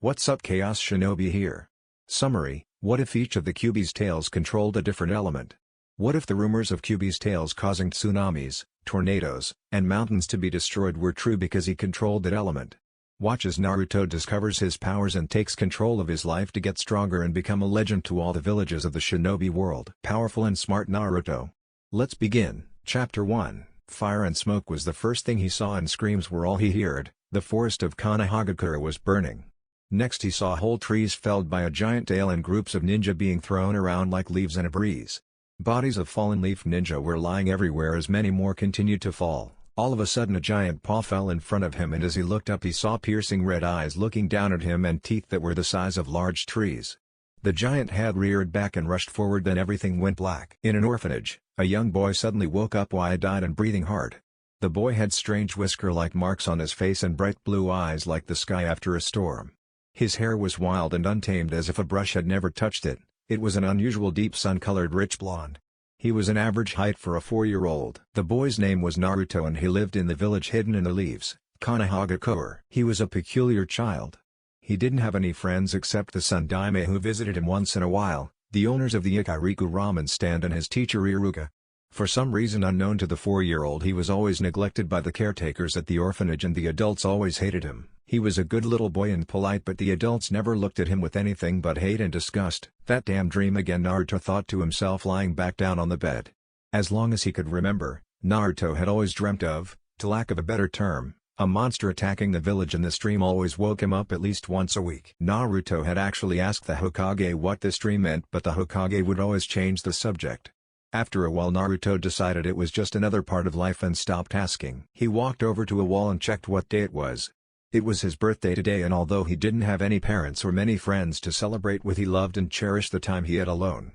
What's up, Chaos Shinobi here. Summary: what if each of the Kyuubi's tails controlled a different element? What if the rumors of Kyuubi's tails causing tsunamis, tornadoes, and mountains to be destroyed were true because he controlled that element? Watch as Naruto discovers his powers and takes control of his life to get stronger and become a legend to all the villages of the Shinobi world. Powerful and smart Naruto. Let's begin. Chapter 1. Fire and smoke was the first thing he saw, and screams were all he heard. The forest of Konohagakure was burning. Next he saw whole trees felled by a giant tail and groups of ninja being thrown around like leaves in a breeze. Bodies of fallen leaf ninja were lying everywhere as many more continued to fall. All of a sudden a giant paw fell in front of him, and as he looked up he saw piercing red eyes looking down at him and teeth that were the size of large trees. The giant head reared back and rushed forward, then everything went black. In an orphanage, a young boy suddenly woke up wide-eyed and breathing hard. The boy had strange whisker-like marks on his face and bright blue eyes like the sky after a storm. His hair was wild and untamed as if a brush had never touched it. It was an unusual deep sun-colored rich blonde. He was an average height for a 4-year-old. The boy's name was Naruto and he lived in the village hidden in the leaves, Konohagakure. He was a peculiar child. He didn't have any friends except the Tsundaime who visited him once in a while, the owners of the Ikariku ramen stand, and his teacher Iruka. For some reason unknown to the 4-year-old, he was always neglected by the caretakers at the orphanage and the adults always hated him. He was a good little boy and polite, but the adults never looked at him with anything but hate and disgust. That damn dream again, Naruto thought to himself lying back down on the bed. As long as he could remember, Naruto had always dreamt of, to lack of a better term, a monster attacking the village, and this dream always woke him up at least once a week. Naruto had actually asked the Hokage what this dream meant, but the Hokage would always change the subject. After a while Naruto decided it was just another part of life and stopped asking. He walked over to a wall and checked what day it was. It was his birthday today, and although he didn't have any parents or many friends to celebrate with, he loved and cherished the time he had alone.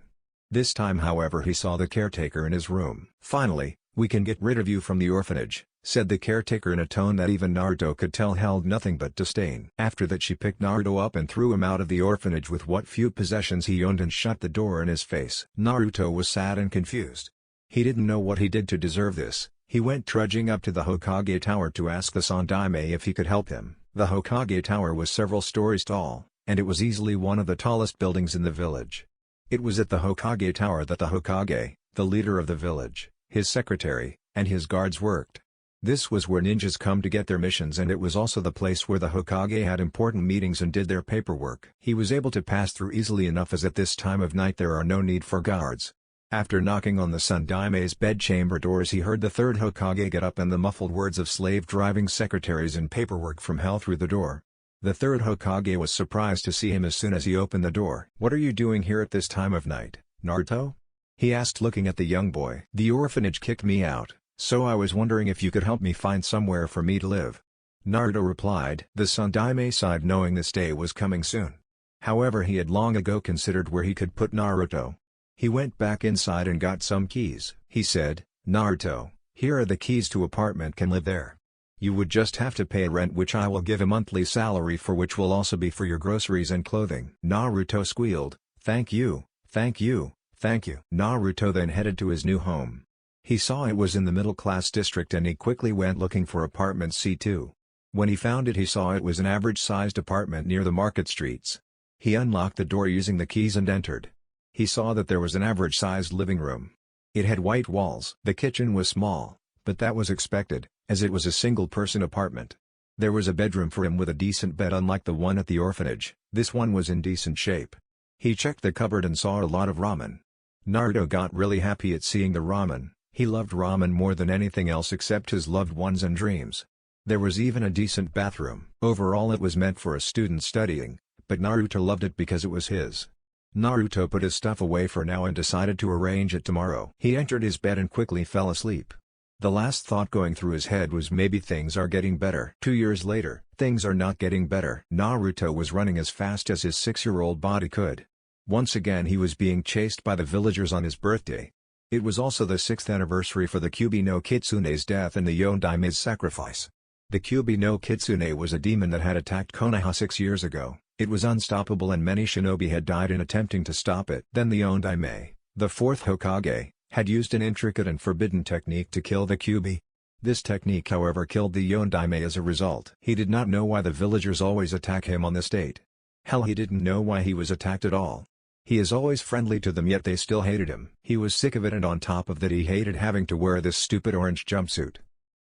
This time however he saw the caretaker in his room. "Finally, we can get rid of you from the orphanage," said the caretaker in a tone that even Naruto could tell held nothing but disdain. After that she picked Naruto up and threw him out of the orphanage with what few possessions he owned and shut the door in his face. Naruto was sad and confused. He didn't know what he did to deserve this. He went trudging up to the Hokage Tower to ask the Tsundaime if he could help him. The Hokage Tower was several stories tall, and it was easily one of the tallest buildings in the village. It was at the Hokage Tower that the Hokage, the leader of the village, his secretary, and his guards worked. This was where ninjas come to get their missions, and it was also the place where the Hokage had important meetings and did their paperwork. He was able to pass through easily enough as at this time of night there are no need for guards. After knocking on the Tsundaime's bedchamber doors, he heard the third Hokage get up and the muffled words of slave-driving secretaries and paperwork from hell through the door. The third Hokage was surprised to see him as soon as he opened the door. "What are you doing here at this time of night, Naruto?" he asked, looking at the young boy. "The orphanage kicked me out, so I was wondering if you could help me find somewhere for me to live," Naruto replied. The Tsundaime sighed, knowing this day was coming soon. However, he had long ago considered where he could put Naruto. He went back inside and got some keys. He said, "Naruto, here are the keys to apartment, can live there. You would just have to pay rent, which I will give a monthly salary for, which will also be for your groceries and clothing." Naruto squealed, "Thank you, thank you, thank you." Naruto then headed to his new home. He saw it was in the middle-class district and he quickly went looking for apartment C2. When he found it, he saw it was an average-sized apartment near the market streets. He unlocked the door using the keys and entered. He saw that there was an average-sized living room. It had white walls. The kitchen was small, but that was expected, as it was a single-person apartment. There was a bedroom for him with a decent bed, unlike the one at the orphanage. This one was in decent shape. He checked the cupboard and saw a lot of ramen. Naruto got really happy at seeing the ramen. He loved ramen more than anything else except his loved ones and dreams. There was even a decent bathroom. Overall it was meant for a student studying, but Naruto loved it because it was his. Naruto put his stuff away for now and decided to arrange it tomorrow. He entered his bed and quickly fell asleep. The last thought going through his head was maybe things are getting better. 2 years later, things are not getting better. Naruto was running as fast as his 6-year-old body could. Once again he was being chased by the villagers on his birthday. It was also the 6th anniversary for the Kyuubi no Kitsune's death and the Yondaime's sacrifice. The Kyuubi no Kitsune was a demon that had attacked Konoha 6 years ago. It was unstoppable and many shinobi had died in attempting to stop it. Then the Yondaime, the 4th Hokage, had used an intricate and forbidden technique to kill the Kyuubi. This technique however killed the Yondaime as a result. He did not know why the villagers always attack him on this date. Hell, he didn't know why he was attacked at all. He is always friendly to them, yet they still hated him. He was sick of it, and on top of that he hated having to wear this stupid orange jumpsuit.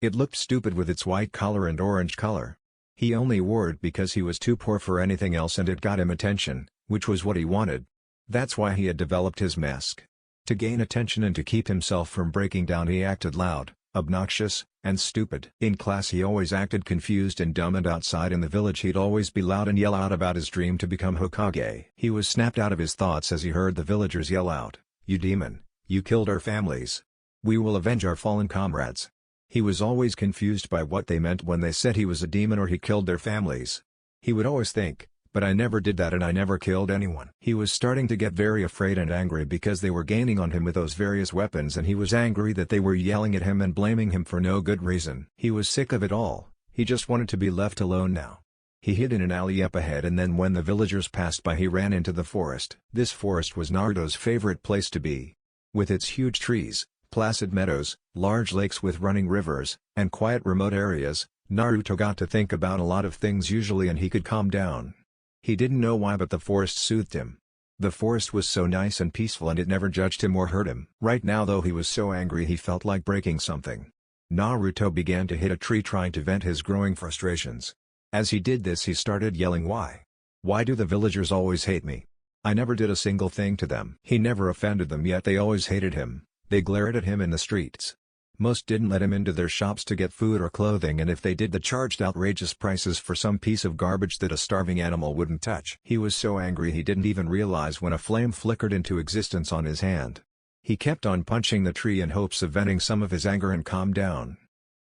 It looked stupid with its white collar and orange color. He only wore it because he was too poor for anything else, and it got him attention, which was what he wanted. That's why he had developed his mask. To gain attention and to keep himself from breaking down, he acted loud, obnoxious, and stupid. In class he always acted confused and dumb, and outside in the village he'd always be loud and yell out about his dream to become Hokage. He was snapped out of his thoughts as he heard the villagers yell out, "You demon, you killed our families. We will avenge our fallen comrades." He was always confused by what they meant when they said he was a demon or he killed their families. He would always think, "But I never did that and I never killed anyone." He was starting to get very afraid and angry because they were gaining on him with those various weapons, and he was angry that they were yelling at him and blaming him for no good reason. He was sick of it all. He just wanted to be left alone now. He hid in an alley up ahead, and then when the villagers passed by he ran into the forest. This forest was Naruto's favorite place to be. With its huge trees, placid meadows, large lakes with running rivers, and quiet remote areas, Naruto got to think about a lot of things usually, and he could calm down. He didn't know why, but the forest soothed him. The forest was so nice and peaceful, and it never judged him or hurt him. Right now though, he was so angry he felt like breaking something. Naruto began to hit a tree, trying to vent his growing frustrations. As he did this he started yelling, "Why? Why do the villagers always hate me? I never did a single thing to them." He never offended them, yet they always hated him. They glared at him in the streets. Most didn't let him into their shops to get food or clothing, and if they did, they charged outrageous prices for some piece of garbage that a starving animal wouldn't touch. He was so angry he didn't even realize when a flame flickered into existence on his hand. He kept on punching the tree in hopes of venting some of his anger and calm down.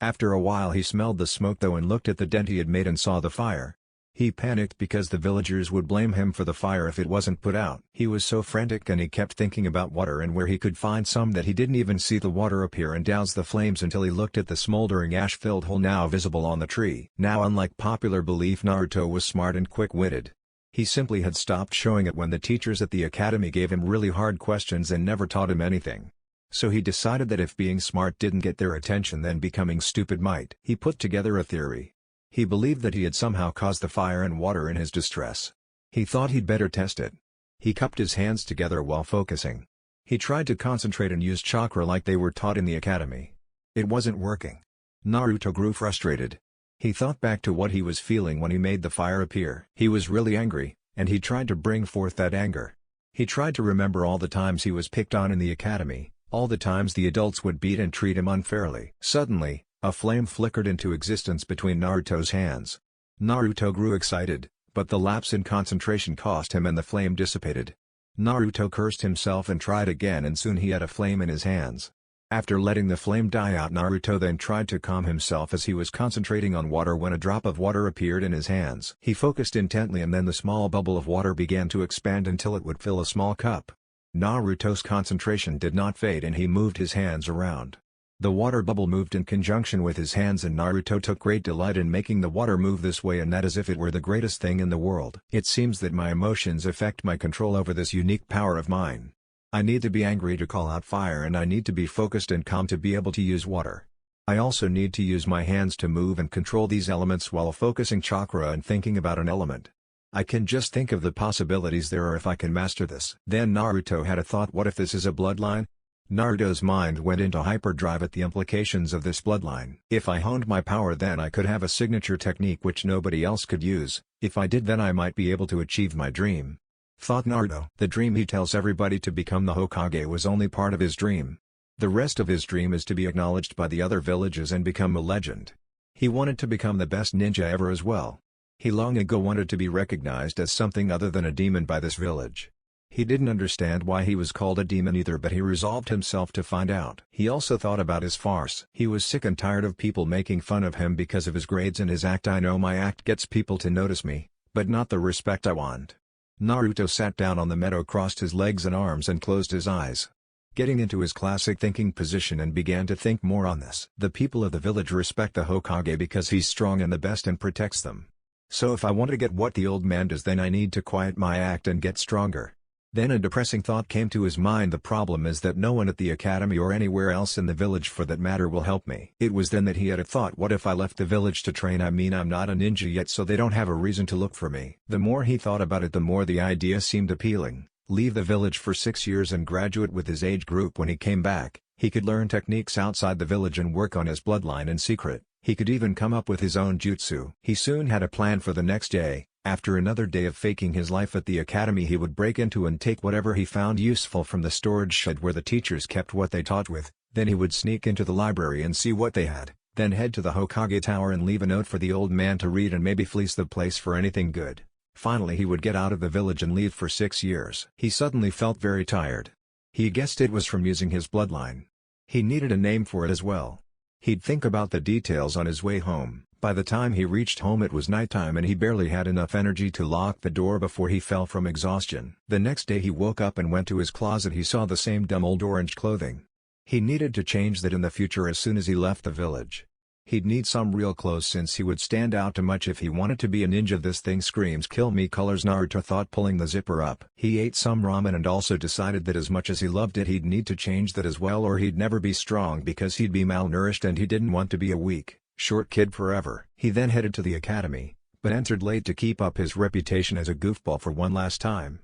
After a while he smelled the smoke though and looked at the dent he had made and saw the fire. He panicked because the villagers would blame him for the fire if it wasn't put out. He was so frantic, and he kept thinking about water and where he could find some, that he didn't even see the water appear and douse the flames until he looked at the smoldering ash-filled hole now visible on the tree. Now, unlike popular belief, Naruto was smart and quick-witted. He simply had stopped showing it when the teachers at the academy gave him really hard questions and never taught him anything. So he decided that if being smart didn't get their attention, then becoming stupid might. He put together a theory. He believed that he had somehow caused the fire and water in his distress. He thought he'd better test it. He cupped his hands together while focusing. He tried to concentrate and use chakra like they were taught in the academy. It wasn't working. Naruto grew frustrated. He thought back to what he was feeling when he made the fire appear. He was really angry, and he tried to bring forth that anger. He tried to remember all the times he was picked on in the academy, all the times the adults would beat and treat him unfairly. Suddenly, a flame flickered into existence between Naruto's hands. Naruto grew excited, but the lapse in concentration cost him and the flame dissipated. Naruto cursed himself and tried again, and soon he had a flame in his hands. After letting the flame die out, Naruto then tried to calm himself as he was concentrating on water when a drop of water appeared in his hands. He focused intently, and then the small bubble of water began to expand until it would fill a small cup. Naruto's concentration did not fade, and he moved his hands around. The water bubble moved in conjunction with his hands, and Naruto took great delight in making the water move this way and that, as if it were the greatest thing in the world. It seems that my emotions affect my control over this unique power of mine. I need to be angry to call out fire, and I need to be focused and calm to be able to use water. I also need to use my hands to move and control these elements while focusing chakra and thinking about an element. I can just think of the possibilities there are if I can master this. Then Naruto had a thought: what if this is a bloodline? Naruto's mind went into hyperdrive at the implications of this bloodline. If I honed my power, then I could have a signature technique which nobody else could use. If I did, then I might be able to achieve my dream, thought Naruto. The dream he tells everybody to become the Hokage was only part of his dream. The rest of his dream is to be acknowledged by the other villages and become a legend. He wanted to become the best ninja ever as well. He long ago wanted to be recognized as something other than a demon by this village. He didn't understand why he was called a demon either, but he resolved himself to find out. He also thought about his farce. He was sick and tired of people making fun of him because of his grades and his act. I know my act gets people to notice me, but not the respect I want. Naruto sat down on the meadow, crossed his legs and arms and closed his eyes, getting into his classic thinking position, and began to think more on this. The people of the village respect the Hokage because he's strong and the best and protects them. So if I want to get what the old man does, then I need to quiet my act and get stronger. Then a depressing thought came to his mind: the problem is that no one at the academy or anywhere else in the village for that matter will help me. It was then that he had a thought: what if I left the village to train? I mean, I'm not a ninja yet, so they don't have a reason to look for me. The more he thought about it, the more the idea seemed appealing. Leave the village for 6 years and graduate with his age group. When he came back, he could learn techniques outside the village and work on his bloodline in secret. He could even come up with his own jutsu. He soon had a plan for the next day. After another day of faking his life at the academy, he would break into and take whatever he found useful from the storage shed where the teachers kept what they taught with. Then he would sneak into the library and see what they had, then head to the Hokage Tower and leave a note for the old man to read and maybe fleece the place for anything good. Finally he would get out of the village and leave for 6 years. He suddenly felt very tired. He guessed it was from using his bloodline. He needed a name for it as well. He'd think about the details on his way home. By the time he reached home it was nighttime and he barely had enough energy to lock the door before he fell from exhaustion. The next day he woke up and went to his closet. He saw the same dumb old orange clothing. He needed to change that in the future as soon as he left the village. He'd need some real clothes since he would stand out too much if he wanted to be a ninja. This thing screams kill me colors, Naruto thought, pulling the zipper up. He ate some ramen and also decided that as much as he loved it he'd need to change that as well, or he'd never be strong because he'd be malnourished and he didn't want to be a weak, short kid forever. He then headed to the academy, but entered late to keep up his reputation as a goofball for one last time.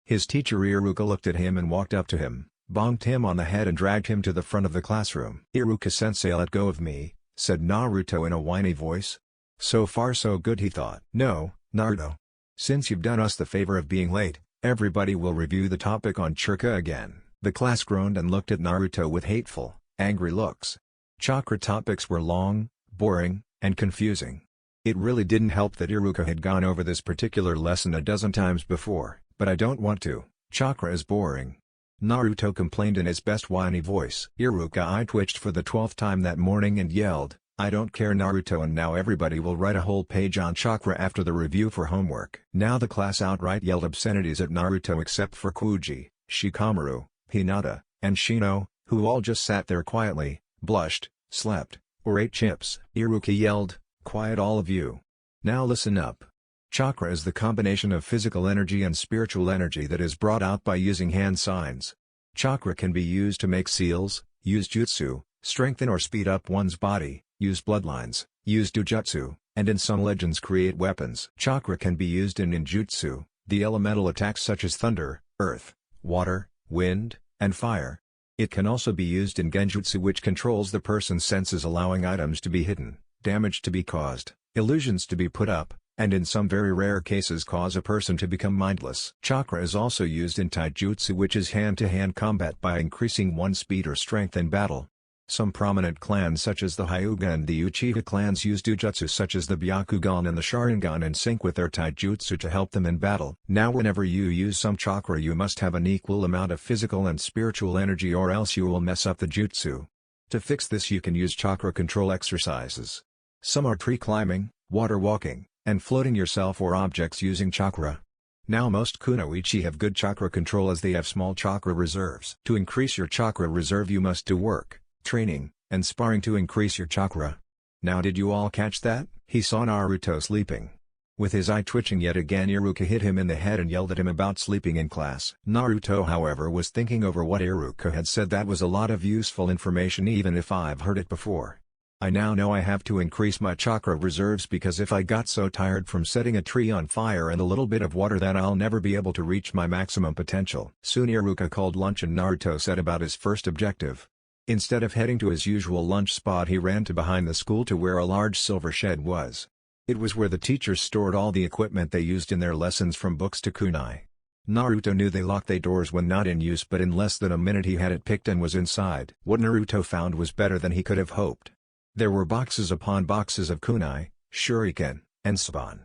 His teacher Iruka looked at him and walked up to him, bonked him on the head and dragged him to the front of the classroom. "Iruka-sensei, let go of me," said Naruto in a whiny voice. So far so good, he thought. "No, Naruto. Since you've done us the favor of being late, everybody will review the topic on chakra again." The class groaned and looked at Naruto with hateful, angry looks. Chakra topics were long, boring, and confusing. It really didn't help that Iruka had gone over this particular lesson a dozen times before. "But I don't want to, chakra is boring," Naruto complained in his best whiny voice. Iruka eye twitched for the 12th time that morning and yelled, "I don't care, Naruto, and now everybody will write a whole page on chakra after the review for homework." Now the class outright yelled obscenities at Naruto except for Kuji, Shikamaru, Hinata, and Shino, who all just sat there quietly, blushed, slept, or ate chips. Iruka yelled, "Quiet all of you. Now listen up. Chakra is the combination of physical energy and spiritual energy that is brought out by using hand signs. Chakra can be used to make seals, use jutsu, strengthen or speed up one's body, use bloodlines, use dojutsu, and in some legends create weapons. Chakra can be used in ninjutsu, the elemental attacks such as thunder, earth, water, wind, and fire. It can also be used in genjutsu, which controls the person's senses, allowing items to be hidden, damage to be caused, illusions to be put up, and in some very rare cases cause a person to become mindless. Chakra is also used in taijutsu, which is hand-to-hand combat, by increasing one's speed or strength in battle. Some prominent clans such as the Hyuga and the Uchiha clans use dojutsu such as the Byakugan and the Sharingan in sync with their taijutsu to help them in battle. Now whenever you use some chakra you must have an equal amount of physical and spiritual energy, or else you will mess up the jutsu. To fix this you can use chakra control exercises. Some are tree climbing, water walking, and floating yourself or objects using chakra. Now most kunoichi have good chakra control as they have small chakra reserves. To increase your chakra reserve you must do work, training, and sparring to increase your chakra. Now did you all catch that? He saw Naruto sleeping. With his eye twitching yet again, Iruka hit him in the head and yelled at him about sleeping in class. Naruto however was thinking over what Iruka had said. That was a lot of useful information even if I've heard it before. I now know I have to increase my chakra reserves, because if I got so tired from setting a tree on fire and a little bit of water that I'll never be able to reach my maximum potential. Soon Iruka called lunch and Naruto set about his first objective. Instead of heading to his usual lunch spot he ran to behind the school to where a large silver shed was. It was where the teachers stored all the equipment they used in their lessons, from books to kunai. Naruto knew they locked their doors when not in use, but in less than a minute he had it picked and was inside. What Naruto found was better than he could have hoped. There were boxes upon boxes of kunai, shuriken, and saban.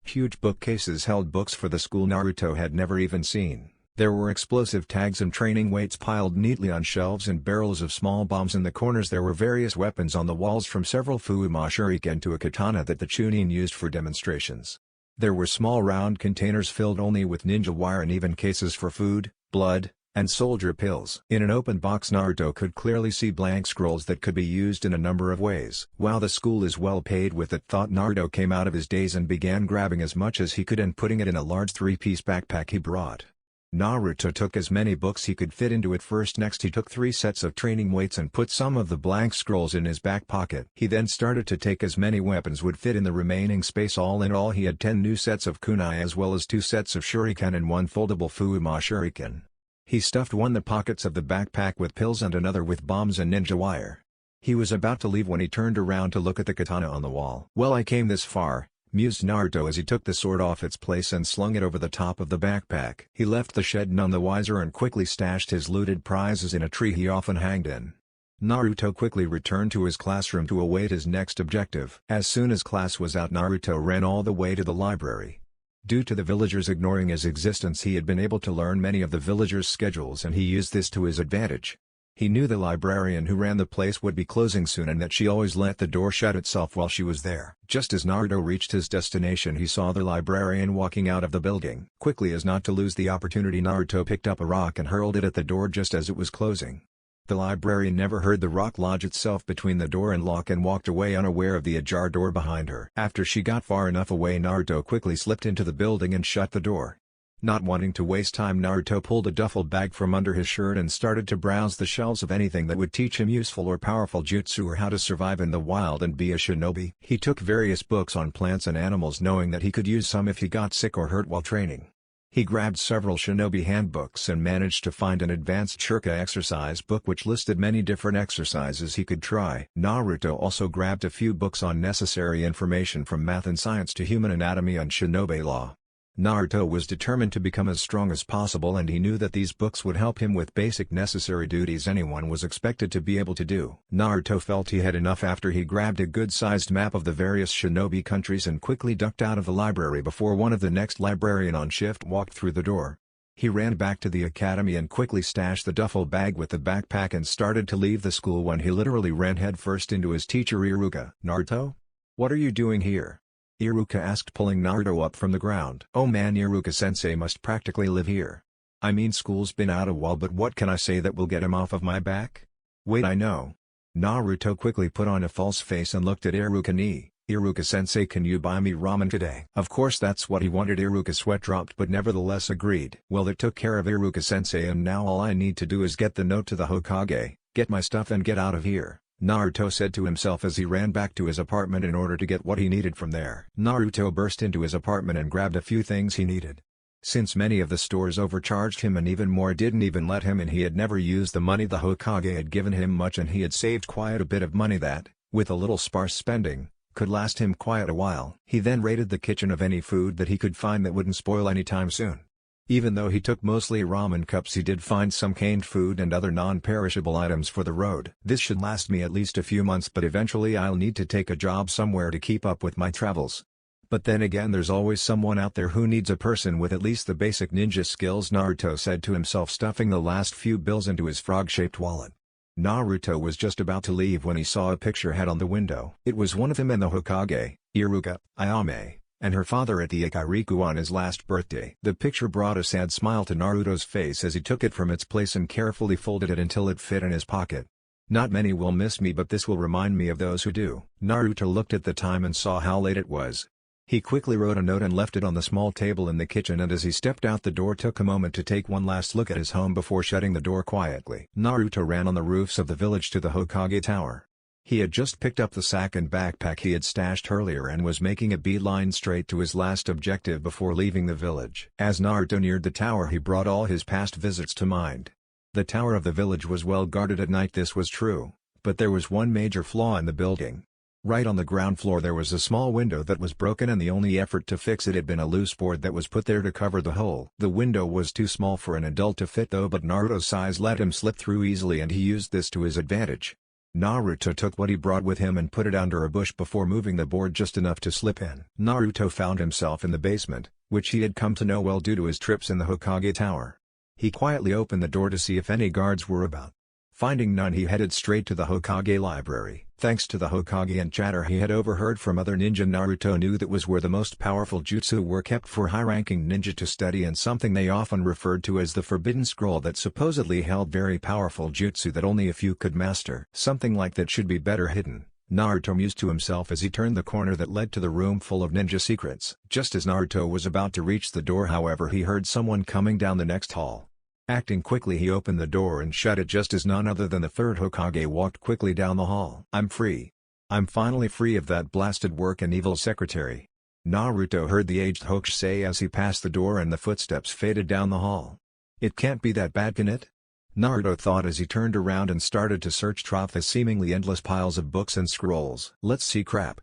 Huge bookcases held books for the school Naruto had never even seen. There were explosive tags and training weights piled neatly on shelves and barrels of small bombs in the corners. There were various weapons on the walls, from several Fuma shuriken to a katana that the Chunin used for demonstrations. There were small round containers filled only with ninja wire and even cases for food, blood, and soldier pills. In an open box Naruto could clearly see blank scrolls that could be used in a number of ways. Wow, the school is well paid with it, thought Naruto came out of his daze and began grabbing as much as he could and putting it in a large 3-piece backpack he brought. Naruto took as many books he could fit into it first. Next he took 3 sets of training weights and put some of the blank scrolls in his back pocket. He then started to take as many weapons would fit in the remaining space. All in all he had 10 new sets of kunai as well as 2 sets of shuriken and 1 foldable Fuuma shuriken. He stuffed the pockets of the backpack with pills and another with bombs and ninja wire. He was about to leave when he turned around to look at the katana on the wall. "Well, I came this far," mused Naruto as he took the sword off its place and slung it over the top of the backpack. He left the shed none the wiser and quickly stashed his looted prizes in a tree he often hanged in. Naruto quickly returned to his classroom to await his next objective. As soon as class was out, Naruto ran all the way to the library. Due to the villagers ignoring his existence, he had been able to learn many of the villagers' schedules and he used this to his advantage. He knew the librarian who ran the place would be closing soon and that she always let the door shut itself while she was there. Just as Naruto reached his destination, he saw the librarian walking out of the building. Quickly, as not to lose the opportunity, Naruto picked up a rock and hurled it at the door just as it was closing. The librarian never heard the rock lodge itself between the door and lock and walked away unaware of the ajar door behind her. After she got far enough away, Naruto quickly slipped into the building and shut the door. Not wanting to waste time, Naruto pulled a duffel bag from under his shirt and started to browse the shelves of anything that would teach him useful or powerful jutsu or how to survive in the wild and be a shinobi. He took various books on plants and animals, knowing that he could use some if he got sick or hurt while training. He grabbed several shinobi handbooks and managed to find an advanced shurika exercise book which listed many different exercises he could try. Naruto also grabbed a few books on necessary information from math and science to human anatomy and shinobi law. Naruto was determined to become as strong as possible, and he knew that these books would help him with basic necessary duties anyone was expected to be able to do. Naruto felt he had enough after he grabbed a good-sized map of the various shinobi countries and quickly ducked out of the library before one of the next librarian on shift walked through the door. He ran back to the academy and quickly stashed the duffel bag with the backpack and started to leave the school when he literally ran headfirst into his teacher Iruka. "Naruto? What are you doing here?" Iruka asked, pulling Naruto up from the ground. "Oh man, Iruka-sensei must practically live here. I mean, school's been out a while, but what can I say that will get him off of my back? Wait, I know." Naruto quickly put on a false face and looked at Iruka. "Iruka-sensei, can you buy me ramen today?" Of course that's what he wanted. Iruka's sweat dropped but nevertheless agreed. "Well, that took care of Iruka-sensei, and now all I need to do is get the note to the Hokage, get my stuff and get out of here," Naruto said to himself as he ran back to his apartment in order to get what he needed from there. Naruto burst into his apartment and grabbed a few things he needed. Since many of the stores overcharged him and even more didn't even let him in, he had never used the money the Hokage had given him much, and he had saved quite a bit of money that, with a little sparse spending, could last him quite a while. He then raided the kitchen of any food that he could find that wouldn't spoil anytime soon. Even though he took mostly ramen cups, he did find some canned food and other non-perishable items for the road. "This should last me at least a few months, but eventually I'll need to take a job somewhere to keep up with my travels. But then again, there's always someone out there who needs a person with at least the basic ninja skills," Naruto said to himself, stuffing the last few bills into his frog-shaped wallet. Naruto was just about to leave when he saw a picture head on the window. It was one of him and the Hokage, Iruka, Ayame, and her father at the Ikariku on his last birthday. The picture brought a sad smile to Naruto's face as he took it from its place and carefully folded it until it fit in his pocket. "Not many will miss me, but this will remind me of those who do." Naruto looked at the time and saw how late it was. He quickly wrote a note and left it on the small table in the kitchen, and as he stepped out the door took a moment to take one last look at his home before shutting the door quietly. Naruto ran on the roofs of the village to the Hokage Tower. He had just picked up the sack and backpack he had stashed earlier and was making a beeline straight to his last objective before leaving the village. As Naruto neared the tower, he brought all his past visits to mind. The tower of the village was well guarded at night, this was true, but there was one major flaw in the building. Right on the ground floor there was a small window that was broken, and the only effort to fix it had been a loose board that was put there to cover the hole. The window was too small for an adult to fit though, but Naruto's size let him slip through easily, and he used this to his advantage. Naruto took what he brought with him and put it under a bush before moving the board just enough to slip in. Naruto found himself in the basement, which he had come to know well due to his trips in the Hokage Tower. He quietly opened the door to see if any guards were about. Finding none, he headed straight to the Hokage library. Thanks to the Hokage and chatter he had overheard from other ninja, Naruto knew that was where the most powerful jutsu were kept for high-ranking ninja to study, and something they often referred to as the Forbidden Scroll that supposedly held very powerful jutsu that only a few could master. Something like that should be better hidden, Naruto mused to himself as he turned the corner that led to the room full of ninja secrets. Just as Naruto was about to reach the door, however, he heard someone coming down the next hall. Acting quickly, he opened the door and shut it just as none other than the third Hokage walked quickly down the hall. "I'm free. I'm finally free of that blasted work and evil secretary," Naruto heard the aged Hokage say as he passed the door and the footsteps faded down the hall. "It can't be that bad, can it?" Naruto thought as he turned around and started to search through the seemingly endless piles of books and scrolls. "Let's see. Crap,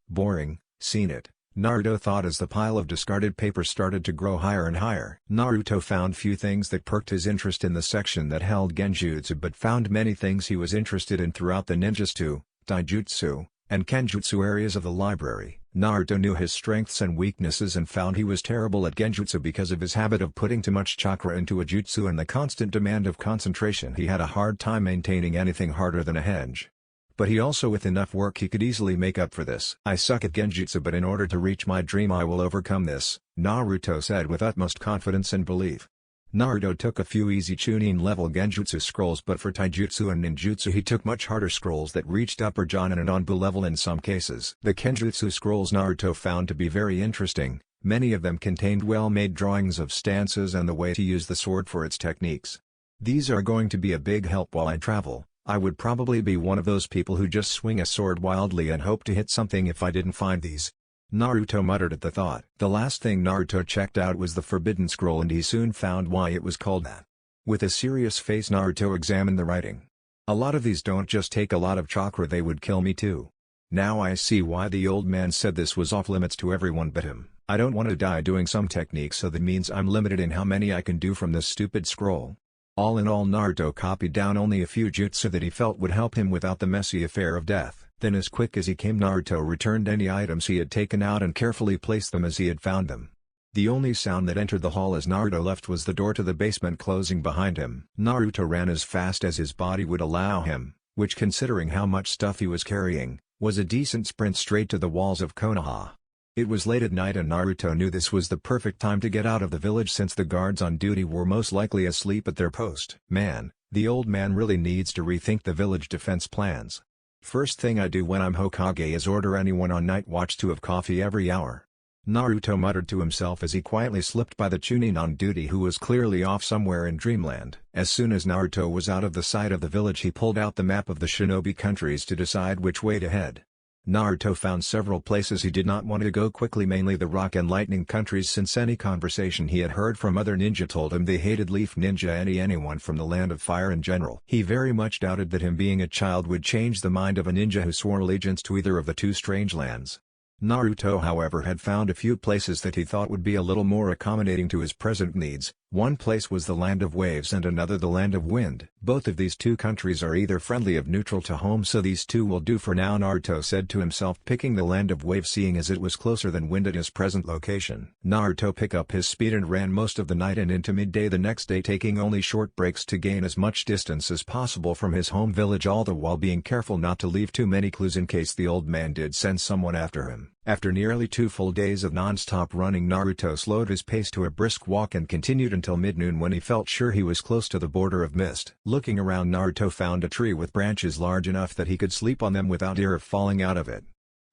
boring, seen it," Naruto thought as the pile of discarded papers started to grow higher and higher. Naruto found few things that perked his interest in the section that held genjutsu, but found many things he was interested in throughout the ninjutsu, taijutsu, and kenjutsu areas of the library. Naruto knew his strengths and weaknesses and found he was terrible at genjutsu because of his habit of putting too much chakra into a jutsu and the constant demand of concentration. He had a hard time maintaining anything harder than a henge. But he also, with enough work, he could easily make up for this. "I suck at genjutsu, but in order to reach my dream I will overcome this," Naruto said with utmost confidence and belief. Naruto took a few easy Chunin level genjutsu scrolls, but for taijutsu and ninjutsu he took much harder scrolls that reached upper Jonin and Anbu level in some cases. The kenjutsu scrolls Naruto found to be very interesting. Many of them contained well-made drawings of stances and the way to use the sword for its techniques. "These are going to be a big help while I travel. I would probably be one of those people who just swing a sword wildly and hope to hit something if I didn't find these," Naruto muttered at the thought. The last thing Naruto checked out was the Forbidden Scroll, and he soon found why it was called that. With a serious face Naruto examined the writing. "A lot of these don't just take a lot of chakra, they would kill me too. Now I see why the old man said this was off limits to everyone but him. I don't want to die doing some technique, so that means I'm limited in how many I can do from this stupid scroll." All in all, Naruto copied down only a few jutsu that he felt would help him without the messy affair of death. Then as quick as he came, Naruto returned any items he had taken out and carefully placed them as he had found them. The only sound that entered the hall as Naruto left was the door to the basement closing behind him. Naruto ran as fast as his body would allow him, which, considering how much stuff he was carrying, was a decent sprint straight to the walls of Konoha. It was late at night and Naruto knew this was the perfect time to get out of the village since the guards on duty were most likely asleep at their post. "Man, the old man really needs to rethink the village defense plans. First thing I do when I'm Hokage is order anyone on night watch to have coffee every hour," Naruto muttered to himself as he quietly slipped by the Chunin on duty, who was clearly off somewhere in dreamland. As soon as Naruto was out of the sight of the village, he pulled out the map of the Shinobi countries to decide which way to head. Naruto found several places he did not want to go quickly, mainly the rock and lightning countries, since any conversation he had heard from other ninja told him they hated Leaf Ninja and anyone from the land of fire in general. He very much doubted that him being a child would change the mind of a ninja who swore allegiance to either of the two strange lands. Naruto, however, had found a few places that he thought would be a little more accommodating to his present needs. One place was the Land of Waves and another the Land of Wind. Both of these two countries are either friendly or neutral to home, so these two will do for now, Naruto said to himself, picking the Land of Waves seeing as it was closer than Wind at his present location. Naruto picked up his speed and ran most of the night and into midday the next day, taking only short breaks to gain as much distance as possible from his home village, all the while being careful not to leave too many clues in case the old man did send someone after him. After nearly 2 full days of non-stop running, Naruto slowed his pace to a brisk walk and continued until mid-noon, when he felt sure he was close to the border of mist. Looking around, Naruto found a tree with branches large enough that he could sleep on them without fear of falling out of it.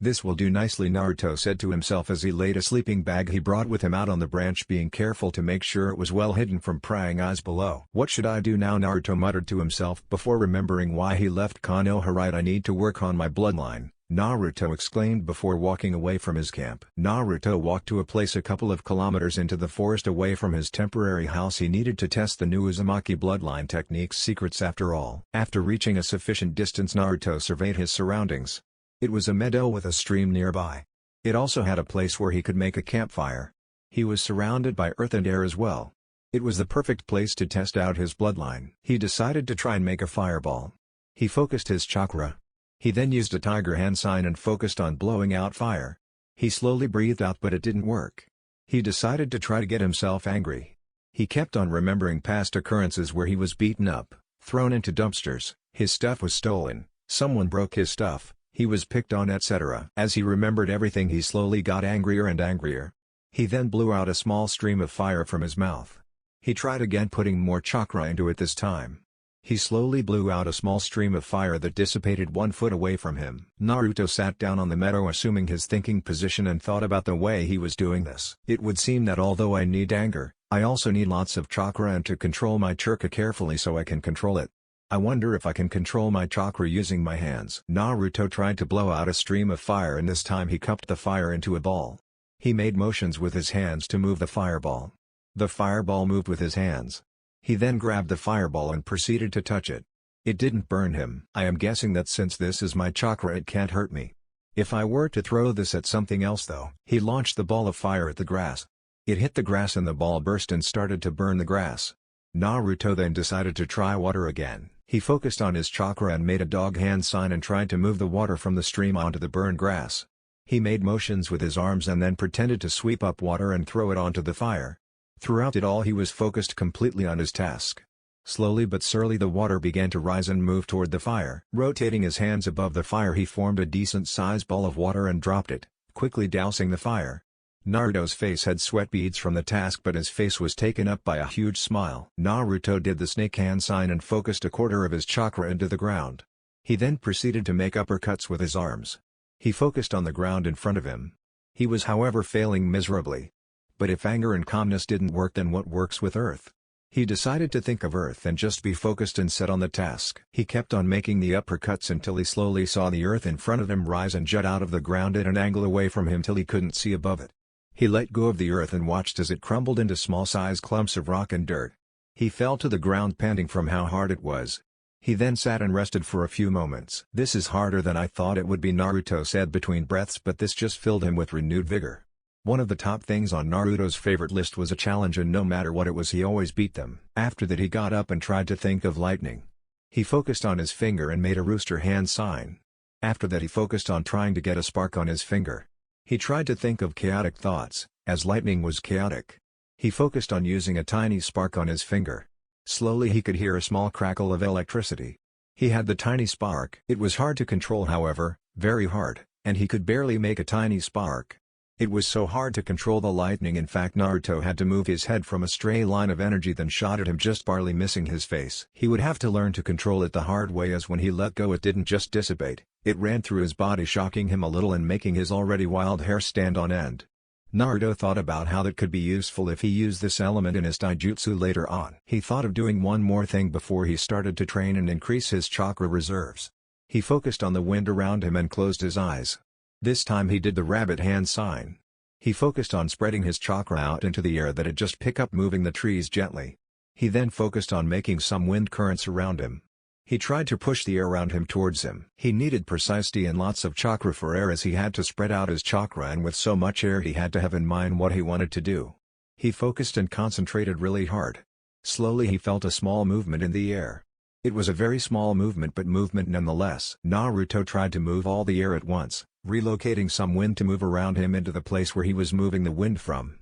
"This will do nicely," Naruto said to himself as he laid a sleeping bag he brought with him out on the branch, being careful to make sure it was well hidden from prying eyes below. "What should I do now?" Naruto muttered to himself before remembering why he left Konoha. "Right, I need to work on my bloodline," Naruto exclaimed before walking away from his camp. Naruto walked to a place a couple of kilometers into the forest away from his temporary house. He needed to test the new Uzumaki bloodline technique's secrets after all. After reaching a sufficient distance, Naruto surveyed his surroundings. It was a meadow with a stream nearby. It also had a place where he could make a campfire. He was surrounded by earth and air as well. It was the perfect place to test out his bloodline. He decided to try and make a fireball. He focused his chakra. He then used a tiger hand sign and focused on blowing out fire. He slowly breathed out, but it didn't work. He decided to try to get himself angry. He kept on remembering past occurrences where he was beaten up, thrown into dumpsters, his stuff was stolen, someone broke his stuff, he was picked on, etc. As he remembered everything, he slowly got angrier and angrier. He then blew out a small stream of fire from his mouth. He tried again, putting more chakra into it this time. He slowly blew out a small stream of fire that dissipated 1 foot away from him. Naruto sat down on the meadow assuming his thinking position and thought about the way he was doing this. It would seem that although I need anger, I also need lots of chakra and to control my chakra carefully so I can control it. I wonder if I can control my chakra using my hands. Naruto tried to blow out a stream of fire and this time he cupped the fire into a ball. He made motions with his hands to move the fireball. The fireball moved with his hands. He then grabbed the fireball and proceeded to touch it. It didn't burn him. I am guessing that since this is my chakra it can't hurt me. If I were to throw this at something else though. He launched the ball of fire at the grass. It hit the grass and the ball burst and started to burn the grass. Naruto then decided to try water again. He focused on his chakra and made a dog hand sign and tried to move the water from the stream onto the burned grass. He made motions with his arms and then pretended to sweep up water and throw it onto the fire. Throughout it all he was focused completely on his task. Slowly but surely the water began to rise and move toward the fire. Rotating his hands above the fire he formed a decent-sized ball of water and dropped it, quickly dousing the fire. Naruto's face had sweat beads from the task but his face was taken up by a huge smile. Naruto did the snake hand sign and focused a quarter of his chakra into the ground. He then proceeded to make uppercuts with his arms. He focused on the ground in front of him. He was however failing miserably. But if anger and calmness didn't work then what works with Earth? He decided to think of Earth and just be focused and set on the task. He kept on making the uppercuts until he slowly saw the Earth in front of him rise and jut out of the ground at an angle away from him till he couldn't see above it. He let go of the Earth and watched as it crumbled into small-sized clumps of rock and dirt. He fell to the ground panting from how hard it was. He then sat and rested for a few moments. "This is harder than I thought it would be," Naruto said between breaths, but this just filled him with renewed vigor. One of the top things on Naruto's favorite list was a challenge and no matter what it was he always beat them. After that he got up and tried to think of lightning. He focused on his finger and made a rooster hand sign. After that he focused on trying to get a spark on his finger. He tried to think of chaotic thoughts, as lightning was chaotic. He focused on using a tiny spark on his finger. Slowly he could hear a small crackle of electricity. He had the tiny spark. It was hard to control however, very hard, and he could barely make a tiny spark. It was so hard to control the lightning in fact Naruto had to move his head from a stray line of energy then shot at him just barely missing his face. He would have to learn to control it the hard way as when he let go it didn't just dissipate, it ran through his body shocking him a little and making his already wild hair stand on end. Naruto thought about how that could be useful if he used this element in his taijutsu later on. He thought of doing one more thing before he started to train and increase his chakra reserves. He focused on the wind around him and closed his eyes. This time he did the rabbit hand sign. He focused on spreading his chakra out into the air that it just pick up moving the trees gently. He then focused on making some wind currents around him. He tried to push the air around him towards him. He needed precisely and lots of chakra for air as he had to spread out his chakra and with so much air he had to have in mind what he wanted to do. He focused and concentrated really hard. Slowly he felt a small movement in the air. It was a very small movement but movement nonetheless. Naruto tried to move all the air at once, relocating some wind to move around him into the place where he was moving the wind from.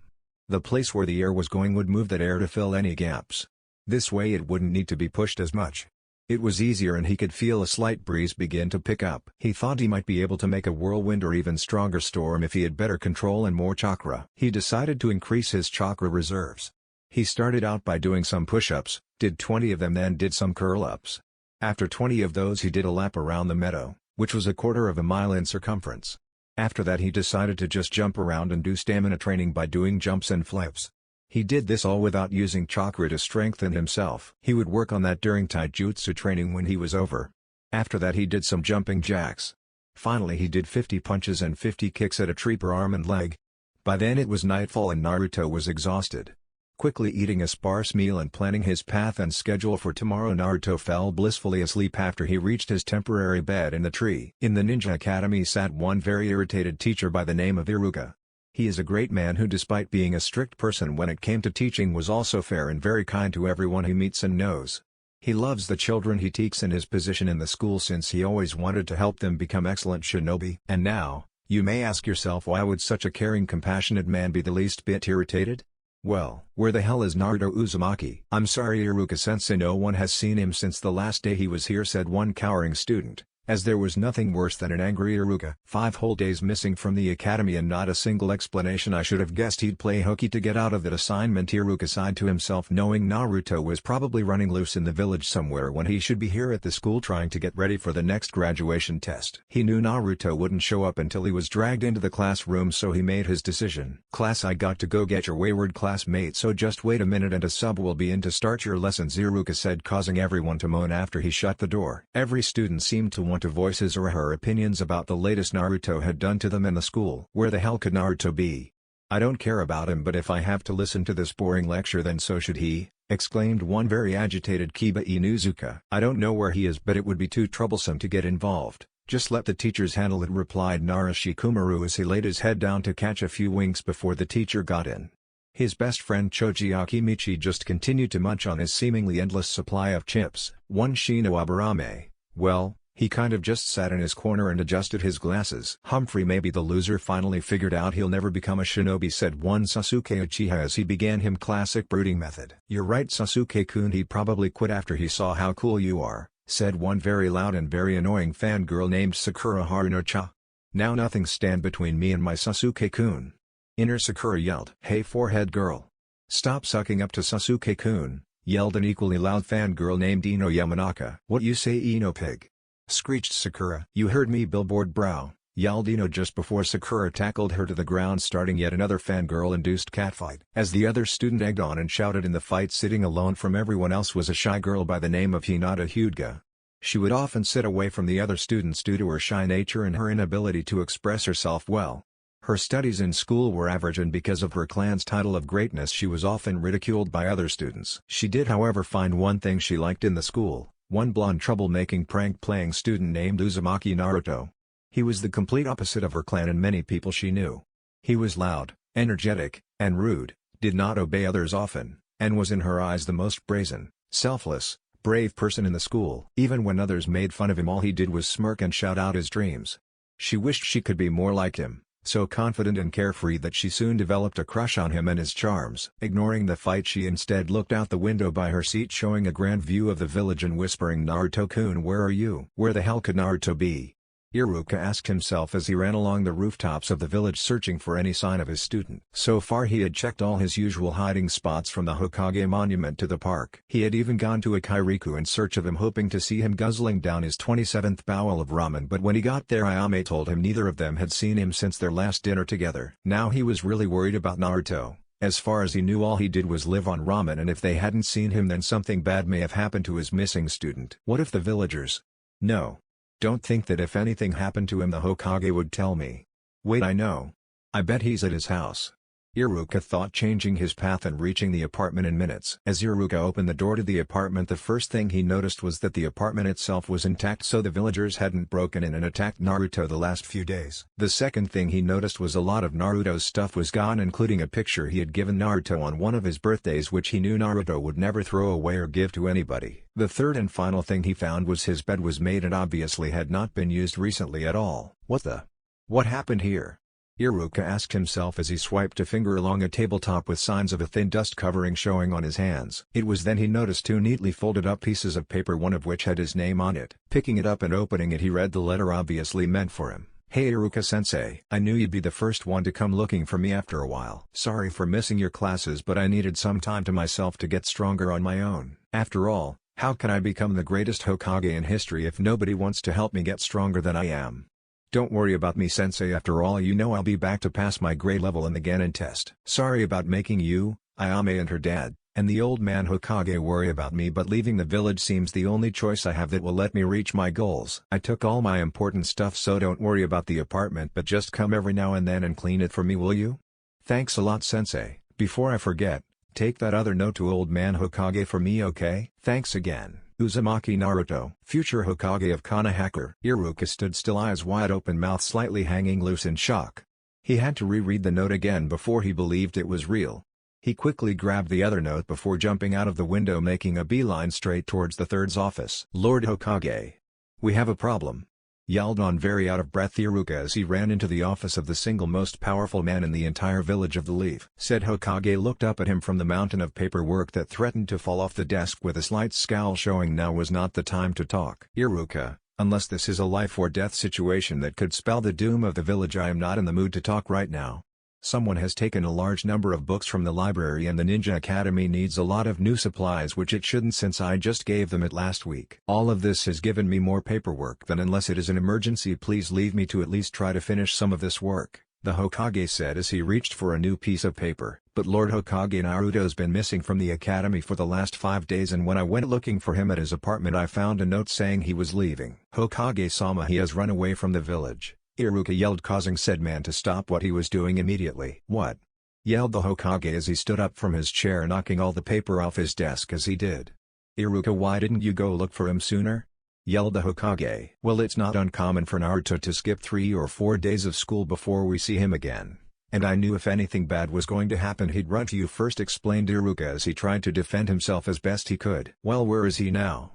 The place where the air was going would move that air to fill any gaps. This way it wouldn't need to be pushed as much. It was easier and he could feel a slight breeze begin to pick up. He thought he might be able to make a whirlwind or even stronger storm if he had better control and more chakra. He decided to increase his chakra reserves. He started out by doing some push-ups, did 20 of them then did some curl-ups. After 20 of those he did a lap around the meadow, which was 1/4 of a mile in circumference. After that he decided to just jump around and do stamina training by doing jumps and flips. He did this all without using chakra to strengthen himself. He would work on that during taijutsu training when he was over. After that he did some jumping jacks. Finally he did 50 punches and 50 kicks at a tree per arm and leg. By then it was nightfall and Naruto was exhausted. Quickly eating a sparse meal and planning his path and schedule for tomorrow Naruto fell blissfully asleep after he reached his temporary bed in the tree. In the ninja academy sat one very irritated teacher by the name of Iruka. He is a great man who despite being a strict person when it came to teaching was also fair and very kind to everyone he meets and knows. He loves the children he teaches and his position in the school since he always wanted to help them become excellent shinobi. And now, you may ask yourself why would such a caring compassionate man be the least bit irritated? Well, where the hell is Naruto Uzumaki? I'm sorry Iruka-sensei, no one has seen him since the last day he was here, said one cowering student. as there was nothing worse than an angry Iruka. 5 whole days missing from the academy and not a single explanation. I should have guessed he'd play hooky to get out of that assignment. Iruka sighed to himself, knowing Naruto was probably running loose in the village somewhere when he should be here at the school trying to get ready for the next graduation test. He knew Naruto wouldn't show up until he was dragged into the classroom, so he made his decision. Class, I got to go get your wayward classmate, so just wait a minute and a sub will be in to start your lessons, Iruka said, causing everyone to moan after he shut the door. Every student seemed to want to voice his or her opinions about the latest Naruto had done to them in the school. Where the hell could Naruto be? I don't care about him, but if I have to listen to this boring lecture then so should he, exclaimed one very agitated Kiba Inuzuka. I don't know where he is, but it would be too troublesome to get involved. Just let the teachers handle it, replied Narashikumaru as he laid his head down to catch a few winks before the teacher got in. His best friend Choji Akimichi just continued to munch on his seemingly endless supply of chips. One Shino Aburame, well, he kind of just sat in his corner and adjusted his glasses. Humphrey, maybe the loser finally figured out he'll never become a shinobi, said one Sasuke Uchiha as he began him classic brooding method. You're right, Sasuke-kun, he probably quit after he saw how cool you are, said one very loud and very annoying fangirl named Sakura Haruno-cha. Now nothing stand between me and my Sasuke-kun. Inner Sakura yelled. Hey forehead girl. Stop sucking up to Sasuke-kun, yelled an equally loud fangirl named Ino Yamanaka. What you say, Ino pig? Screeched Sakura. You heard me, billboard brow, yelled Ino just before Sakura tackled her to the ground, starting yet another fangirl-induced catfight. As the other student egged on and shouted in the fight, sitting alone from everyone else was a shy girl by the name of Hinata Hyuga. She would often sit away from the other students due to her shy nature and her inability to express herself well. Her studies in school were average, and because of her clan's title of greatness she was often ridiculed by other students. She did however find one thing she liked in the school. One blonde troublemaking prank-playing student named Uzumaki Naruto. He was the complete opposite of her clan and many people she knew. He was loud, energetic, and rude, did not obey others often, and was in her eyes the most brazen, selfless, brave person in the school. Even when others made fun of him, all he did was smirk and shout out his dreams. She wished she could be more like him, so confident and carefree that she soon developed a crush on him and his charms. Ignoring the fight, she instead looked out the window by her seat, showing a grand view of the village and whispering, Naruto-kun, where are you? Where the hell could Naruto be? Iruka asked himself as he ran along the rooftops of the village searching for any sign of his student. So far he had checked all his usual hiding spots, from the Hokage monument to the park. He had even gone to a Kairiku in search of him, hoping to see him guzzling down his 27th bowl of ramen, but when he got there Ayame told him neither of them had seen him since their last dinner together. Now he was really worried about Naruto. As far as he knew, all he did was live on ramen, and if they hadn't seen him then something bad may have happened to his missing student. What if the villagers? No. Don't think that if anything happened to him the Hokage would tell me. Wait, I know. I bet he's at his house. Iruka thought, changing his path and reaching the apartment in minutes. As Iruka opened the door to the apartment, the first thing he noticed was that the apartment itself was intact, so the villagers hadn't broken in and attacked Naruto the last few days. The second thing he noticed was a lot of Naruto's stuff was gone, including a picture he had given Naruto on one of his birthdays, which he knew Naruto would never throw away or give to anybody. The third and final thing he found was his bed was made and obviously had not been used recently at all. What happened here? Iruka asked himself as he swiped a finger along a tabletop with signs of a thin dust covering showing on his hands. It was then he noticed 2 neatly folded up pieces of paper, one of which had his name on it. Picking it up and opening it, he read the letter obviously meant for him. Hey Iruka-sensei, I knew you'd be the first one to come looking for me after a while. Sorry for missing your classes, but I needed some time to myself to get stronger on my own. After all, how can I become the greatest Hokage in history if nobody wants to help me get stronger than I am? Don't worry about me, sensei, after all you know I'll be back to pass my grade level in the Genin test. Sorry about making you, Ayame and her dad, and the old man Hokage worry about me, but leaving the village seems the only choice I have that will let me reach my goals. I took all my important stuff, so don't worry about the apartment, but just come every now and then and clean it for me, will you? Thanks a lot, sensei. Before I forget, take that other note to old man Hokage for me, okay? Thanks again. Uzumaki Naruto, future Hokage of Konohaka. Iruka stood still, eyes wide open, mouth slightly hanging loose in shock. He had to reread the note again before he believed it was real. He quickly grabbed the other note before jumping out of the window, making a beeline straight towards the third's office. Lord Hokage. We have a problem, yelled on very out of breath Iruka as he ran into the office of the single most powerful man in the entire village of the Leaf. Said Hokage looked up at him from the mountain of paperwork that threatened to fall off the desk with a slight scowl, showing now was not the time to talk. Iruka, Unless this is a life or death situation that could spell the doom of the village, I am not in the mood to talk right now. Someone has taken a large number of books from the library and the Ninja Academy needs a lot of new supplies, which it shouldn't since I just gave them it last week. All of this has given me more paperwork than unless it is an emergency, please leave me to at least try to finish some of this work, the Hokage said as he reached for a new piece of paper. But Lord Hokage Naruto's been missing from the academy for the last 5 days, and when I went looking for him at his apartment I found a note saying he was leaving. Hokage-sama, he has run away from the village, Iruka yelled, causing said man to stop what he was doing immediately. What? Yelled the Hokage as he stood up from his chair, knocking all the paper off his desk as he did. Iruka, why didn't you go look for him sooner? Yelled the Hokage. Well, it's not uncommon for Naruto to skip 3 or 4 days of school before we see him again. And I knew if anything bad was going to happen he'd run to you first, explained Iruka as he tried to defend himself as best he could. Well, where is he now?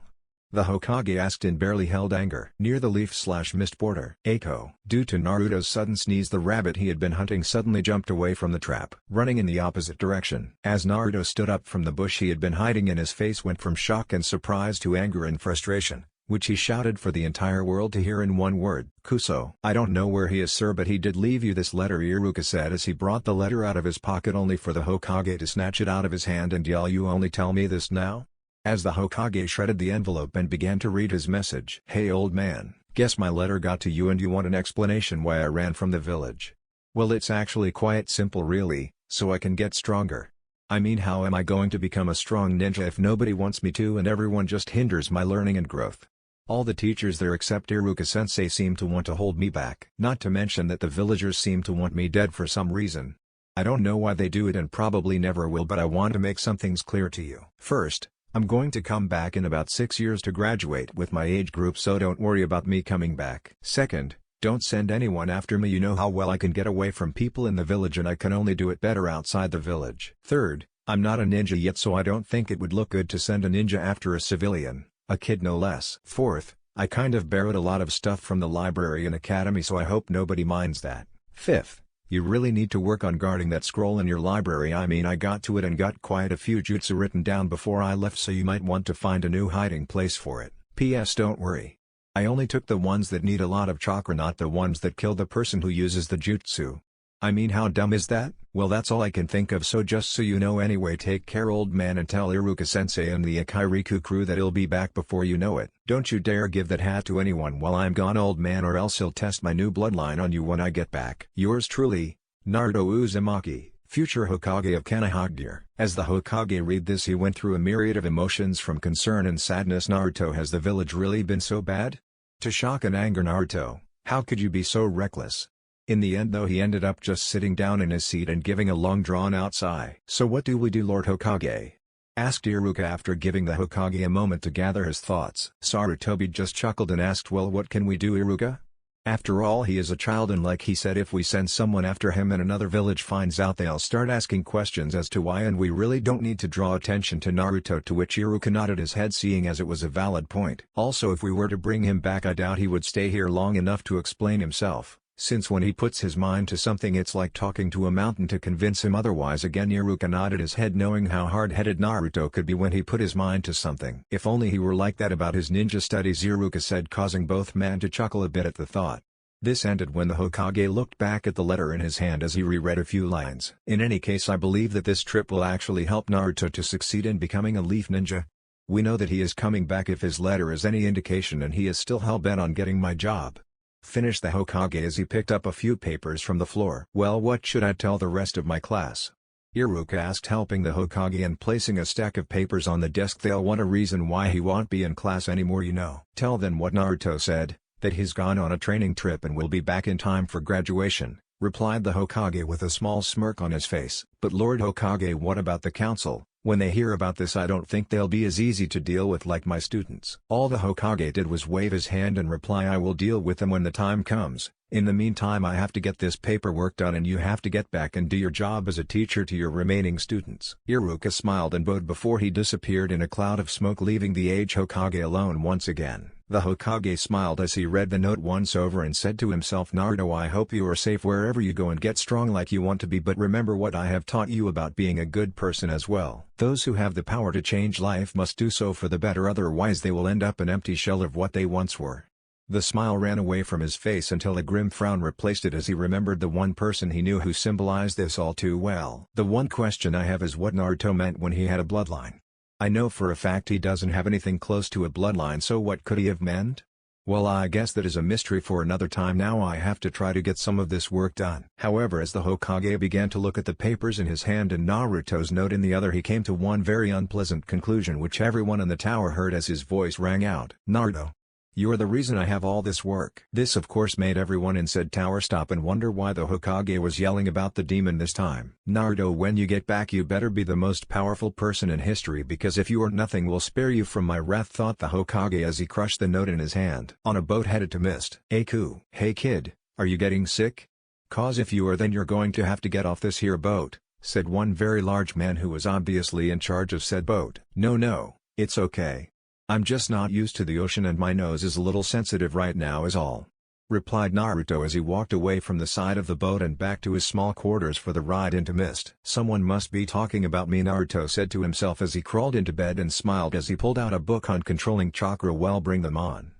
The Hokage asked in barely held anger. Near the leaf/mist border. Eiko. Due to Naruto's sudden sneeze, the rabbit he had been hunting suddenly jumped away from the trap, running in the opposite direction. As Naruto stood up from the bush he had been hiding in, his face went from shock and surprise to anger and frustration, which he shouted for the entire world to hear in one word. Kuso. I don't know where he is, sir, but he did leave you this letter, Iruka said as he brought the letter out of his pocket, only for the Hokage to snatch it out of his hand and yell, you only tell me this now? As the Hokage shredded the envelope and began to read his message. Hey old man, guess my letter got to you and you want an explanation why I ran from the village. Well, it's actually quite simple really, so I can get stronger. I mean, how am I going to become a strong ninja if nobody wants me to and everyone just hinders my learning and growth? All the teachers there except Iruka-sensei seem to want to hold me back. Not to mention that the villagers seem to want me dead for some reason. I don't know why they do it and probably never will, but I want to make some things clear to you. First, I'm going to come back in about 6 years to graduate with my age group, so don't worry about me coming back. Second, don't send anyone after me. You know how well I can get away from people in the village and I can only do it better outside the village. Third, I'm not a ninja yet, so I don't think it would look good to send a ninja after a civilian, a kid no less. Fourth, I kind of borrowed a lot of stuff from the library and academy, so I hope nobody minds that. Fifth, you really need to work on guarding that scroll in your library. I mean, I got to it and got quite a few jutsu written down before I left, so you might want to find a new hiding place for it. P.S. Don't worry. I only took the ones that need a lot of chakra, not the ones that kill the person who uses the jutsu. I mean, how dumb is that? Well, that's all I can think of, so just so you know. Anyway, take care old man, and tell Iruka-sensei and the Akairiku crew that he'll be back before you know it. Don't you dare give that hat to anyone while I'm gone, old man, or else he'll test my new bloodline on you when I get back. Yours truly, Naruto Uzumaki, future Hokage of Konohagire. As the Hokage read this, he went through a myriad of emotions from concern and sadness. Naruto, has the village really been so bad? To shock and anger Naruto, how could you be so reckless? In the end though, he ended up just sitting down in his seat and giving a long drawn-out sigh. So what do we do, Lord Hokage? Asked Iruka after giving the Hokage a moment to gather his thoughts. Sarutobi just chuckled and asked, well, what can we do, Iruka? After all, he is a child, and like he said, if we send someone after him and another village finds out, they'll start asking questions as to why, and we really don't need to draw attention to Naruto, to which Iruka nodded his head, seeing as it was a valid point. Also, if we were to bring him back, I doubt he would stay here long enough to explain himself, since when he puts his mind to something it's like talking to a mountain to convince him otherwise. Again Iruka nodded his head, knowing how hard-headed Naruto could be when he put his mind to something. If only he were like that about his ninja studies, Iruka said, causing both men to chuckle a bit at the thought. This ended when the Hokage looked back at the letter in his hand as he reread a few lines. In any case, I believe that this trip will actually help Naruto to succeed in becoming a leaf ninja. We know that he is coming back if his letter is any indication, and he is still hell-bent on getting my job. Finished the Hokage as he picked up a few papers from the floor. Well, what should I tell the rest of my class? Iruka asked, helping the Hokage and placing a stack of papers on the desk. They'll want a reason why he won't be in class anymore, you know. Tell them what Naruto said, that he's gone on a training trip and will be back in time for graduation, replied the Hokage with a small smirk on his face. But Lord Hokage, what about the council? When they hear about this, I don't think they'll be as easy to deal with like my students. All the Hokage did was wave his hand and reply, I will deal with them when the time comes. In the meantime, I have to get this paperwork done, and you have to get back and do your job as a teacher to your remaining students. Iruka smiled and bowed before he disappeared in a cloud of smoke, leaving the aged Hokage alone once again. The Hokage smiled as he read the note once over and said to himself, Naruto, I hope you are safe wherever you go and get strong like you want to be, but remember what I have taught you about being a good person as well. Those who have the power to change life must do so for the better, otherwise they will end up an empty shell of what they once were. The smile ran away from his face until a grim frown replaced it as he remembered the one person he knew who symbolized this all too well. The one question I have is what Naruto meant when he had a bloodline. I know for a fact he doesn't have anything close to a bloodline, so what could he have meant? Well, I guess that is a mystery for another time. Now I have to try to get some of this work done. However, as the Hokage began to look at the papers in his hand and Naruto's note in the other, he came to one very unpleasant conclusion which everyone in the tower heard as his voice rang out. Naruto, you're the reason I have all this work. This of course made everyone in said tower stop and wonder why the Hokage was yelling about the demon this time. Naruto, when you get back you better be the most powerful person in history, because if you are, nothing will spare you from my wrath, thought the Hokage as he crushed the note in his hand. On a boat headed to Mist. Aku, hey kid, are you getting sick? Cause if you are, then you're going to have to get off this here boat, said one very large man who was obviously in charge of said boat. No, it's okay. I'm just not used to the ocean and my nose is a little sensitive right now is all, replied Naruto as he walked away from the side of the boat and back to his small quarters for the ride into Mist. Someone must be talking about me, Naruto said to himself as he crawled into bed and smiled as he pulled out a book on controlling chakra. Well, bring them on.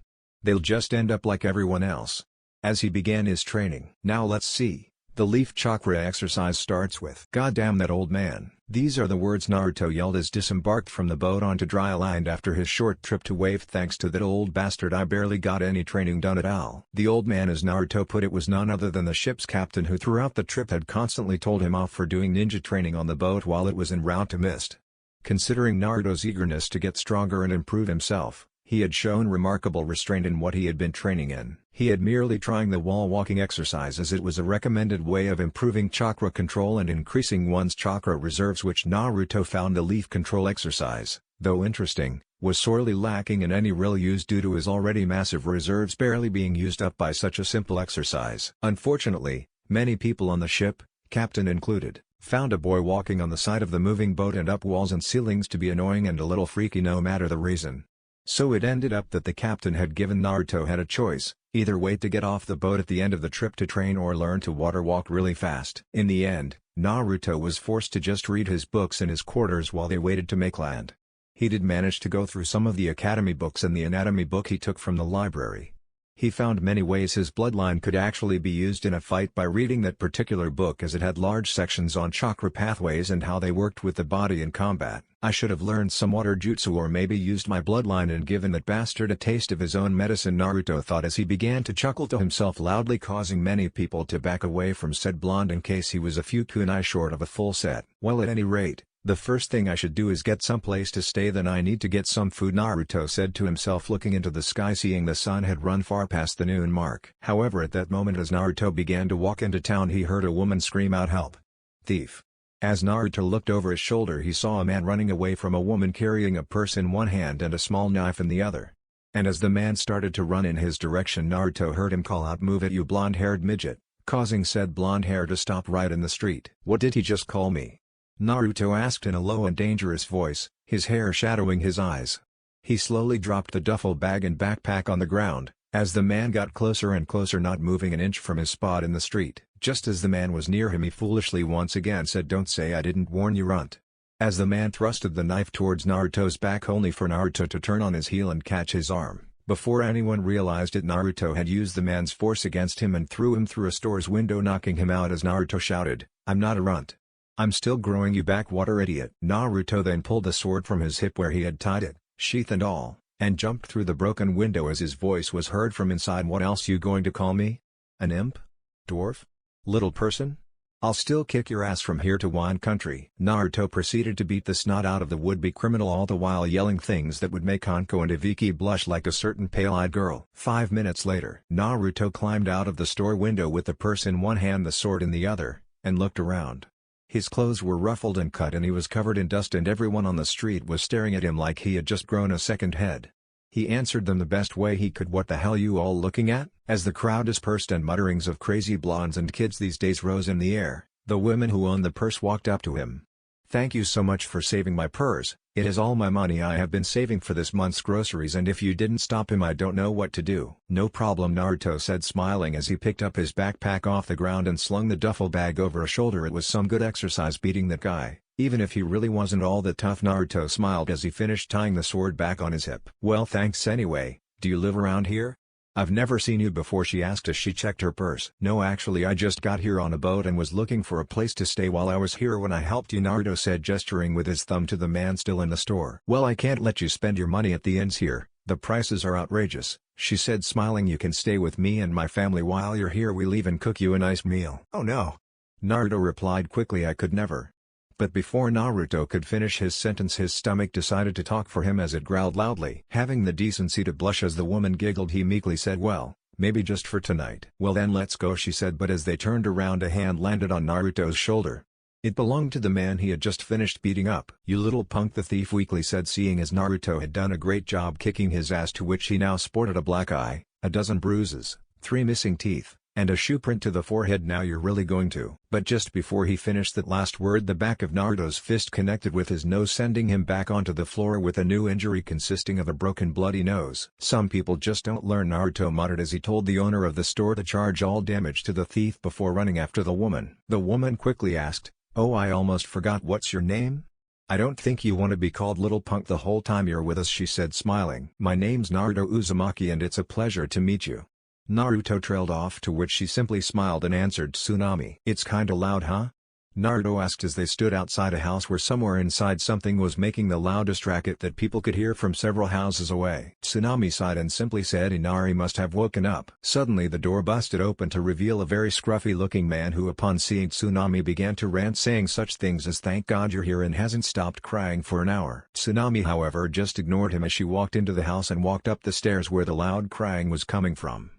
They'll just end up like everyone else. As he began his training. Now let's see. The leaf chakra exercise starts with "Goddamn that old man." These are the words Naruto yelled as disembarked from the boat onto dry land after his short trip to Wave. Thanks to that old bastard I barely got any training done at all. The old man, as Naruto put it, was none other than the ship's captain, who throughout the trip had constantly told him off for doing ninja training on the boat while it was en route to Mist. Considering Naruto's eagerness to get stronger and improve himself, he had shown remarkable restraint in what he had been training in. He had merely trying the wall walking exercise as it was a recommended way of improving chakra control and increasing one's chakra reserves, which Naruto found the leaf control exercise, though interesting, was sorely lacking in any real use due to his already massive reserves barely being used up by such a simple exercise. Unfortunately, many people on the ship, captain included, found a boy walking on the side of the moving boat and up walls and ceilings to be annoying and a little freaky no matter the reason. So it ended up that the captain had given Naruto had a choice, either wait to get off the boat at the end of the trip to train or learn to water walk really fast. In the end, Naruto was forced to just read his books in his quarters while they waited to make land. He did manage to go through some of the academy books and the anatomy book he took from the library. He found many ways his bloodline could actually be used in a fight by reading that particular book, as it had large sections on chakra pathways and how they worked with the body in combat. I should have learned some water jutsu or maybe used my bloodline and given that bastard a taste of his own medicine, Naruto thought as he began to chuckle to himself loudly, causing many people to back away from said blonde in case he was a few kunai short of a full set. Well, at any rate, the first thing I should do is get some place to stay, then I need to get some food, Naruto said to himself, looking into the sky, seeing the sun had run far past the noon mark. However, at that moment as Naruto began to walk into town, he heard a woman scream out, "Help! Thief!" As Naruto looked over his shoulder, he saw a man running away from a woman carrying a purse in one hand and a small knife in the other. And as the man started to run in his direction, Naruto heard him call out, "Move it, you blonde-haired midget," causing said blonde hair to stop right in the street. "What did he just call me?" Naruto asked in a low and dangerous voice, his hair shadowing his eyes. He slowly dropped the duffel bag and backpack on the ground, as the man got closer and closer, not moving an inch from his spot in the street. Just as the man was near him, he foolishly once again said, "Don't say I didn't warn you, runt." As the man thrusted the knife towards Naruto's back, only for Naruto to turn on his heel and catch his arm. Before anyone realized it, Naruto had used the man's force against him and threw him through a store's window, knocking him out as Naruto shouted, "I'm not a runt. I'm still growing, you backwater idiot." Naruto then pulled the sword from his hip where he had tied it, sheath and all, and jumped through the broken window as his voice was heard from inside, "What else you going to call me? An imp? Dwarf? Little person? I'll still kick your ass from here to wine country." Naruto proceeded to beat the snot out of the would-be criminal, all the while yelling things that would make Hanko and Ibiki blush like a certain pale-eyed girl. 5 minutes later, Naruto climbed out of the store window with the purse in one hand, the sword in the other, and looked around. His clothes were ruffled and cut and he was covered in dust, and everyone on the street was staring at him like he had just grown a second head. He answered them the best way he could, "What the hell you all looking at?" As the crowd dispersed and mutterings of crazy blondes and kids these days rose in the air, the women who owned the purse walked up to him. "Thank you so much for saving my purse. It is all my money I have been saving for this month's groceries, and if you didn't stop him I don't know what to do." "No problem," Naruto said, smiling as he picked up his backpack off the ground and slung the duffel bag over a shoulder. It was some good exercise beating that guy, even if he really wasn't all that tough. Naruto smiled as he finished tying the sword back on his hip. "Well, thanks anyway. Do you live around here?" "I've never seen you before," she asked as she checked her purse. "No, actually I just got here on a boat and was looking for a place to stay while I was here when I helped you," Naruto said, gesturing with his thumb to the man still in the store. "Well, I can't let you spend your money at the inns here, the prices are outrageous," she said, smiling. "You can stay with me and my family while you're here. We'll even cook you a nice meal." "Oh no!" Naruto replied quickly, "I could never." But before Naruto could finish his sentence, his stomach decided to talk for him as it growled loudly. Having the decency to blush as the woman giggled, he meekly said, "Well, maybe just for tonight." "Well then let's go," she said, but as they turned around a hand landed on Naruto's shoulder. It belonged to the man he had just finished beating up. "You little punk," the thief weakly said, seeing as Naruto had done a great job kicking his ass, to which he now sported a black eye, a dozen bruises, 3 missing teeth, and a shoe print to the forehead. "Now you're really going to." But just before he finished that last word, the back of Naruto's fist connected with his nose, sending him back onto the floor with a new injury consisting of a broken bloody nose. "Some people just don't learn," Naruto muttered as he told the owner of the store to charge all damage to the thief before running after the woman. The woman quickly asked, "Oh, I almost forgot, what's your name?" "I don't think you want to be called little punk the whole time you're with us," she said, smiling. "My name's Naruto Uzumaki and it's a pleasure to meet you." Naruto trailed off, to which she simply smiled and answered, "Tsunami." "It's kinda loud, huh?" Naruto asked as they stood outside a house where somewhere inside something was making the loudest racket that people could hear from several houses away. Tsunami sighed and simply said, "Inari must have woken up." Suddenly the door busted open to reveal a very scruffy-looking man who, upon seeing Tsunami, began to rant, saying such things as, "Thank God you're here and hasn't stopped crying for an hour." Tsunami, however, just ignored him as she walked into the house and walked up the stairs where the loud crying was coming from.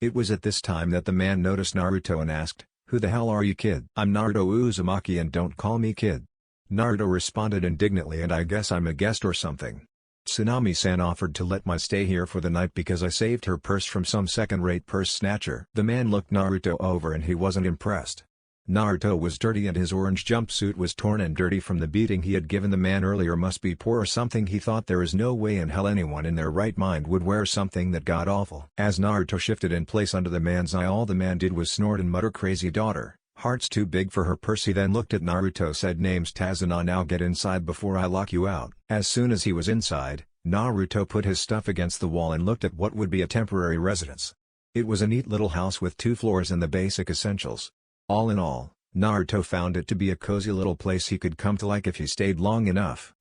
It was at this time that the man noticed Naruto and asked, "Who the hell are you, kid?" "I'm Naruto Uzumaki and don't call me kid." Naruto responded indignantly, "And I guess I'm a guest or something." "Tsunami-san offered to let me stay here for the night because I saved her purse from some second-rate purse snatcher." The man looked Naruto over and he wasn't impressed. Naruto was dirty and his orange jumpsuit was torn and dirty from the beating he had given the man earlier. Must be poor or something, he thought. There is no way in hell anyone in their right mind would wear something that god-awful. As Naruto shifted in place under the man's eye, all the man did was snort and mutter, "Crazy daughter, heart's too big for her purse." He then looked at Naruto, said, "Name's Tazuna, now get inside before I lock you out." As soon as he was inside, Naruto put his stuff against the wall and looked at what would be a temporary residence. It was a neat little house with 2 floors and the basic essentials. All in all, Naruto found it to be a cozy little place he could come to like if he stayed long enough.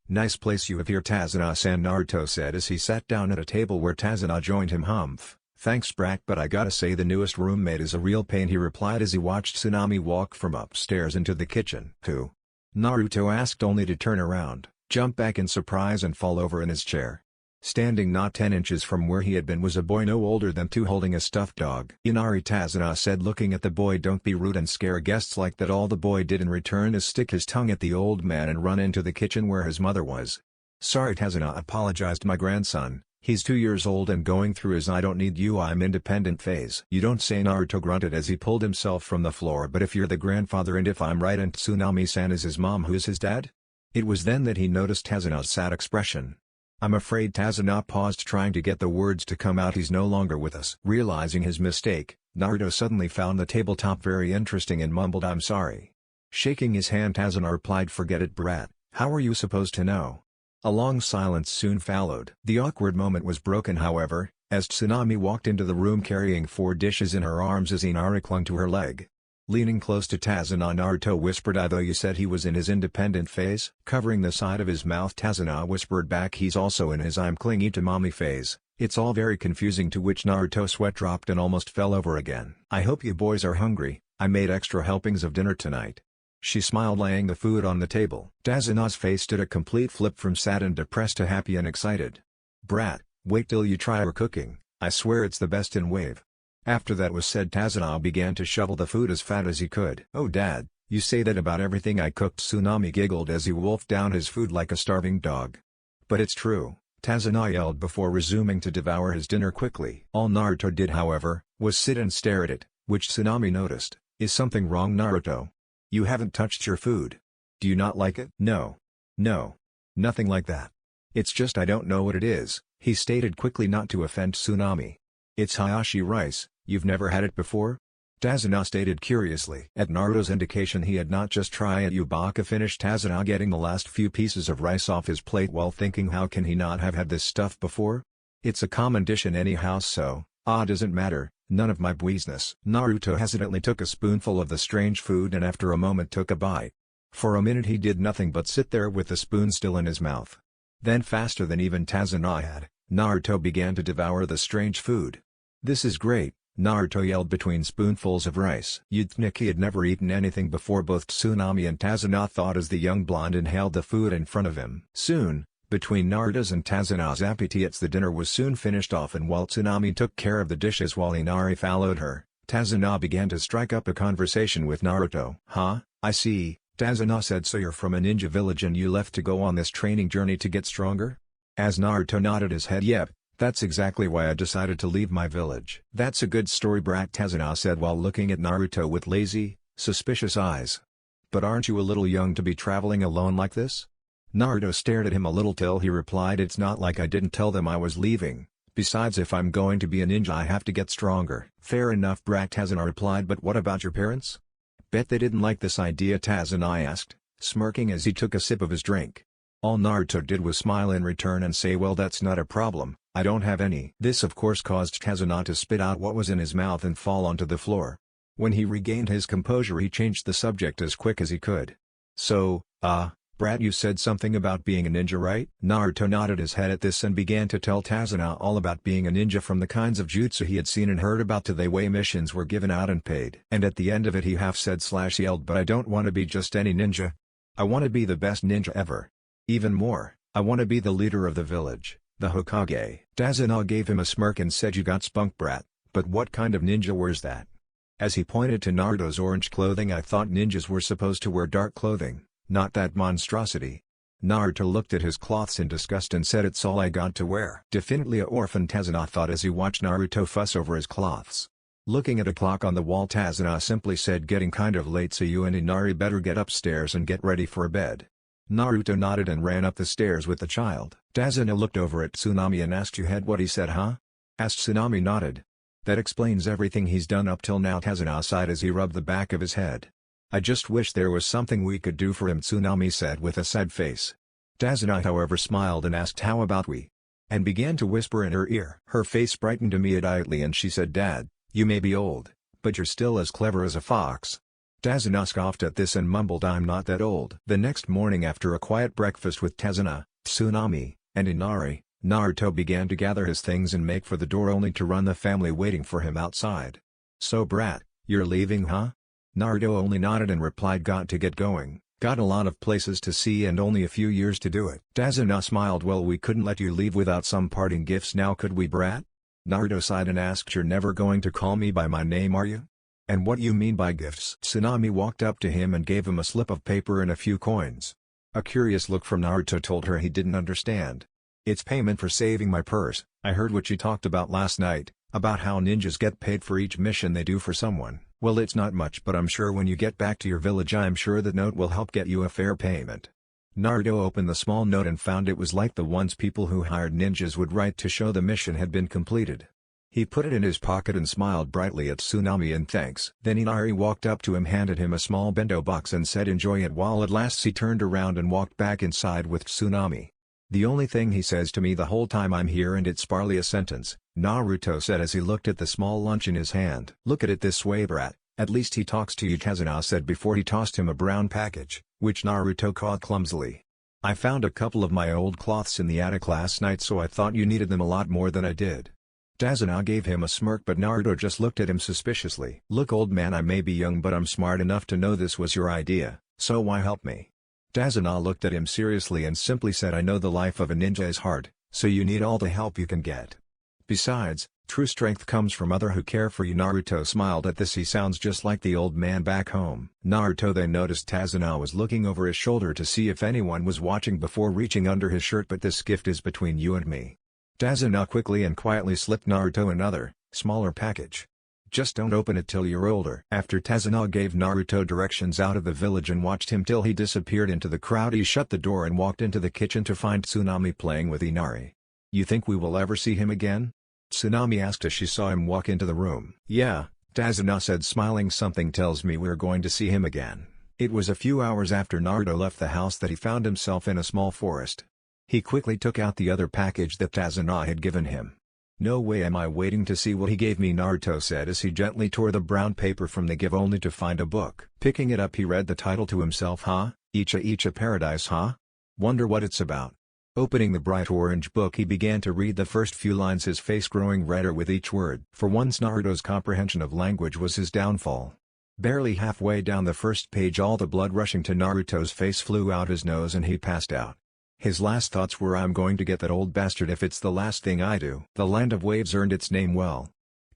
Nice place you have here, Tazuna-san," Naruto said as he sat down at a table where Tazuna joined him. "Humph, thanks brat, but I gotta say the newest roommate is a real pain," he replied as he watched Tsunami walk from upstairs into the kitchen. "Who?" Naruto asked, only to turn around, jump back in surprise and fall over in his chair. Standing not 10 inches from where he had been was a boy no older than 2 holding a stuffed dog. "Inari," Tazuna said, looking at the boy. "Don't be rude and scare guests like that." All the boy did in return is stick his tongue at the old man and run into the kitchen where his mother was. "Sorry," Tazuna apologized, "my grandson, he's 2 years old and going through his I don't need you, I'm independent phase." "You don't say," Naruto grunted as he pulled himself from the floor. "But if you're the grandfather and if I'm right and Tsunami-san is his mom, who's his dad?" It was then that he noticed Tazuna's sad expression. "I'm afraid," Tazuna paused, trying to get the words to come out, "he's no longer with us." Realizing his mistake, Naruto suddenly found the tabletop very interesting and mumbled, "I'm sorry." Shaking his hand, Tazuna replied, "Forget it brat, how are you supposed to know?" A long silence soon followed. The awkward moment was broken, however, as Tsunami walked into the room carrying 4 dishes in her arms as Inari clung to her leg. Leaning close to Tazuna, Naruto whispered, "I thought you said he was in his independent phase?" Covering the side of his mouth, Tazuna whispered back, "He's also in his I'm clingy to mommy phase." It's all very confusing, to which Naruto's sweat dropped and almost fell over again. "I hope you boys are hungry, I made extra helpings of dinner tonight." She smiled, laying the food on the table. Tazuna's face did a complete flip from sad and depressed to happy and excited. "Brat, wait till you try our cooking, I swear it's the best in Wave." After that was said, Tazuna began to shovel the food as fat as he could. "Oh dad, you say that about everything I cooked?" Tsunami giggled as he wolfed down his food like a starving dog. "But it's true," Tazuna yelled before resuming to devour his dinner quickly. All Naruto did, however, was sit and stare at it, which Tsunami noticed. "Is something wrong, Naruto? You haven't touched your food. Do you not like it?" No, nothing like that. It's just I don't know what it is," he stated quickly, not to offend Tsunami. "It's hayashi rice. You've never had it before?" Tazuna stated curiously. At Naruto's indication, he had not just tried it. Yubaka finished Tazuna getting the last few pieces of rice off his plate while thinking, how can he not have had this stuff before? It's a common dish in any house, so, doesn't matter, none of my business. Naruto hesitantly took a spoonful of the strange food and after a moment took a bite. For a minute he did nothing but sit there with the spoon still in his mouth. Then faster than even Tazuna had, Naruto began to devour the strange food. "This is great," Naruto yelled between spoonfuls of rice. You'd think he had never eaten anything before. Both Tsunami and Tazuna thought as the young blonde inhaled the food in front of him. Soon, between Naruto's and Tazuna's appetites, the dinner was soon finished off, and while Tsunami took care of the dishes while Inari followed her, Tazuna began to strike up a conversation with Naruto. "Huh, I see," Tazuna said, "so you're from a ninja village and you left to go on this training journey to get stronger?" As Naruto nodded his head, "Yep. That's exactly why I decided to leave my village." "That's a good story, brat," Tazuna said while looking at Naruto with lazy, suspicious eyes. "But aren't you a little young to be traveling alone like this?" Naruto stared at him a little till he replied, "It's not like I didn't tell them I was leaving. Besides, if I'm going to be a ninja I have to get stronger." "Fair enough, brat," Tazuna replied, "but what about your parents? Bet they didn't like this idea?" Tazuna asked, smirking as he took a sip of his drink. All Naruto did was smile in return and say, "Well, that's not a problem, I don't have any." This of course caused Tazuna to spit out what was in his mouth and fall onto the floor. When he regained his composure he changed the subject as quick as he could. "So, brat, you said something about being a ninja, right?" Naruto nodded his head at this and began to tell Tazuna all about being a ninja, from the kinds of jutsu he had seen and heard about to the way missions were given out and paid. And at the end of it he half said / yelled, "But I don't want to be just any ninja. I want to be the best ninja ever. Even more, I want to be the leader of the village, the Hokage." Tazuna gave him a smirk and said, "You got spunk, brat, but what kind of ninja wears that?" As he pointed to Naruto's orange clothing, "I thought ninjas were supposed to wear dark clothing, not that monstrosity." Naruto looked at his cloths in disgust and said, "It's all I got to wear." "Definitely a orphan," Tazuna thought as he watched Naruto fuss over his cloths. Looking at a clock on the wall, Tazuna simply said, "Getting kind of late, so you and Inari better get upstairs and get ready for bed." Naruto nodded and ran up the stairs with the child. Tazuna looked over at Tsunami and asked, "You had what he said, huh?" Asked Tsunami nodded. "That explains everything he's done up till now." Tazuna sighed as he rubbed the back of his head. "I just wish there was something we could do for him," Tsunami said with a sad face. Tazuna however smiled and asked, "How about we?" and began to whisper in her ear. Her face brightened immediately and she said, "Dad, you may be old, but you're still as clever as a fox." Tazuna scoffed at this and mumbled, "I'm not that old." The next morning, after a quiet breakfast with Tazuna, Tsunami, and Inari, Naruto began to gather his things and make for the door, only to run the family waiting for him outside. "So brat, you're leaving, huh?" Naruto only nodded and replied, "Got to get going, got a lot of places to see and only a few years to do it." Tazuna smiled, "Well, we couldn't let you leave without some parting gifts now, could we, brat?" Naruto sighed and asked, "You're never going to call me by my name, are you?" "And what you mean by gifts?" Tsunami walked up to him and gave him a slip of paper and a few coins. A curious look from Naruto told her he didn't understand. "It's payment for saving my purse. I heard what you talked about last night, about how ninjas get paid for each mission they do for someone. Well, it's not much, but I'm sure when you get back to your village I'm sure that note will help get you a fair payment." Naruto opened the small note and found it was like the ones people who hired ninjas would write to show the mission had been completed. He put it in his pocket and smiled brightly at Tsunami in thanks. Then Inari walked up to him, handed him a small bento box and said, "Enjoy it," while at last he turned around and walked back inside with Tsunami. "The only thing he says to me the whole time I'm here, and it's barely a sentence," Naruto said as he looked at the small lunch in his hand. "Look at it this way, brat, at least he talks to you," Tazuna said before he tossed him a brown package, which Naruto caught clumsily. "I found a couple of my old cloths in the attic last night, so I thought you needed them a lot more than I did." Tazuna gave him a smirk, but Naruto just looked at him suspiciously. "Look, old man, I may be young but I'm smart enough to know this was your idea, so why help me?" Tazuna looked at him seriously and simply said, "I know the life of a ninja is hard, so you need all the help you can get. Besides, true strength comes from others who care for you." Naruto smiled at this. He sounds just like the old man back home. Naruto then noticed Tazuna was looking over his shoulder to see if anyone was watching before reaching under his shirt. "But this gift is between you and me." Tazuna quickly and quietly slipped Naruto another, smaller package. "Just don't open it till you're older." After Tazuna gave Naruto directions out of the village and watched him till he disappeared into the crowd, he shut the door and walked into the kitchen to find Tsunami playing with Inari. "You think we will ever see him again?" Tsunami asked as she saw him walk into the room. "Yeah," Tazuna said, smiling, "something tells me we're going to see him again." It was a few hours after Naruto left the house that he found himself in a small forest. He quickly took out the other package that Tazuna had given him. "No way am I waiting to see what he gave me," Naruto said as he gently tore the brown paper from the give only to find a book. Picking it up he read the title to himself. Icha Icha Paradise Wonder what it's about. Opening the bright orange book he began to read the first few lines, his face growing redder with each word. For once Naruto's comprehension of language was his downfall. Barely halfway down the first page all the blood rushing to Naruto's face flew out his nose and he passed out. His last thoughts were, "I'm going to get that old bastard if it's the last thing I do." The Land of Waves earned its name well.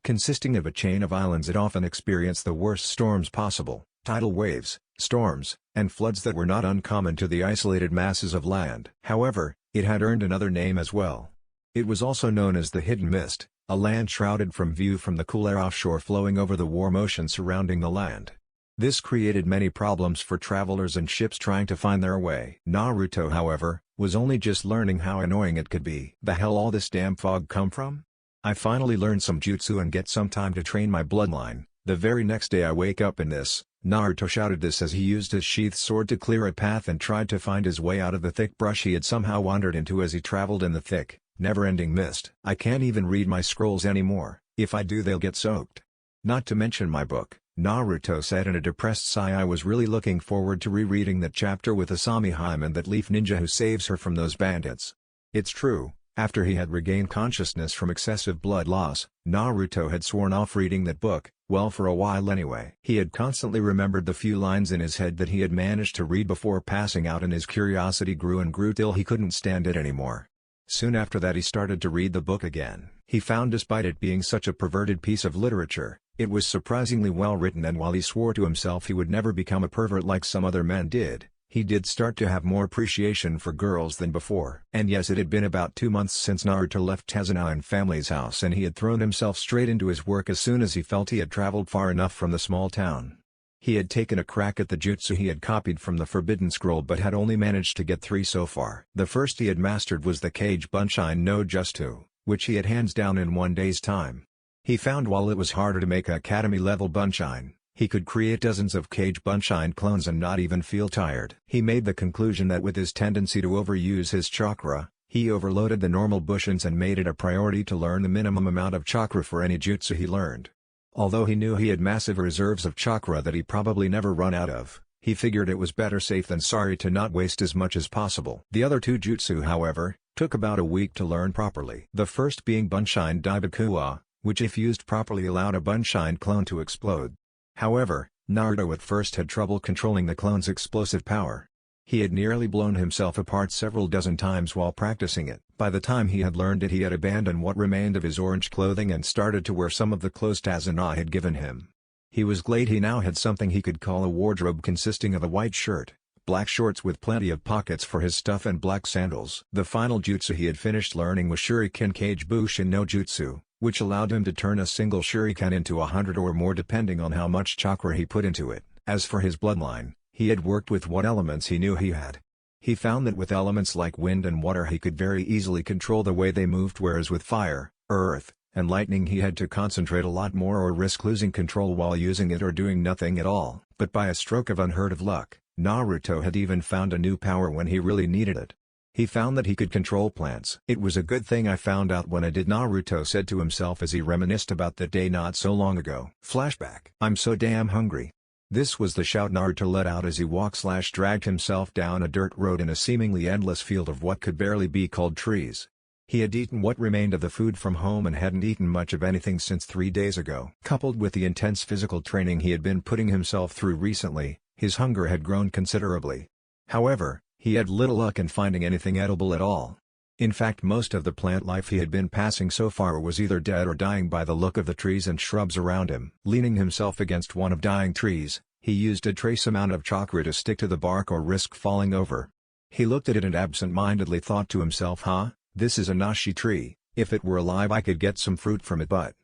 Consisting of a chain of islands, it often experienced the worst storms possible, tidal waves, storms, and floods that were not uncommon to the isolated masses of land. However, it had earned another name as well. It was also known as the Hidden Mist, a land shrouded from view from the cool air offshore flowing over the warm ocean surrounding the land. This created many problems for travelers and ships trying to find their way. Naruto, however, was only just learning how annoying it could be. "The hell all this damn fog come from? I finally learned some jutsu and get some time to train my bloodline. The very next day I wake up in this." Naruto shouted this as he used his sheathed sword to clear a path and tried to find his way out of the thick brush he had somehow wandered into as he traveled in the thick, never-ending mist. "I can't even read my scrolls anymore. If I do they'll get soaked. Not to mention my book," Naruto said in a depressed sigh. "I was really looking forward to rereading that chapter with Asami Hyman and that leaf ninja who saves her from those bandits." It's true, after he had regained consciousness from excessive blood loss, Naruto had sworn off reading that book, well, for a while anyway. He had constantly remembered the few lines in his head that he had managed to read before passing out, and his curiosity grew and grew till he couldn't stand it anymore. Soon after that he started to read the book again. He found despite it being such a perverted piece of literature, it was surprisingly well written, and while he swore to himself he would never become a pervert like some other men did, he did start to have more appreciation for girls than before. And yes, it had been about 2 months since Naruto left Tazuna and family's house, and he had thrown himself straight into his work as soon as he felt he had traveled far enough from the small town. He had taken a crack at the jutsu he had copied from the Forbidden Scroll but had only managed to get 3 so far. The first he had mastered was the Kage Bunshin no Jutsu, which he had hands down in 1 day's time. He found while it was harder to make a academy-level Bunshin, he could create dozens of Kage Bunshin clones and not even feel tired. He made the conclusion that with his tendency to overuse his chakra, he overloaded the normal Bushins and made it a priority to learn the minimum amount of chakra for any jutsu he learned. Although he knew he had massive reserves of chakra that he probably never run out of, he figured it was better safe than sorry to not waste as much as possible. The other 2 jutsu, however, took about a week to learn properly. The first being Bunshin Daibakuwa, which if used properly allowed a Bunshin clone to explode. However, Naruto at first had trouble controlling the clone's explosive power. He had nearly blown himself apart several dozen times while practicing it. By the time he had learned it he had abandoned what remained of his orange clothing and started to wear some of the clothes Tazuna had given him. He was glad he now had something he could call a wardrobe consisting of a white shirt, black shorts with plenty of pockets for his stuff and black sandals. The final jutsu he had finished learning was Shuriken Kage Bushin no Jutsu, which allowed him to turn a single shuriken into 100 or more depending on how much chakra he put into it. As for his bloodline, he had worked with what elements he knew he had. He found that with elements like wind and water he could very easily control the way they moved, whereas with fire, earth, and lightning he had to concentrate a lot more or risk losing control while using it or doing nothing at all. But by a stroke of unheard of luck, Naruto had even found a new power when he really needed it. He found that he could control plants. "It was a good thing I found out when I did," Naruto said to himself as he reminisced about that day not so long ago. Flashback. "I'm so damn hungry." This was the shout Naruto let out as he walked/dragged himself down a dirt road in a seemingly endless field of what could barely be called trees. He had eaten what remained of the food from home and hadn't eaten much of anything since 3 days ago. Coupled with the intense physical training he had been putting himself through recently, his hunger had grown considerably. However, he had little luck in finding anything edible at all. In fact, most of the plant life he had been passing so far was either dead or dying by the look of the trees and shrubs around him. Leaning himself against one of dying trees, he used a trace amount of chakra to stick to the bark or risk falling over. He looked at it and absent-mindedly thought to himself, this is a nashi tree, if it were alive I could get some fruit from it, but...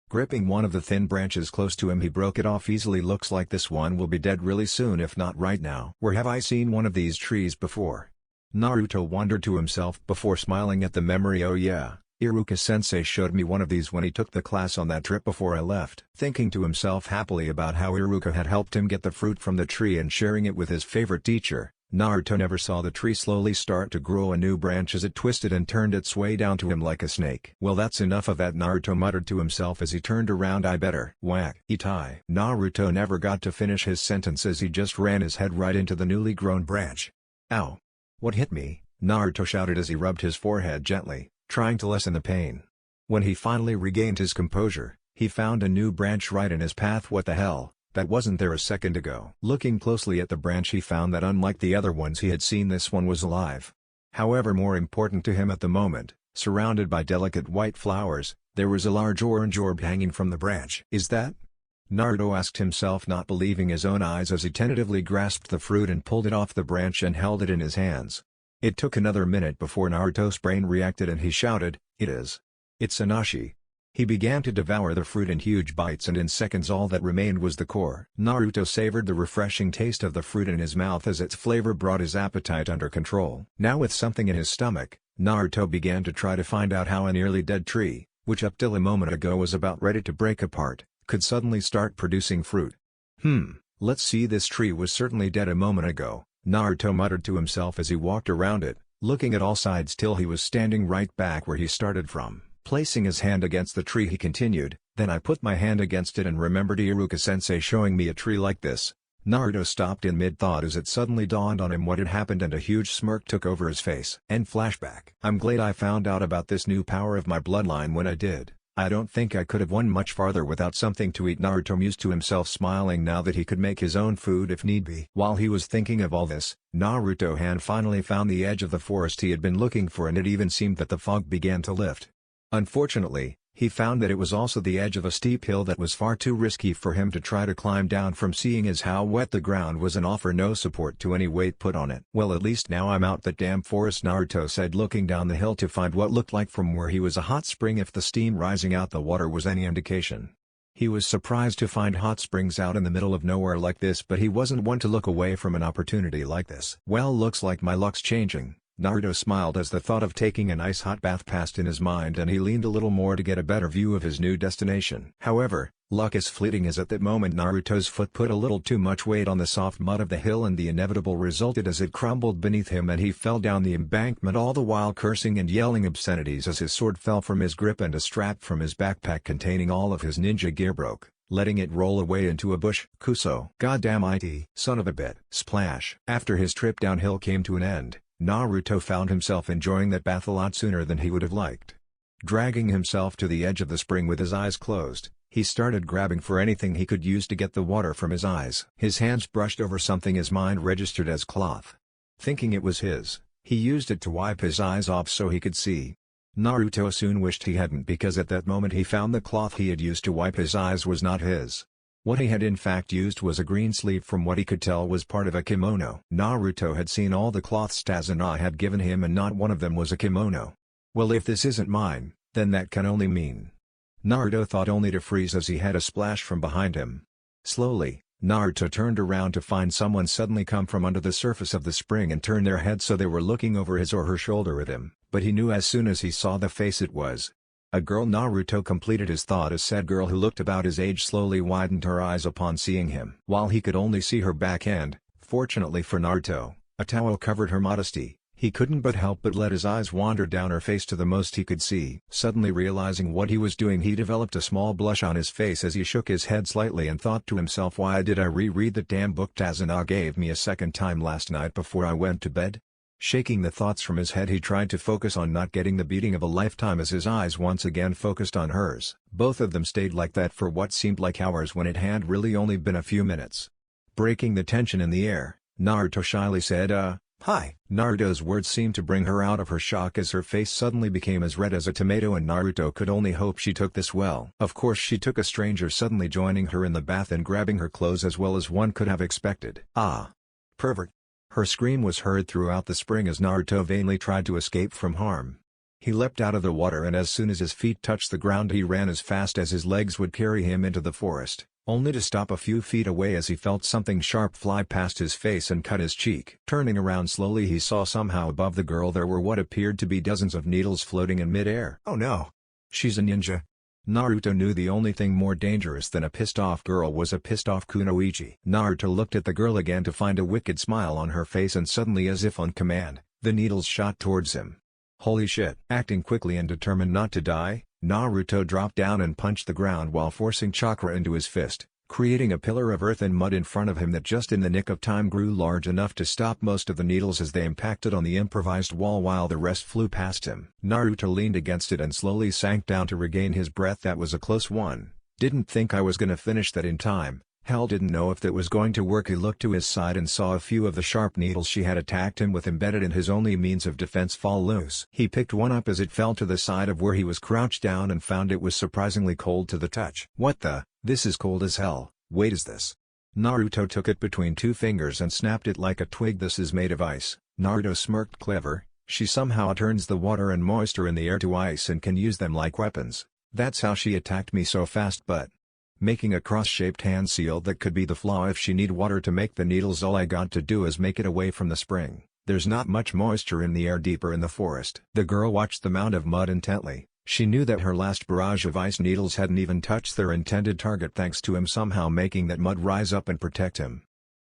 Gripping one of the thin branches close to him he broke it off easily. "Looks like this one will be dead really soon, if not right now. Where have I seen one of these trees before?" Naruto wondered to himself before smiling at the memory. "Oh yeah, Iruka-sensei showed me one of these when he took the class on that trip before I left." Thinking to himself happily about how Iruka had helped him get the fruit from the tree and sharing it with his favorite teacher, Naruto never saw the tree slowly start to grow a new branch as it twisted and turned its way down to him like a snake. "Well, that's enough of that," Naruto muttered to himself as he turned around. "I better whack Itai." Naruto never got to finish his sentence as he just ran his head right into the newly grown branch. "Ow! What hit me?" Naruto shouted as he rubbed his forehead gently, trying to lessen the pain. When he finally regained his composure, he found a new branch right in his path. "What the hell? That wasn't there a second ago." Looking closely at the branch, he found that unlike the other ones he had seen, this one was alive. However, more important to him at the moment, surrounded by delicate white flowers, there was a large orange orb hanging from the branch. "Is that?" Naruto asked himself, not believing his own eyes as he tentatively grasped the fruit and pulled it off the branch and held it in his hands. It took another minute before Naruto's brain reacted and he shouted, "It is! It's Anashi!" He began to devour the fruit in huge bites, and in seconds all that remained was the core. Naruto savored the refreshing taste of the fruit in his mouth as its flavor brought his appetite under control. Now, with something in his stomach, Naruto began to try to find out how a nearly dead tree, which up till a moment ago was about ready to break apart, could suddenly start producing fruit. Let's see, this tree was certainly dead a moment ago," Naruto muttered to himself as he walked around it, looking at all sides till he was standing right back where he started from. Placing his hand against the tree, he continued, "Then I put my hand against it and remembered Iruka-sensei showing me a tree like this." Naruto stopped in mid-thought as it suddenly dawned on him what had happened, and a huge smirk took over his face. End flashback. "I'm glad I found out about this new power of my bloodline when I did. I don't think I could have won much farther without something to eat," Naruto mused to himself, smiling now that he could make his own food if need be. While he was thinking of all this, Naruto hand finally found the edge of the forest he had been looking for, and it even seemed that the fog began to lift. Unfortunately, he found that it was also the edge of a steep hill that was far too risky for him to try to climb down from, seeing as how wet the ground was and offer no support to any weight put on it. "Well, at least now I'm out that damn forest," Naruto said, looking down the hill to find what looked like from where he was a hot spring, if the steam rising out the water was any indication. He was surprised to find hot springs out in the middle of nowhere like this, but he wasn't one to look away from an opportunity like this. "Well, looks like my luck's changing." Naruto smiled as the thought of taking a nice hot bath passed in his mind, and he leaned a little more to get a better view of his new destination. However, luck is fleeting, as at that moment Naruto's foot put a little too much weight on the soft mud of the hill, and the inevitable resulted as it crumbled beneath him and he fell down the embankment, all the while cursing and yelling obscenities as his sword fell from his grip and a strap from his backpack containing all of his ninja gear broke, letting it roll away into a bush. "Kuso, goddamn it, son of a bit." Splash. After his trip downhill came to an end, Naruto found himself enjoying that bath a lot sooner than he would have liked. Dragging himself to the edge of the spring with his eyes closed, he started grabbing for anything he could use to get the water from his eyes. His hands brushed over something his mind registered as cloth. Thinking it was his, he used it to wipe his eyes off so he could see. Naruto soon wished he hadn't, because at that moment he found the cloth he had used to wipe his eyes was not his. What he had in fact used was a green sleeve, from what he could tell was part of a kimono. Naruto had seen all the cloths Tazuna had given him and not one of them was a kimono. "Well, if this isn't mine, then that can only mean..." Naruto thought, only to freeze as he had a splash from behind him. Slowly, Naruto turned around to find someone suddenly come from under the surface of the spring and turn their heads so they were looking over his or her shoulder at him, but he knew as soon as he saw the face it was a girl. Naruto completed his thought as said girl, who looked about his age, slowly widened her eyes upon seeing him. While he could only see her back end, fortunately for Naruto, a towel covered her modesty, he couldn't but help but let his eyes wander down her face to the most he could see. Suddenly realizing what he was doing, he developed a small blush on his face as he shook his head slightly and thought to himself, "Why did I reread that damn book Tazuna gave me a second time last night before I went to bed?" Shaking the thoughts from his head, he tried to focus on not getting the beating of a lifetime as his eyes once again focused on hers. Both of them stayed like that for what seemed like hours when it had really only been a few minutes. Breaking the tension in the air, Naruto shyly said, "Hi." Naruto's words seemed to bring her out of her shock as her face suddenly became as red as a tomato, and Naruto could only hope she took this well. Of course she took a stranger suddenly joining her in the bath and grabbing her clothes as well as one could have expected. "Ah! Pervert!" Her scream was heard throughout the spring as Naruto vainly tried to escape from harm. He leapt out of the water, and as soon as his feet touched the ground he ran as fast as his legs would carry him into the forest, only to stop a few feet away as he felt something sharp fly past his face and cut his cheek. Turning around slowly, he saw somehow above the girl there were what appeared to be dozens of needles floating in mid-air. "Oh no! She's a ninja!" Naruto knew the only thing more dangerous than a pissed-off girl was a pissed-off kunoichi. Naruto looked at the girl again to find a wicked smile on her face, and suddenly, as if on command, the needles shot towards him. Holy shit! Acting quickly and determined not to die, Naruto dropped down and punched the ground while forcing chakra into his fist, creating a pillar of earth and mud in front of him that just in the nick of time grew large enough to stop most of the needles as they impacted on the improvised wall while the rest flew past him. Naruto leaned against it and slowly sank down to regain his breath. That was a close one. Didn't think I was gonna finish that in time. Hell, didn't know if that was going to work. He looked to his side and saw a few of the sharp needles she had attacked him with embedded in his only means of defense fall loose. He picked one up as it fell to the side of where he was crouched down and found it was surprisingly cold to the touch. What the? This is cold as hell. Wait, is this? Naruto took it between two fingers and snapped it like a twig. This is made of ice. Naruto smirked. Clever. She somehow turns the water and moisture in the air to ice and can use them like weapons. That's how she attacked me so fast. But making a cross-shaped hand seal that could be the flaw if she need water to make the needles. All I got to do is make it away from the spring. There's not much moisture in the air deeper in the forest. The girl watched the mound of mud intently. She knew that her last barrage of ice needles hadn't even touched their intended target thanks to him somehow making that mud rise up and protect him.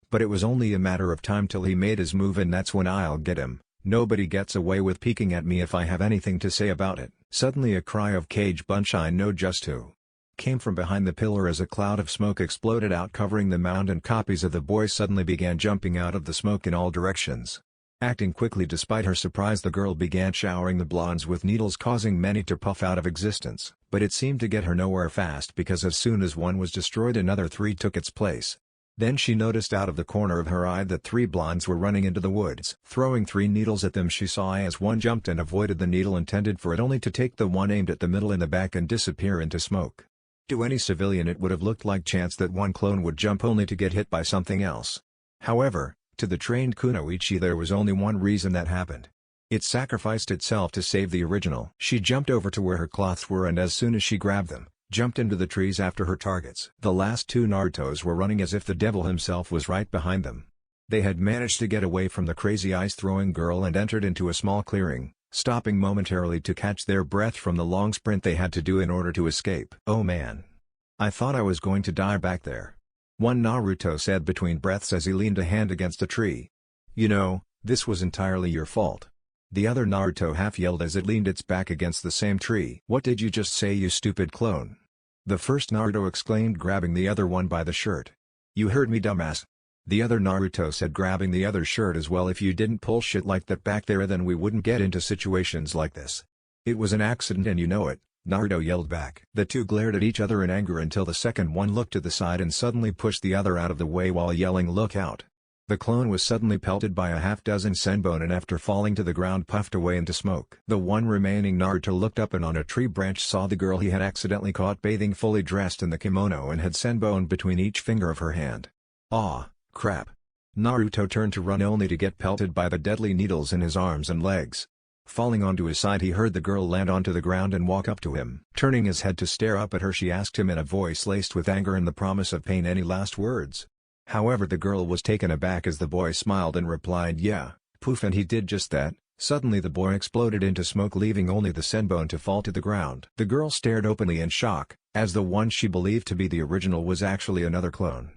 But it was only a matter of time till he made his move, and that's when I'll get him. Nobody gets away with peeking at me if I have anything to say about it. Suddenly a cry of "Cage bunch, I know just who" came from behind the pillar as a cloud of smoke exploded out covering the mound, and copies of the boy suddenly began jumping out of the smoke in all directions. Acting quickly despite her surprise, the girl began showering the blondes with needles, causing many to puff out of existence, but it seemed to get her nowhere fast because as soon as one was destroyed another three took its place. Then she noticed out of the corner of her eye that three blondes were running into the woods. Throwing three needles at them, she saw as one jumped and avoided the needle intended for it, only to take the one aimed at the middle in the back and disappear into smoke. To any civilian it would have looked like chance that one clone would jump only to get hit by something else. However, to the trained kunoichi there was only one reason that happened. It sacrificed itself to save the original. She jumped over to where her cloths were, and as soon as she grabbed them, jumped into the trees after her targets. The last two Narutos were running as if the devil himself was right behind them. They had managed to get away from the crazy ice-throwing girl and entered into a small clearing, stopping momentarily to catch their breath from the long sprint they had to do in order to escape. Oh man. I thought I was going to die back there. One Naruto said between breaths as he leaned a hand against a tree. You know, this was entirely your fault. The other Naruto half yelled as it leaned its back against the same tree. What did you just say, you stupid clone? The first Naruto exclaimed, grabbing the other one by the shirt. You heard me, dumbass. The other Naruto said, grabbing the other shirt as well. If you didn't pull shit like that back there then we wouldn't get into situations like this. It was an accident and you know it, Naruto yelled back. The two glared at each other in anger until the second one looked to the side and suddenly pushed the other out of the way while yelling, look out. The clone was suddenly pelted by a half-dozen senbon and after falling to the ground puffed away into smoke. The one remaining Naruto looked up and on a tree branch saw the girl he had accidentally caught bathing fully dressed in the kimono and had senbon between each finger of her hand. Aw, crap. Naruto turned to run only to get pelted by the deadly needles in his arms and legs. Falling onto his side, he heard the girl land onto the ground and walk up to him. Turning his head to stare up at her, she asked him in a voice laced with anger and the promise of pain any last words. However, the girl was taken aback as the boy smiled and replied yeah, poof, and he did just that. Suddenly the boy exploded into smoke, leaving only the senbon to fall to the ground. The girl stared openly in shock, as the one she believed to be the original was actually another clone.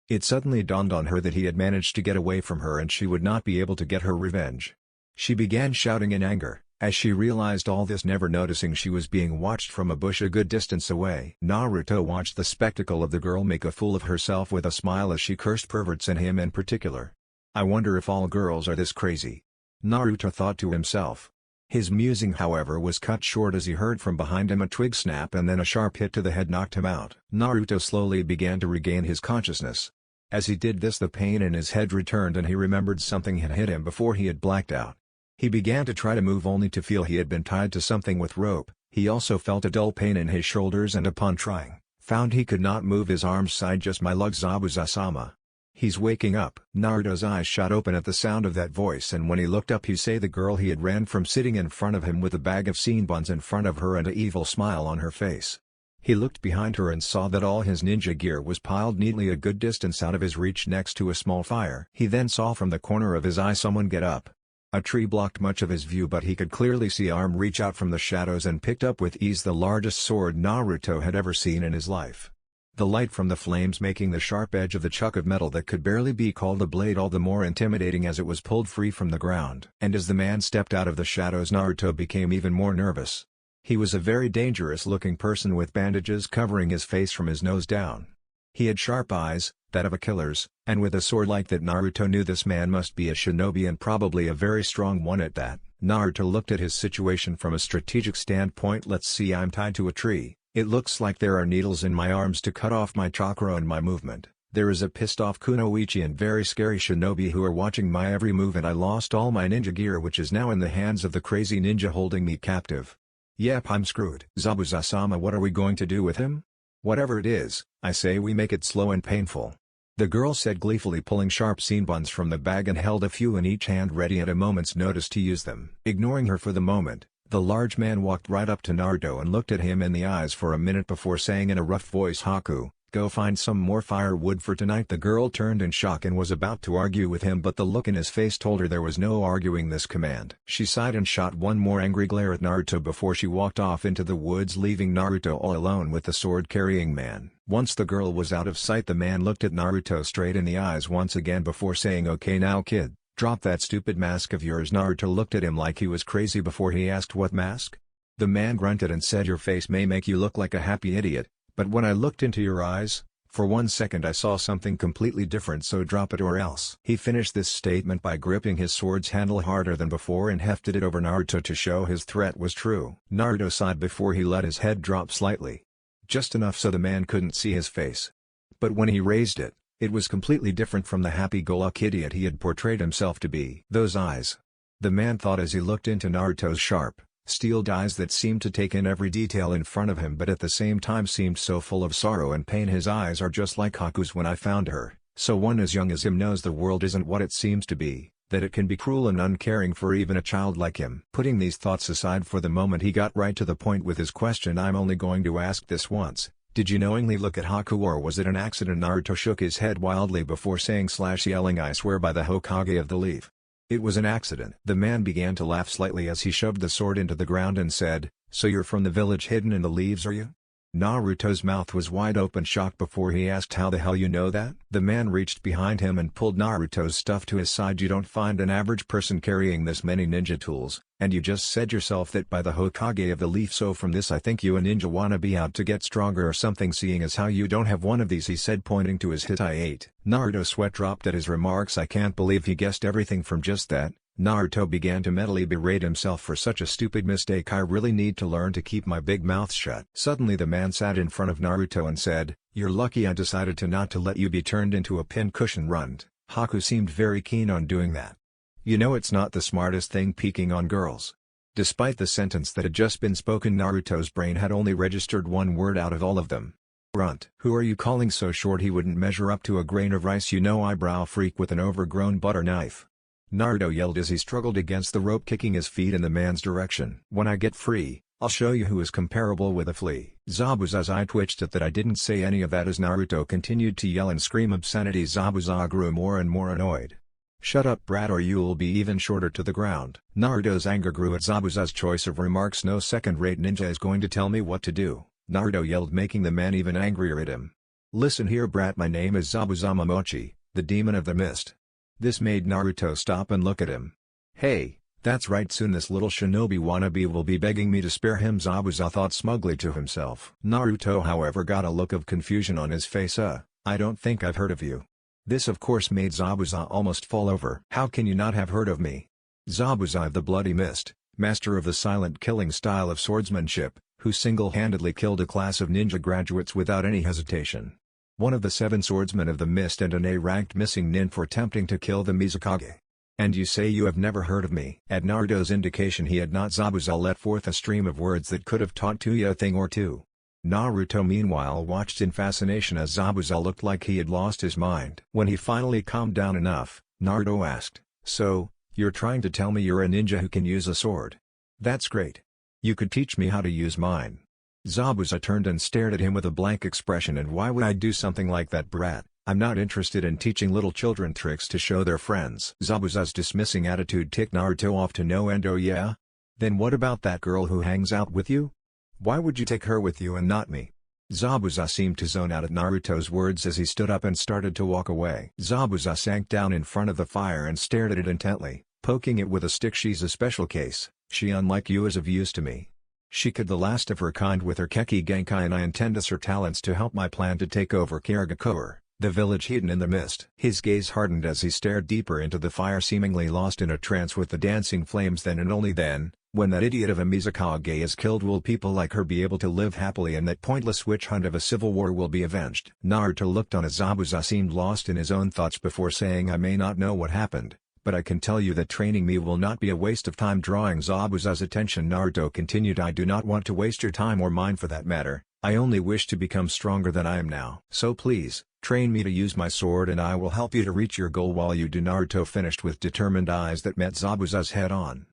It suddenly dawned on her that he had managed to get away from her and she would not be able to get her revenge. She began shouting in anger, as she realized all this, never noticing she was being watched from a bush a good distance away. Naruto watched the spectacle of the girl make a fool of herself with a smile as she cursed perverts and him in particular. I wonder if all girls are this crazy, Naruto thought to himself. His musing, however, was cut short as he heard from behind him a twig snap and then a sharp hit to the head knocked him out. Naruto slowly began to regain his consciousness. As he did this, the pain in his head returned and he remembered something had hit him before he had blacked out. He began to try to move only to feel he had been tied to something with rope. He also felt a dull pain in his shoulders and upon trying, found he could not move his arms side. Just my luck, Zabuza-sama. He's waking up. Naruto's eyes shot open at the sound of that voice, and when he looked up he saw the girl he had ran from sitting in front of him with a bag of senbons in front of her and an evil smile on her face. He looked behind her and saw that all his ninja gear was piled neatly a good distance out of his reach next to a small fire. He then saw from the corner of his eye someone get up. A tree blocked much of his view, but he could clearly see an arm reach out from the shadows and picked up with ease the largest sword Naruto had ever seen in his life. The light from the flames making the sharp edge of the chunk of metal that could barely be called a blade all the more intimidating as it was pulled free from the ground. And as the man stepped out of the shadows, Naruto became even more nervous. He was a very dangerous-looking person with bandages covering his face from his nose down. He had sharp eyes, that of a killer's, and with a sword like that Naruto knew this man must be a shinobi and probably a very strong one at that. Naruto looked at his situation from a strategic standpoint. Let's see, I'm tied to a tree. It looks like there are needles in my arms to cut off my chakra and my movement. There is a pissed-off kunoichi and very scary shinobi who are watching my every move, and I lost all my ninja gear, which is now in the hands of the crazy ninja holding me captive. Yep, I'm screwed. Zabuza-sama, what are we going to do with him? Whatever it is, I say we make it slow and painful. The girl said gleefully, pulling sharp seam buns from the bag and held a few in each hand ready at a moment's notice to use them. Ignoring her for the moment, the large man walked right up to Naruto and looked at him in the eyes for a minute before saying in a rough voice, "Haku, go find some more firewood for tonight." The girl turned in shock and was about to argue with him, but the look in his face told her there was no arguing this command. She sighed and shot one more angry glare at Naruto before she walked off into the woods, leaving Naruto all alone with the sword-carrying man. Once the girl was out of sight, the man looked at Naruto straight in the eyes once again before saying, "Okay now kid, drop that stupid mask of yours." Naruto looked at him like he was crazy before he asked, "What mask?" The man grunted and said, "Your face may make you look like a happy idiot, but when I looked into your eyes, for 1 second I saw something completely different, so drop it or else." He finished this statement by gripping his sword's handle harder than before and hefted it over Naruto to show his threat was true. Naruto sighed before he let his head drop slightly. Just enough so the man couldn't see his face. But when he raised it, it was completely different from the happy-go-lucky idiot he had portrayed himself to be. Those eyes. The man thought as he looked into Naruto's sharp, steeled eyes that seemed to take in every detail in front of him but at the same time seemed so full of sorrow and pain. His eyes are just like Haku's when I found her, so one as young as him knows the world isn't what it seems to be, that it can be cruel and uncaring for even a child like him. Putting these thoughts aside for the moment, he got right to the point with his question. "I'm only going to ask this once. Did you knowingly look at Haku or was it an accident?" Naruto shook his head wildly before saying/yelling, "I swear by the Hokage of the Leaf. It was an accident." The man began to laugh slightly as he shoved the sword into the ground and said, "So you're from the village hidden in the leaves, are you?" Naruto's mouth was wide open shock before he asked, "How the hell you know that?" The man reached behind him and pulled Naruto's stuff to his side. "You don't find an average person carrying this many ninja tools, and you just said yourself that by the Hokage of the Leaf, so from this I think you a ninja wanna be out to get stronger or something, seeing as how you don't have one of these," he said, pointing to his Hitai-8. Naruto's sweat dropped at his remarks. I can't believe he guessed everything from just that. Naruto began to mentally berate himself for such a stupid mistake. I really need to learn to keep my big mouth shut. Suddenly the man sat in front of Naruto and said, "You're lucky I decided to not to let you be turned into a pincushion runt." Haku seemed very keen on doing that. You know, it's not the smartest thing peeking on girls. Despite the sentence that had just been spoken, Naruto's brain had only registered one word out of all of them. Runt. "Who are you calling so short he wouldn't measure up to a grain of rice, you know, eyebrow freak with an overgrown butter knife?" Naruto yelled as he struggled against the rope, kicking his feet in the man's direction. "When I get free, I'll show you who is comparable with a flea." Zabuza's eye twitched at that. "I didn't say any of that." As Naruto continued to yell and scream obscenity, Zabuza grew more and more annoyed. "Shut up, brat, or you'll be even shorter to the ground." Naruto's anger grew at Zabuza's choice of remarks. "No second-rate ninja is going to tell me what to do," Naruto yelled, making the man even angrier at him. "Listen here, brat, my name is Zabuza Momochi, the demon of the mist." This made Naruto stop and look at him. "Hey, that's right, soon this little shinobi wannabe will be begging me to spare him," Zabuza thought smugly to himself. Naruto, however, got a look of confusion on his face. I don't think I've heard of you." This of course made Zabuza almost fall over. "How can you not have heard of me?" Zabuza of the Bloody Mist, master of the silent killing style of swordsmanship, who single-handedly killed a class of ninja graduates without any hesitation. One of the 7 swordsmen of the mist and an A-ranked missing nin for attempting to kill the Mizukage. "And you say you have never heard of me?" At Naruto's indication he had not. Zabuza let forth a stream of words that could have taught Tuya a thing or two. Naruto meanwhile watched in fascination as Zabuza looked like he had lost his mind. When he finally calmed down enough, Naruto asked, "So, you're trying to tell me you're a ninja who can use a sword? That's great. You could teach me how to use mine." Zabuza turned and stared at him with a blank expression. "And why would I do something like that, brat? I'm not interested in teaching little children tricks to show their friends. Zabuza's dismissing attitude ticked Naruto off to no end. Oh yeah? Then what about that girl who hangs out with you? Why would you take her with you and not me? Zabuza seemed to zone out at Naruto's words as he stood up and started to walk away. Zabuza sank down in front of the fire and stared at it intently, poking it with a stick. She's a special case, she unlike you is of use to me. She could the last of her kind with her Keki Genkai, and I intend to use her talents to help my plan to take over Kirigakour, the village hidden in the mist. His gaze hardened as he stared deeper into the fire, seemingly lost in a trance with the dancing flames. Then and only then, when that idiot of a Mizukage is killed, will people like her be able to live happily, and that pointless witch hunt of a civil war will be avenged. Naruto looked on as Zabuza seemed lost in his own thoughts before saying, I may not know what happened, but I can tell you that training me will not be a waste of time. Drawing Zabuza's attention, Naruto continued, I do not want to waste your time or mine for that matter. I only wish to become stronger than I am now. So please, train me to use my sword and I will help you to reach your goal while you do. Naruto finished with determined eyes that met Zabuza's head on.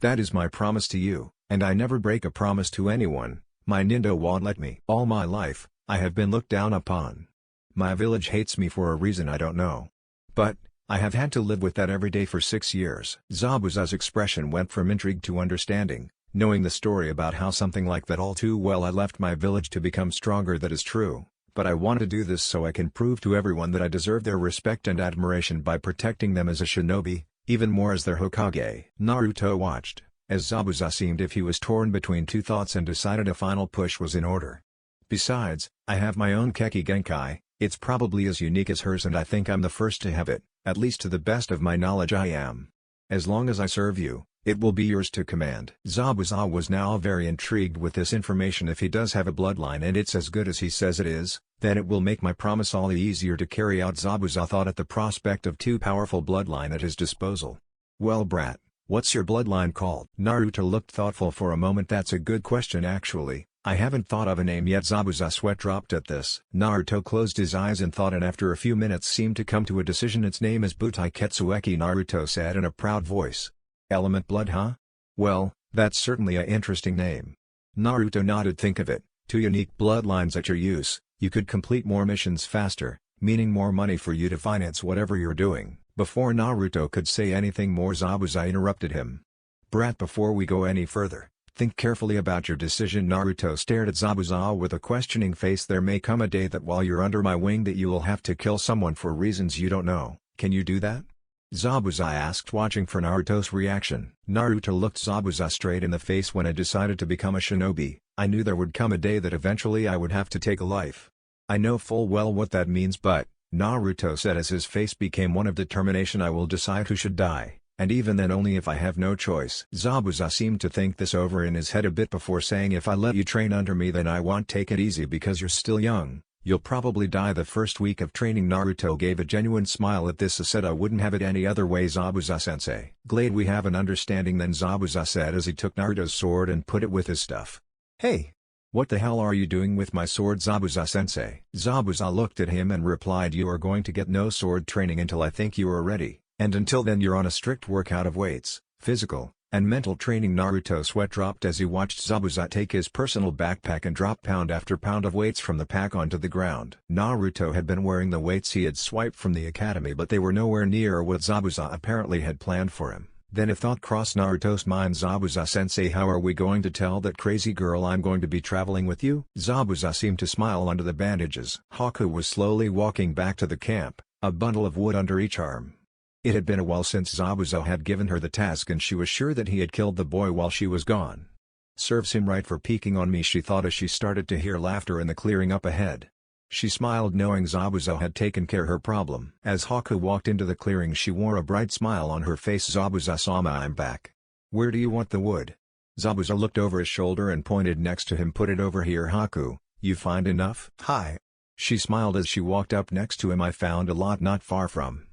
That is my promise to you, and I never break a promise to anyone. My Nindo won't let me. All my life, I have been looked down upon. My village hates me for a reason I don't know. But, I have had to live with that every day for 6 years. Zabuza's expression went from intrigue to understanding, knowing the story about how something like that all too well. I left my village to become stronger, that is true, but I want to do this so I can prove to everyone that I deserve their respect and admiration by protecting them as a shinobi, even more as their Hokage. Naruto watched, as Zabuza seemed if he was torn between two thoughts and decided a final push was in order. Besides, I have my own Keki Genkai, it's probably as unique as hers and I think I'm the first to have it, at least to the best of my knowledge I am. As long as I serve you, it will be yours to command. Zabuza was now very intrigued with this information. If he does have a bloodline and it's as good as he says it is, then it will make my promise all the easier to carry out. Zabuza thought at the prospect of two powerful bloodline at his disposal. Well brat, what's your bloodline called? Naruto looked thoughtful for a moment. That's a good question actually, I haven't thought of a name yet. Zabuza sweat dropped at this. Naruto closed his eyes in thought and after a few minutes seemed to come to a decision. Its name is Butai Ketsueki, Naruto said in a proud voice. Element blood, huh? Well, that's certainly a interesting name. Naruto nodded. Think of it, two unique bloodlines at your use, you could complete more missions faster, meaning more money for you to finance whatever you're doing. Before Naruto could say anything more, Zabuza interrupted him. Brat, before we go any further, think carefully about your decision. Naruto stared at Zabuza with a questioning face. There may come a day that while you're under my wing that you will have to kill someone for reasons you don't know. Can you do that? Zabuza asked, watching for Naruto's reaction. Naruto looked Zabuza straight in the face. When I decided to become a shinobi, I knew there would come a day that eventually I would have to take a life. I know full well what that means, but, Naruto said as his face became one of determination, I will decide who should die, and even then only if I have no choice. Zabuza seemed to think this over in his head a bit before saying, if I let you train under me then I won't take it easy because you're still young. You'll probably die the first week of training. Naruto gave a genuine smile at this. I said I wouldn't have it any other way, Zabuza-sensei. Glad we have an understanding then, Zabuza said as he took Naruto's sword and put it with his stuff. Hey! What the hell are you doing with my sword, Zabuza-sensei? Zabuza looked at him and replied, you are going to get no sword training until I think you are ready, and until then you're on a strict workout of weights, physical, and mental training. Naruto's sweat dropped as he watched Zabuza take his personal backpack and drop pound after pound of weights from the pack onto the ground. Naruto had been wearing the weights he had swiped from the academy, but they were nowhere near what Zabuza apparently had planned for him. Then a thought crossed Naruto's mind. Zabuza-sensei, how are we going to tell that crazy girl I'm going to be traveling with you? Zabuza seemed to smile under the bandages. Haku was slowly walking back to the camp, a bundle of wood under each arm. It had been a while since Zabuza had given her the task and she was sure that he had killed the boy while she was gone. Serves him right for peeking on me, she thought as she started to hear laughter in the clearing up ahead. She smiled knowing Zabuza had taken care of her problem. As Haku walked into the clearing she wore a bright smile on her face. Zabuza-sama, I'm back. Where do you want the wood? Zabuza looked over his shoulder and pointed next to him. Put it over here, Haku. You find enough? Hi. She smiled as she walked up next to him. I found a lot not far from.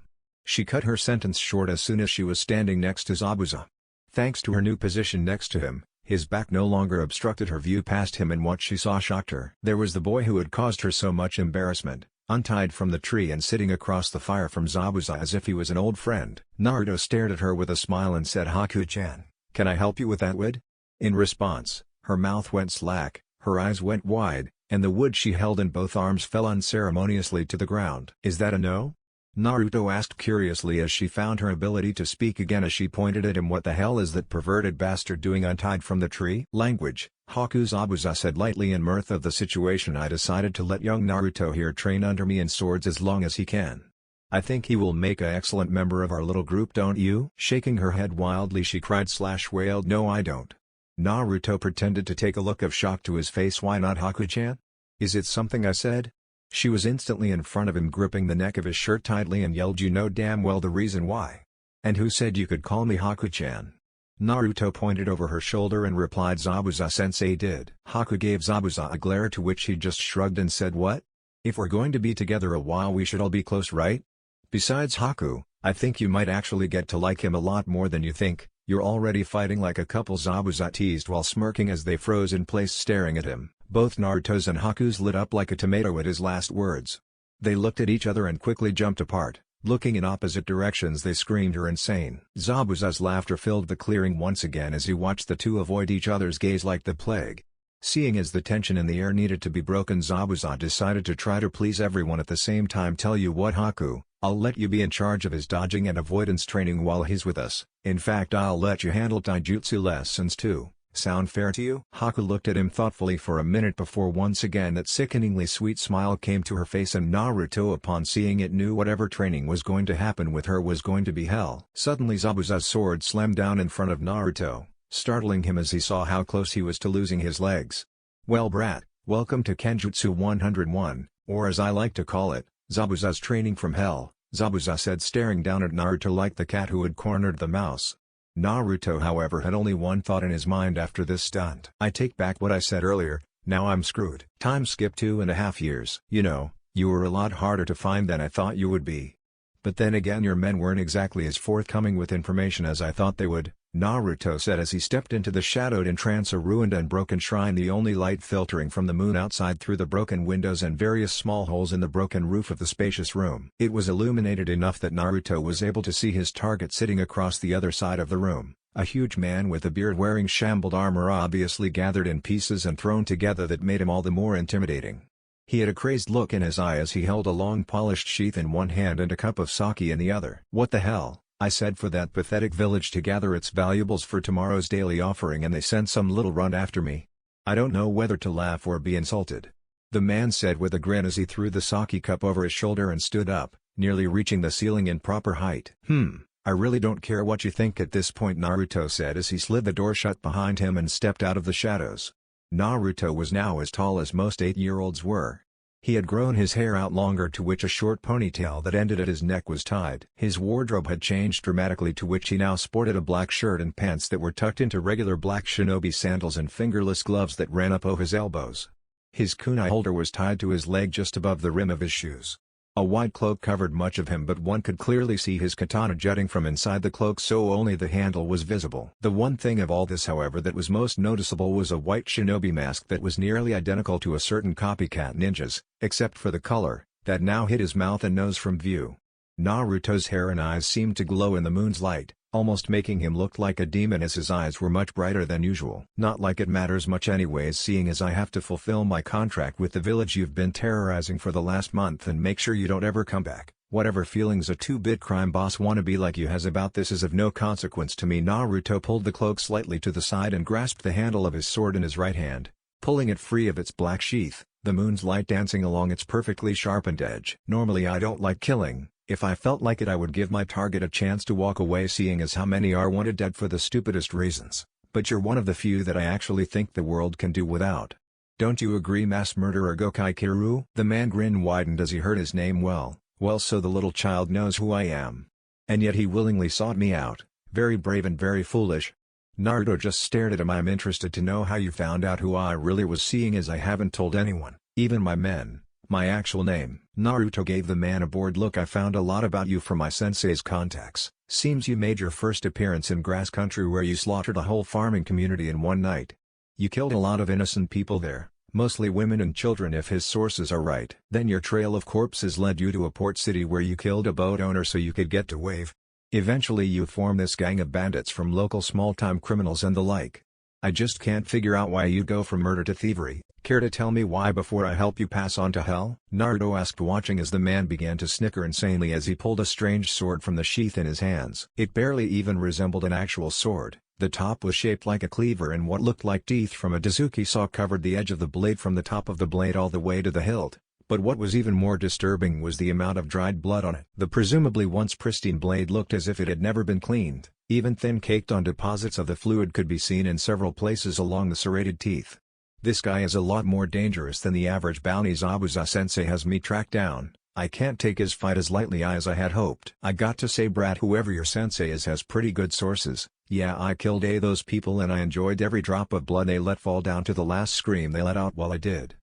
She cut her sentence short as soon as she was standing next to Zabuza. Thanks to her new position next to him, his back no longer obstructed her view past him, and what she saw shocked her. There was the boy who had caused her so much embarrassment, untied from the tree and sitting across the fire from Zabuza as if he was an old friend. Naruto stared at her with a smile and said, Haku-chan, can I help you with that wood? In response, her mouth went slack, her eyes went wide, and the wood she held in both arms fell unceremoniously to the ground. "Is that a no?" Naruto asked curiously as she found her ability to speak again as she pointed at him. "What the hell is that perverted bastard doing untied from the tree?" "Language," Haku Zabuza said lightly in mirth of the situation. "I decided to let young Naruto here train under me in swords as long as he can. I think he will make an excellent member of our little group, don't you?" Shaking her head wildly she cried/wailed, "No I don't." Naruto pretended to take a look of shock to his face. "Why not, Haku-chan? Is it something I said?" She was instantly in front of him, gripping the neck of his shirt tightly and yelled, "You know damn well the reason why." "And who said you could call me Haku-chan?" Naruto pointed over her shoulder and replied, "Zabuza-sensei did." Haku gave Zabuza a glare to which he just shrugged and said, "What? If we're going to be together a while we should all be close, right? Besides Haku, I think you might actually get to like him a lot more than you think. You're already fighting like a couple," Zabuza teased while smirking as they froze in place staring at him. Both Naruto's and Haku's lit up like a tomato at his last words. They looked at each other and quickly jumped apart. Looking in opposite directions they screamed, "You're insane." Zabuza's laughter filled the clearing once again as he watched the two avoid each other's gaze like the plague. Seeing as the tension in the air needed to be broken, Zabuza decided to try to please everyone at the same time. "Tell you what, Haku, I'll let you be in charge of his dodging and avoidance training while he's with us. In fact, I'll let you handle taijutsu lessons too. Sound fair to you?" Haku looked at him thoughtfully for a minute before once again that sickeningly sweet smile came to her face, and Naruto, upon seeing it, knew whatever training was going to happen with her was going to be hell. Suddenly Zabuza's sword slammed down in front of Naruto, startling him as he saw how close he was to losing his legs. "Well brat, welcome to Kenjutsu 101, or as I like to call it, Zabuza's training from hell," Zabuza said, staring down at Naruto like the cat who had cornered the mouse. Naruto, however, had only one thought in his mind after this stunt. "I take back what I said earlier, now I'm screwed." Time skipped 2.5 years. "You know, you were a lot harder to find than I thought you would be. But then again, your men weren't exactly as forthcoming with information as I thought they would," Naruto said as he stepped into the shadowed entrance, a ruined and broken shrine, the only light filtering from the moon outside through the broken windows and various small holes in the broken roof of the spacious room. It was illuminated enough that Naruto was able to see his target sitting across the other side of the room, a huge man with a beard wearing shambled armor obviously gathered in pieces and thrown together that made him all the more intimidating. He had a crazed look in his eye as he held a long polished sheath in one hand and a cup of sake in the other. "What the hell?" I said for that pathetic village to gather its valuables for tomorrow's daily offering, and they sent some little runt after me. I don't know whether to laugh or be insulted." The man said with a grin as he threw the sake cup over his shoulder and stood up, nearly reaching the ceiling in proper height. I really don't care what you think at this point," Naruto said as he slid the door shut behind him and stepped out of the shadows. Naruto was now as tall as most 8-year-olds were. He had grown his hair out longer, to which a short ponytail that ended at his neck was tied. His wardrobe had changed dramatically, to which he now sported a black shirt and pants that were tucked into regular black shinobi sandals and fingerless gloves that ran up over his elbows. His kunai holder was tied to his leg just above the rim of his shoes. A wide cloak covered much of him, but one could clearly see his katana jutting from inside the cloak, so only the handle was visible. The one thing of all this, however, that was most noticeable was a white shinobi mask that was nearly identical to a certain copycat ninja's, except for the color, that now hid his mouth and nose from view. Naruto's hair and eyes seemed to glow in the moon's light, almost making him look like a demon, as his eyes were much brighter than usual. "Not like it matters much anyways, seeing as I have to fulfill my contract with the village you've been terrorizing for the last month and make sure you don't ever come back. Whatever feelings a 2-bit crime boss wannabe like you has about this is of no consequence to me." Naruto pulled the cloak slightly to the side and grasped the handle of his sword in his right hand, pulling it free of its black sheath, the moon's light dancing along its perfectly sharpened edge. "Normally I don't like killing. If I felt like it I would give my target a chance to walk away, seeing as how many are wanted dead for the stupidest reasons, but you're one of the few that I actually think the world can do without. Don't you agree, mass murderer Gokai Kiru?" The man grin widened as he heard his name. Well, so the little child knows who I am. And yet he willingly sought me out. Very brave and very foolish. Naruto just stared at him. "I'm interested to know how you found out who I really was, seeing as I haven't told anyone, even my men, my actual name." Naruto gave the man a bored look. "I found a lot about you from my sensei's contacts. Seems you made your first appearance in grass country, where you slaughtered a whole farming community in one night. You killed a lot of innocent people there, mostly women and children if his sources are right. Then your trail of corpses led you to a port city where you killed a boat owner so you could get to Wave. Eventually you formed this gang of bandits from local small-time criminals and the like. I just can't figure out why you'd go from murder to thievery. Care to tell me why before I help you pass on to hell? Naruto asked, watching as the man began to snicker insanely as he pulled a strange sword from the sheath in his hands. It barely even resembled an actual sword. The top was shaped like a cleaver, and what looked like teeth from a Daisuke saw covered the edge of the blade from the top of the blade all the way to the hilt. But what was even more disturbing was the amount of dried blood on it. The presumably once pristine blade looked as if it had never been cleaned. Even thin caked-on deposits of the fluid could be seen in several places along the serrated teeth. This guy is a lot more dangerous than the average bounty Zabuza-sensei has me tracked down. I can't take his fight as lightly as I had hoped. I got to say, brat, whoever your sensei is has pretty good sources. Yeah, I killed those people and I enjoyed every drop of blood they let fall down to the last scream they let out while I did.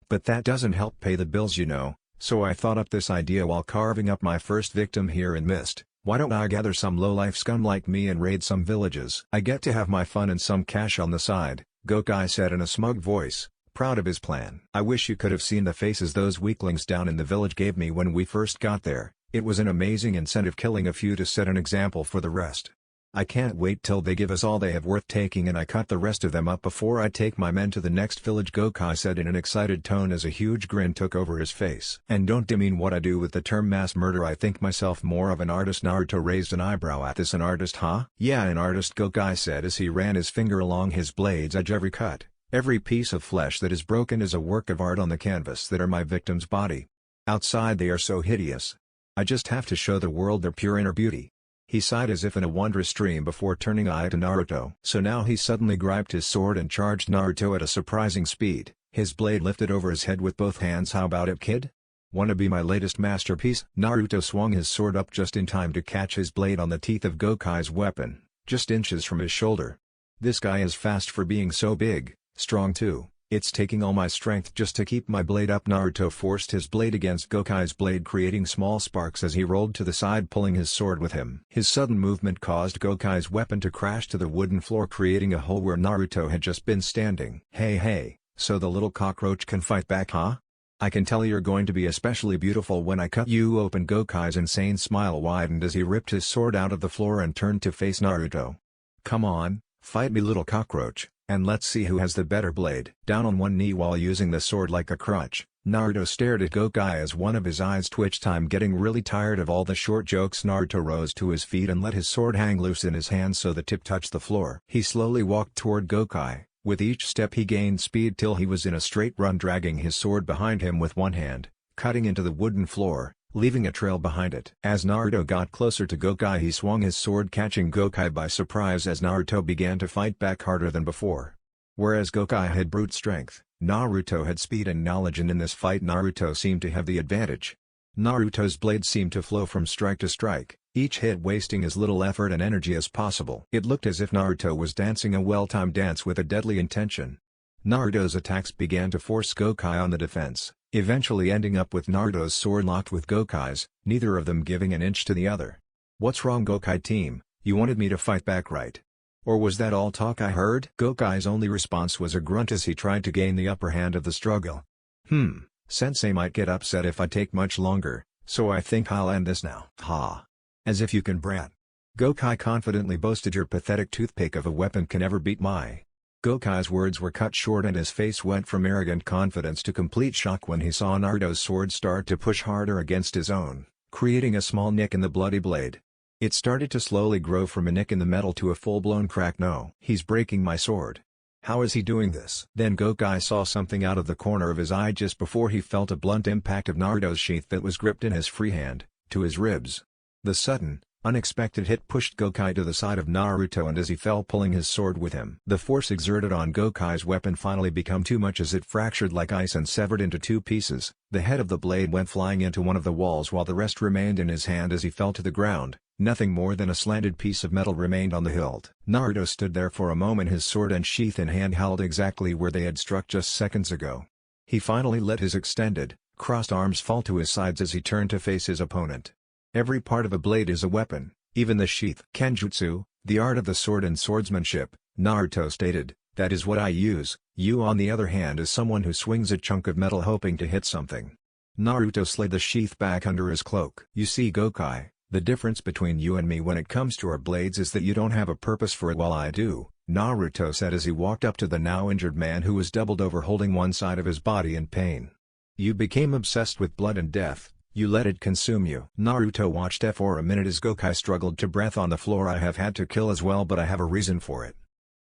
But that doesn't help pay the bills, you know, so I thought up this idea while carving up my first victim here in Mist. Why don't I gather some low-life scum like me and raid some villages? I get to have my fun and some cash on the side, Gokai said in a smug voice, proud of his plan. I wish you could have seen the faces those weaklings down in the village gave me when we first got there. It was an amazing incentive killing a few to set an example for the rest. I can't wait till they give us all they have worth taking and I cut the rest of them up before I take my men to the next village, Gokai said in an excited tone as a huge grin took over his face. And don't demean what I do with the term mass murder. I think myself more of an artist. Naruto raised an eyebrow at this. An artist, huh? Yeah, an artist, Gokai said as he ran his finger along his blade's edge. Every cut, every piece of flesh that is broken is a work of art on the canvas that are my victim's body. Outside they are so hideous. I just have to show the world their pure inner beauty. He sighed as if in a wondrous dream before turning eye to Naruto. So now he suddenly gripped his sword and charged Naruto at a surprising speed, his blade lifted over his head with both hands. How about it, kid? Wanna be my latest masterpiece? Naruto swung his sword up just in time to catch his blade on the teeth of Gokai's weapon, just inches from his shoulder. This guy is fast for being so big, strong too. It's taking all my strength just to keep my blade up. Naruto forced his blade against Gokai's blade, creating small sparks as he rolled to the side, pulling his sword with him. His sudden movement caused Gokai's weapon to crash to the wooden floor, creating a hole where Naruto had just been standing. Hey, so the little cockroach can fight back, huh? I can tell you're going to be especially beautiful when I cut you open. Gokai's insane smile widened as he ripped his sword out of the floor and turned to face Naruto. Come on, fight me, little cockroach. And let's see who has the better blade. Down on one knee while using the sword like a crutch, Naruto stared at Gokai as one of his eyes twitched. I'm getting really tired of all the short jokes. Naruto rose to his feet and let his sword hang loose in his hand so the tip touched the floor. He slowly walked toward Gokai. With each step he gained speed till he was in a straight run, dragging his sword behind him with one hand, cutting into the wooden floor, leaving a trail behind it. As Naruto got closer to Gokai, he swung his sword, catching Gokai by surprise as Naruto began to fight back harder than before. Whereas Gokai had brute strength, Naruto had speed and knowledge, and in this fight Naruto seemed to have the advantage. Naruto's blade seemed to flow from strike to strike, each hit wasting as little effort and energy as possible. It looked as if Naruto was dancing a well-timed dance with a deadly intention. Naruto's attacks began to force Gokai on the defense, eventually ending up with Naruto's sword locked with Gokai's, neither of them giving an inch to the other. What's wrong, Gokai team? You wanted me to fight back, right? Or was that all talk I heard? Gokai's only response was a grunt as he tried to gain the upper hand of the struggle. Sensei might get upset if I take much longer, so I think I'll end this now. Ha! As if you can, brat. Gokai confidently boasted. Your pathetic toothpick of a weapon can never beat my... Gokai's words were cut short and his face went from arrogant confidence to complete shock when he saw Naruto's sword start to push harder against his own, creating a small nick in the bloody blade. It started to slowly grow from a nick in the metal to a full-blown crack. No, he's breaking my sword. How is he doing this? Then Gokai saw something out of the corner of his eye just before he felt a blunt impact of Naruto's sheath that was gripped in his free hand, to his ribs. The sudden, unexpected hit pushed Gokai to the side of Naruto, and as he fell, pulling his sword with him. The force exerted on Gokai's weapon finally became too much as it fractured like ice and severed into two pieces. The head of the blade went flying into one of the walls while the rest remained in his hand. As he fell to the ground, nothing more than a slanted piece of metal remained on the hilt. Naruto stood there for a moment, his sword and sheath in hand held exactly where they had struck just seconds ago. He finally let his extended, crossed arms fall to his sides as he turned to face his opponent. Every part of a blade is a weapon, even the sheath. Kenjutsu, the art of the sword and swordsmanship, Naruto stated, that is what I use. You on the other hand is someone who swings a chunk of metal hoping to hit something. Naruto slid the sheath back under his cloak. You see, Gokai, the difference between you and me when it comes to our blades is that you don't have a purpose for it while I do. Naruto said as he walked up to the now injured man who was doubled over holding one side of his body in pain. You became obsessed with blood and death, you let it consume you. Naruto watched for a minute as Gokai struggled to breath on the floor. I have had to kill as well, but I have a reason for it.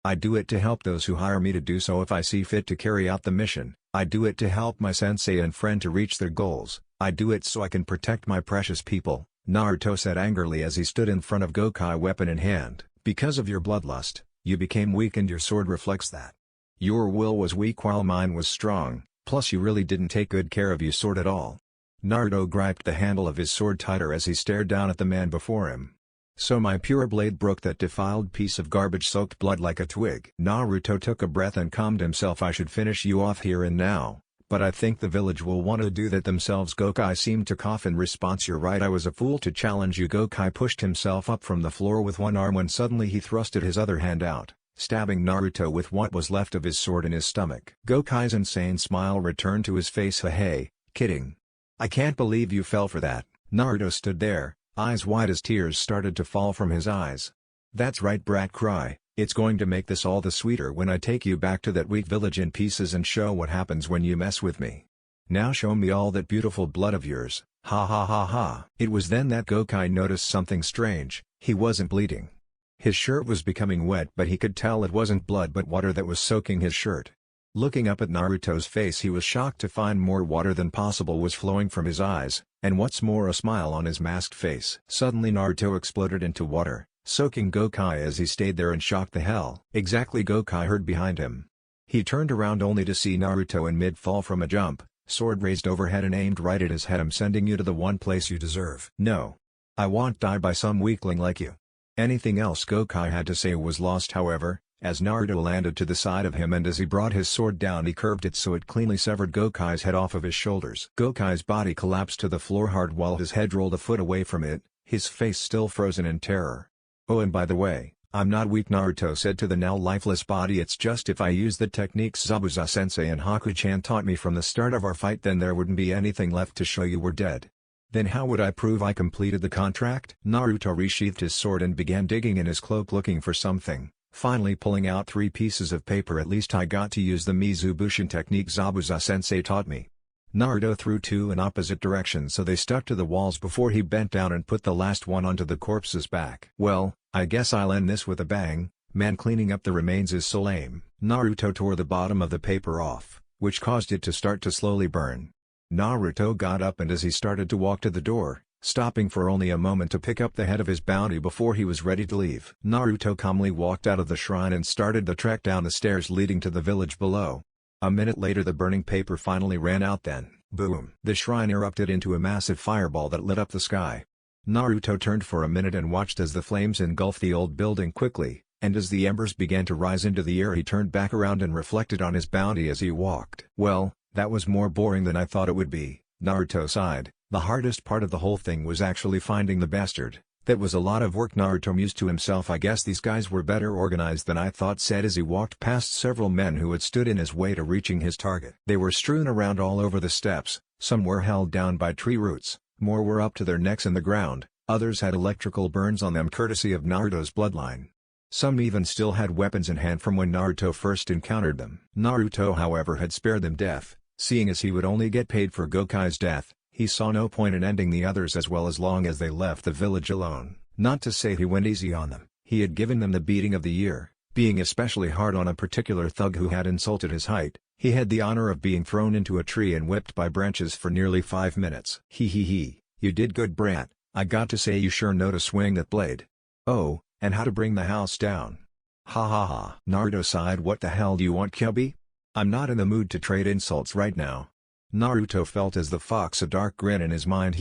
I do it to help those who hire me to do so if I see fit to carry out the mission. I do it to help my sensei and friend to reach their goals. I do it so I can protect my precious people, Naruto said angrily as he stood in front of Gokai, weapon in hand. Because of your bloodlust, you became weak and your sword reflects that. Your will was weak while mine was strong, plus you really didn't take good care of your sword at all. Naruto gripped the handle of his sword tighter as he stared down at the man before him. So my pure blade broke that defiled piece of garbage, soaked blood like a twig. Naruto took a breath and calmed himself. I should finish you off here and now, but I think the village will want to do that themselves. Gokai seemed to cough in response. You're right, I was a fool to challenge you. Gokai pushed himself up from the floor with one arm when suddenly he thrusted his other hand out, stabbing Naruto with what was left of his sword in his stomach. Gokai's insane smile returned to his face. Hey, kidding. I can't believe you fell for that. Naruto stood there, eyes wide as tears started to fall from his eyes. That's right, brat, cry. It's going to make this all the sweeter when I take you back to that weak village in pieces and show what happens when you mess with me. Now show me all that beautiful blood of yours, ha ha ha ha. It was then that Gokai noticed something strange. He wasn't bleeding. His shirt was becoming wet, but he could tell it wasn't blood but water that was soaking his shirt. Looking up at Naruto's face, he was shocked to find more water than possible was flowing from his eyes, and what's more, a smile on his masked face. Suddenly Naruto exploded into water, soaking Gokai as he stayed there in shock. The hell? Exactly, Gokai heard behind him. He turned around only to see Naruto in mid-fall from a jump, sword raised overhead and aimed right at his head. I'm sending you to the one place you deserve. No. I won't die by some weakling like you. Anything else Gokai had to say was lost, however, as Naruto landed to the side of him, and as he brought his sword down he curved it so it cleanly severed Gokai's head off of his shoulders. Gokai's body collapsed to the floor hard while his head rolled a foot away from it, his face still frozen in terror. Oh, and by the way, I'm not weak, Naruto said to the now lifeless body. It's just if I use the techniques Zabuza-sensei and Haku-chan taught me from the start of our fight, then there wouldn't be anything left to show you were dead. Then how would I prove I completed the contract? Naruto resheathed his sword and began digging in his cloak looking for something, finally pulling out 3 pieces of paper. At least I got to use the Mizubushin technique Zabuza-sensei taught me. Naruto threw 2 in opposite directions so they stuck to the walls before he bent down and put the last one onto the corpse's back. Well, I guess I'll end this with a bang. Man, cleaning up the remains is so lame. Naruto tore the bottom of the paper off, which caused it to start to slowly burn. Naruto got up, and as he started to walk to the door, stopping for only a moment to pick up the head of his bounty before he was ready to leave. Naruto calmly walked out of the shrine and started the trek down the stairs leading to the village below. A minute later the burning paper finally ran out. Then, boom! The shrine erupted into a massive fireball that lit up the sky. Naruto turned for a minute and watched as the flames engulfed the old building quickly, and as the embers began to rise into the air he turned back around and reflected on his bounty as he walked. Well, that was more boring than I thought it would be, Naruto sighed. The hardest part of the whole thing was actually finding the bastard. That was a lot of work. Naruto mused to himself. I guess these guys were better organized than I thought, said as he walked past several men who had stood in his way to reaching his target. They were strewn around all over the steps, some were held down by tree roots, more were up to their necks in the ground, others had electrical burns on them courtesy of Naruto's bloodline. Some even still had weapons in hand from when Naruto first encountered them. Naruto, however, had spared them death, seeing as he would only get paid for Gokai's death. He saw no point in ending the others as long as they left the village alone. Not to say he went easy on them, he had given them the beating of the year, being especially hard on a particular thug who had insulted his height. He had the honor of being thrown into a tree and whipped by branches for nearly 5 minutes. He, you did good, brat. I got to say you sure know to swing that blade. Oh, and how to bring the house down. Ha ha ha. Naruto sighed. What the hell do you want, Kyuubi? I'm not in the mood to trade insults right now. Naruto felt as the fox a dark grin in his mind.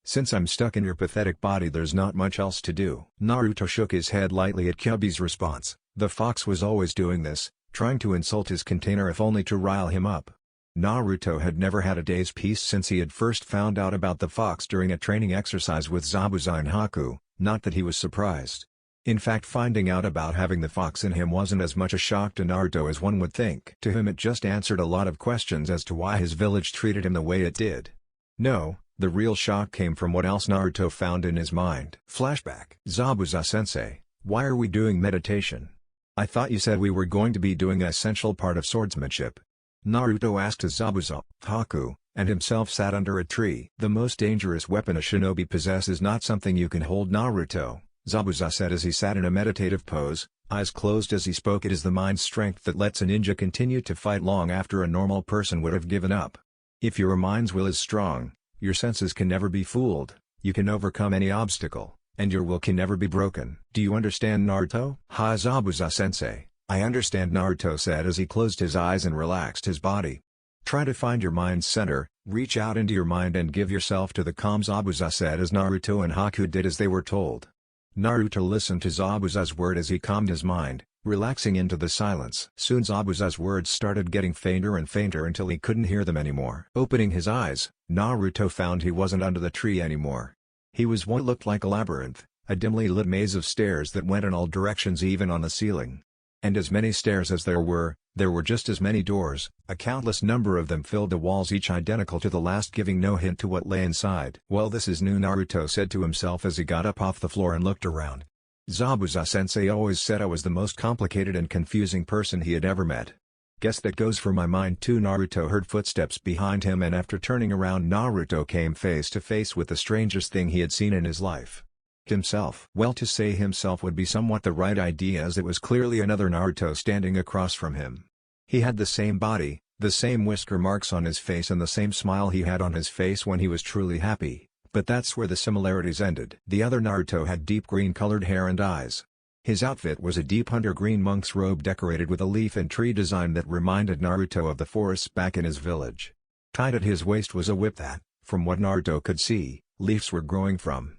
Since I'm stuck in your pathetic body there's not much else to do. Naruto shook his head lightly at Kyuubi's response. The fox was always doing this, trying to insult his container if only to rile him up. Naruto had never had a day's peace since he had first found out about the fox during a training exercise with Zabuza and Haku, not that he was surprised. In fact, finding out about having the fox in him wasn't as much a shock to Naruto as one would think. To him it just answered a lot of questions as to why his village treated him the way it did. No, the real shock came from what else Naruto found in his mind. Flashback. Zabuza-sensei, why are we doing meditation? I thought you said we were going to be doing an essential part of swordsmanship. Naruto asked as Zabuza, Haku, and himself sat under a tree. The most dangerous weapon a shinobi possesses is not something you can hold, Naruto, Zabuza said as he sat in a meditative pose, eyes closed as he spoke. It is the mind strength that lets a ninja continue to fight long after a normal person would have given up. If your mind's will is strong, your senses can never be fooled, you can overcome any obstacle, and your will can never be broken. Do you understand, Naruto? Ha, Zabuza-sensei, I understand, Naruto said as he closed his eyes and relaxed his body. Try to find your mind's center, reach out into your mind and give yourself to the calm, Zabuza said as Naruto and Haku did as they were told. Naruto listened to Zabuza's word as he calmed his mind, relaxing into the silence. Soon Zabuza's words started getting fainter and fainter until he couldn't hear them anymore. Opening his eyes, Naruto found he wasn't under the tree anymore. He was what looked like a labyrinth, a dimly lit maze of stairs that went in all directions, even on the ceiling. And as many stairs as there were just as many doors, a countless number of them filled the walls, each identical to the last, giving no hint to what lay inside. Well, this is new, Naruto said to himself as he got up off the floor and looked around. Zabuza-sensei always said I was the most complicated and confusing person he had ever met. Guess that goes for my mind too. Naruto heard footsteps behind him, and after turning around, Naruto came face to face with the strangest thing he had seen in his life. Himself. Well, to say himself would be somewhat the right idea, as it was clearly another Naruto standing across from him. He had the same body, the same whisker marks on his face, and the same smile he had on his face when he was truly happy, but that's where the similarities ended. The other Naruto had deep green-colored hair and eyes. His outfit was a deep hunter green monk's robe decorated with a leaf and tree design that reminded Naruto of the forests back in his village. Tied at his waist was a whip that, from what Naruto could see, leaves were growing from.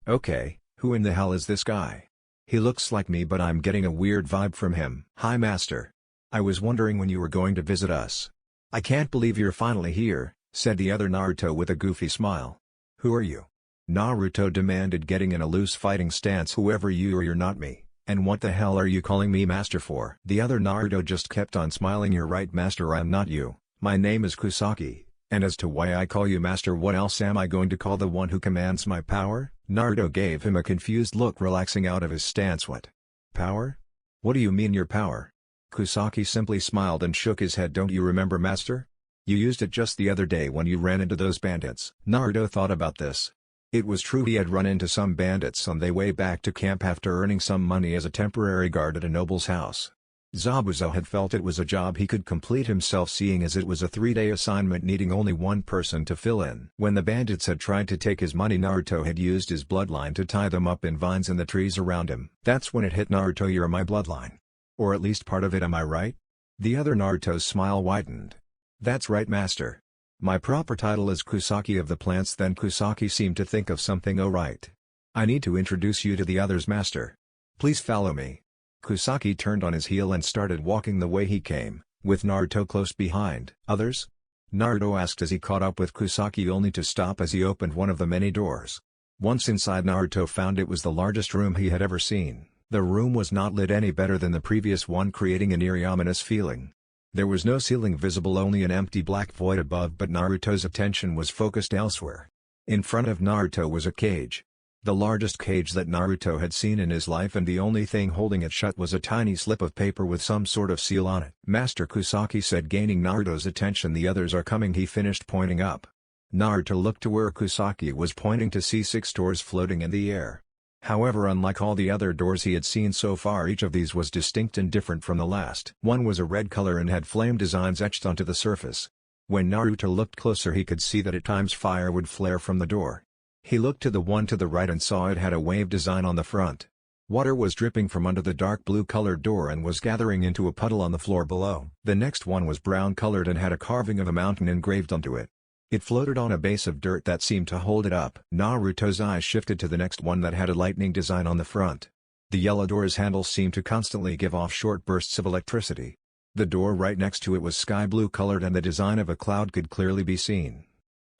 Okay, who in the hell is this guy? He looks like me, but I'm getting a weird vibe from him. Hi, Master. I was wondering when you were going to visit us. I can't believe you're finally here, said the other Naruto with a goofy smile. Who are you? Naruto demanded, getting in a loose fighting stance. Whoever you are, you're not me, and what the hell are you calling me Master for? The other Naruto just kept on smiling. You're right, Master, I'm not you. My name is Kusaki, and as to why I call you Master, what else am I going to call the one who commands my power? Naruto gave him a confused look, relaxing out of his stance. What? Power? What do you mean your power? Kusaki simply smiled and shook his head. Don't you remember, Master? You used it just the other day when you ran into those bandits. Naruto thought about this. It was true, he had run into some bandits on their way back to camp after earning some money as a temporary guard at a noble's house. Zabuza had felt it was a job he could complete himself, seeing as it was a 3-day assignment needing only one person to fill in. When the bandits had tried to take his money, Naruto had used his bloodline to tie them up in vines in the trees around him. That's when it hit Naruto. You're my bloodline. Or at least part of it, am I right? The other Naruto's smile widened. That's right, Master. My proper title is Kusaki of the plants. Then Kusaki seemed to think of something. Oh right. I need to introduce you to the others, Master. Please follow me. Kusaki turned on his heel and started walking the way he came, with Naruto close behind. Others? Naruto asked as he caught up with Kusaki, only to stop as he opened one of the many doors. Once inside, Naruto found it was the largest room he had ever seen. The room was not lit any better than the previous one, creating an eerie, ominous feeling. There was no ceiling visible, only an empty black void above, but Naruto's attention was focused elsewhere. In front of Naruto was a cage. The largest cage that Naruto had seen in his life, and the only thing holding it shut was a tiny slip of paper with some sort of seal on it. Master, Kusaki said, gaining Naruto's attention. The others are coming, he finished, pointing up. Naruto looked to where Kusaki was pointing to see 6 doors floating in the air. However, unlike all the other doors he had seen so far, each of these was distinct and different from the last. One was a red color and had flame designs etched onto the surface. When Naruto looked closer, he could see that at times fire would flare from the door. He looked to the one to the right and saw it had a wave design on the front. Water was dripping from under the dark blue-colored door and was gathering into a puddle on the floor below. The next one was brown-colored and had a carving of a mountain engraved onto it. It floated on a base of dirt that seemed to hold it up. Naruto's eyes shifted to the next one that had a lightning design on the front. The yellow door's handles seemed to constantly give off short bursts of electricity. The door right next to it was sky blue colored, and the design of a cloud could clearly be seen.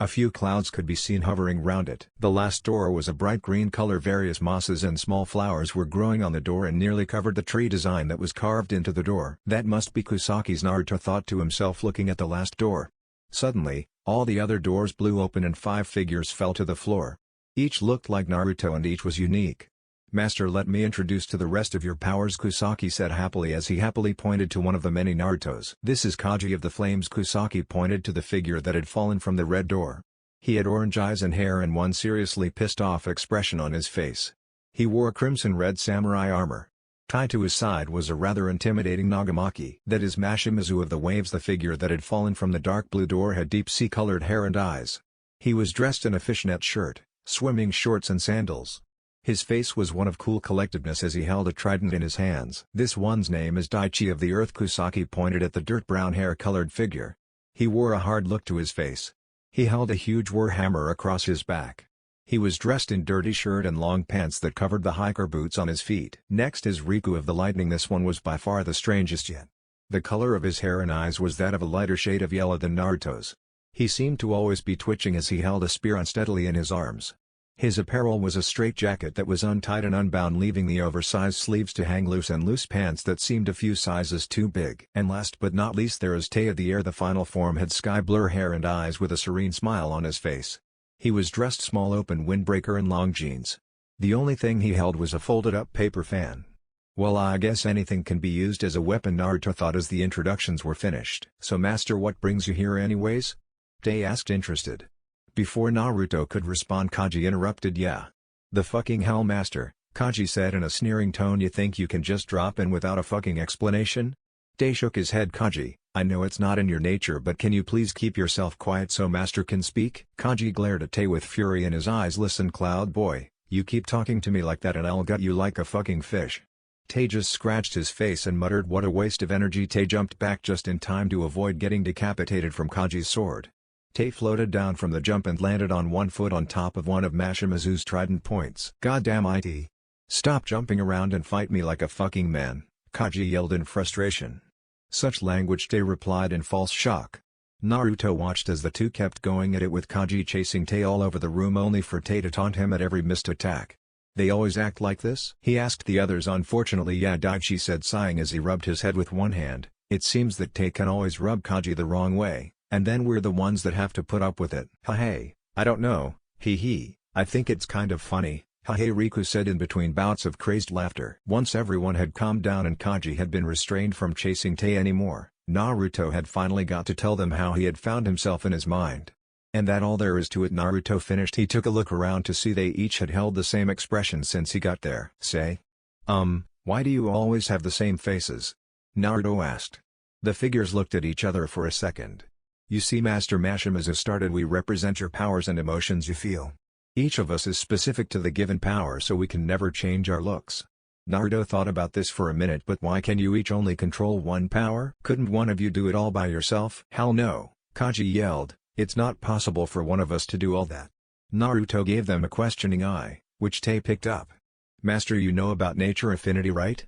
A few clouds could be seen hovering round it. The last door was a bright green color. Various mosses and small flowers were growing on the door and nearly covered the tree design that was carved into the door. That must be Kusaki's, Naruto thought to himself, looking at the last door. Suddenly, all the other doors blew open and 5 figures fell to the floor. Each looked like Naruto and each was unique. Master, let me introduce to the rest of your powers, Kusaki said happily as he happily pointed to one of the many Narutos. This is Kaji of the Flames. Kusaki pointed to the figure that had fallen from the red door. He had orange eyes and hair and one seriously pissed off expression on his face. He wore crimson-red samurai armor. Tied to his side was a rather intimidating nagamaki. That is Mashimazu of the Waves. The figure that had fallen from the dark blue door had deep sea-colored hair and eyes. He was dressed in a fishnet shirt, swimming shorts and sandals. His face was one of cool collectedness as he held a trident in his hands. This one's name is Daichi of the Earth. Kusaki pointed at the dirt-brown hair-colored figure. He wore a hard look to his face. He held a huge war hammer across his back. He was dressed in dirty shirt and long pants that covered the hiker boots on his feet. Next is Riku of the Lightning. This one was by far the strangest yet. The color of his hair and eyes was that of a lighter shade of yellow than Naruto's. He seemed to always be twitching as he held a spear unsteadily in his arms. His apparel was a straight jacket that was untied and unbound, leaving the oversized sleeves to hang loose, and loose pants that seemed a few sizes too big. And last but not least there is Tei of the Air. The final form had sky blue hair and eyes with a serene smile on his face. He was dressed small open windbreaker and long jeans. The only thing he held was a folded-up paper fan. Well, I guess anything can be used as a weapon, Naruto thought as the introductions were finished. So master, what brings you here anyways? Tei asked, interested. Before Naruto could respond, Kaji interrupted. Yeah. The fucking hell, master, Kaji said in a sneering tone. You think you can just drop in without a fucking explanation? Tei shook his head. Kaji, I know it's not in your nature, but can you please keep yourself quiet so master can speak? Kaji glared at Tei with fury in his eyes. Listen, Cloud Boy, you keep talking to me like that and I'll gut you like a fucking fish. Tei just scratched his face and muttered, what a waste of energy. Tei jumped back just in time to avoid getting decapitated from Kaji's sword. Tei floated down from the jump and landed on one foot on top of one of Mashimazu's trident points. Goddamn it! Stop jumping around and fight me like a fucking man, Kaji yelled in frustration. Such language, Tei replied in false shock. Naruto watched as the two kept going at it, with Kaji chasing Tei all over the room only for Tei to taunt him at every missed attack. They always act like this? He asked the others. Unfortunately, yeah, Daichi said, sighing as he rubbed his head with one hand. It seems that Tei can always rub Kaji the wrong way. And then we're the ones that have to put up with it. Hey, I don't know, I think it's kind of funny, hey, Riku said in between bouts of crazed laughter. Once everyone had calmed down and Kaji had been restrained from chasing Tei anymore, Naruto had finally got to tell them how he had found himself in his mind. And that all there is to it. Naruto finished. He took a look around to see they each had held the same expression since he got there. Say? Why do you always have the same faces? Naruto asked. The figures looked at each other for a second. You see, Master, Mashimazu started, we represent your powers and emotions you feel. Each of us is specific to the given power, so we can never change our looks. Naruto thought about this for a minute. But why can you each only control one power? Couldn't one of you do it all by yourself? Hell no, Kaji yelled, it's not possible for one of us to do all that. Naruto gave them a questioning eye, which Tei picked up. Master, you know about nature affinity, right?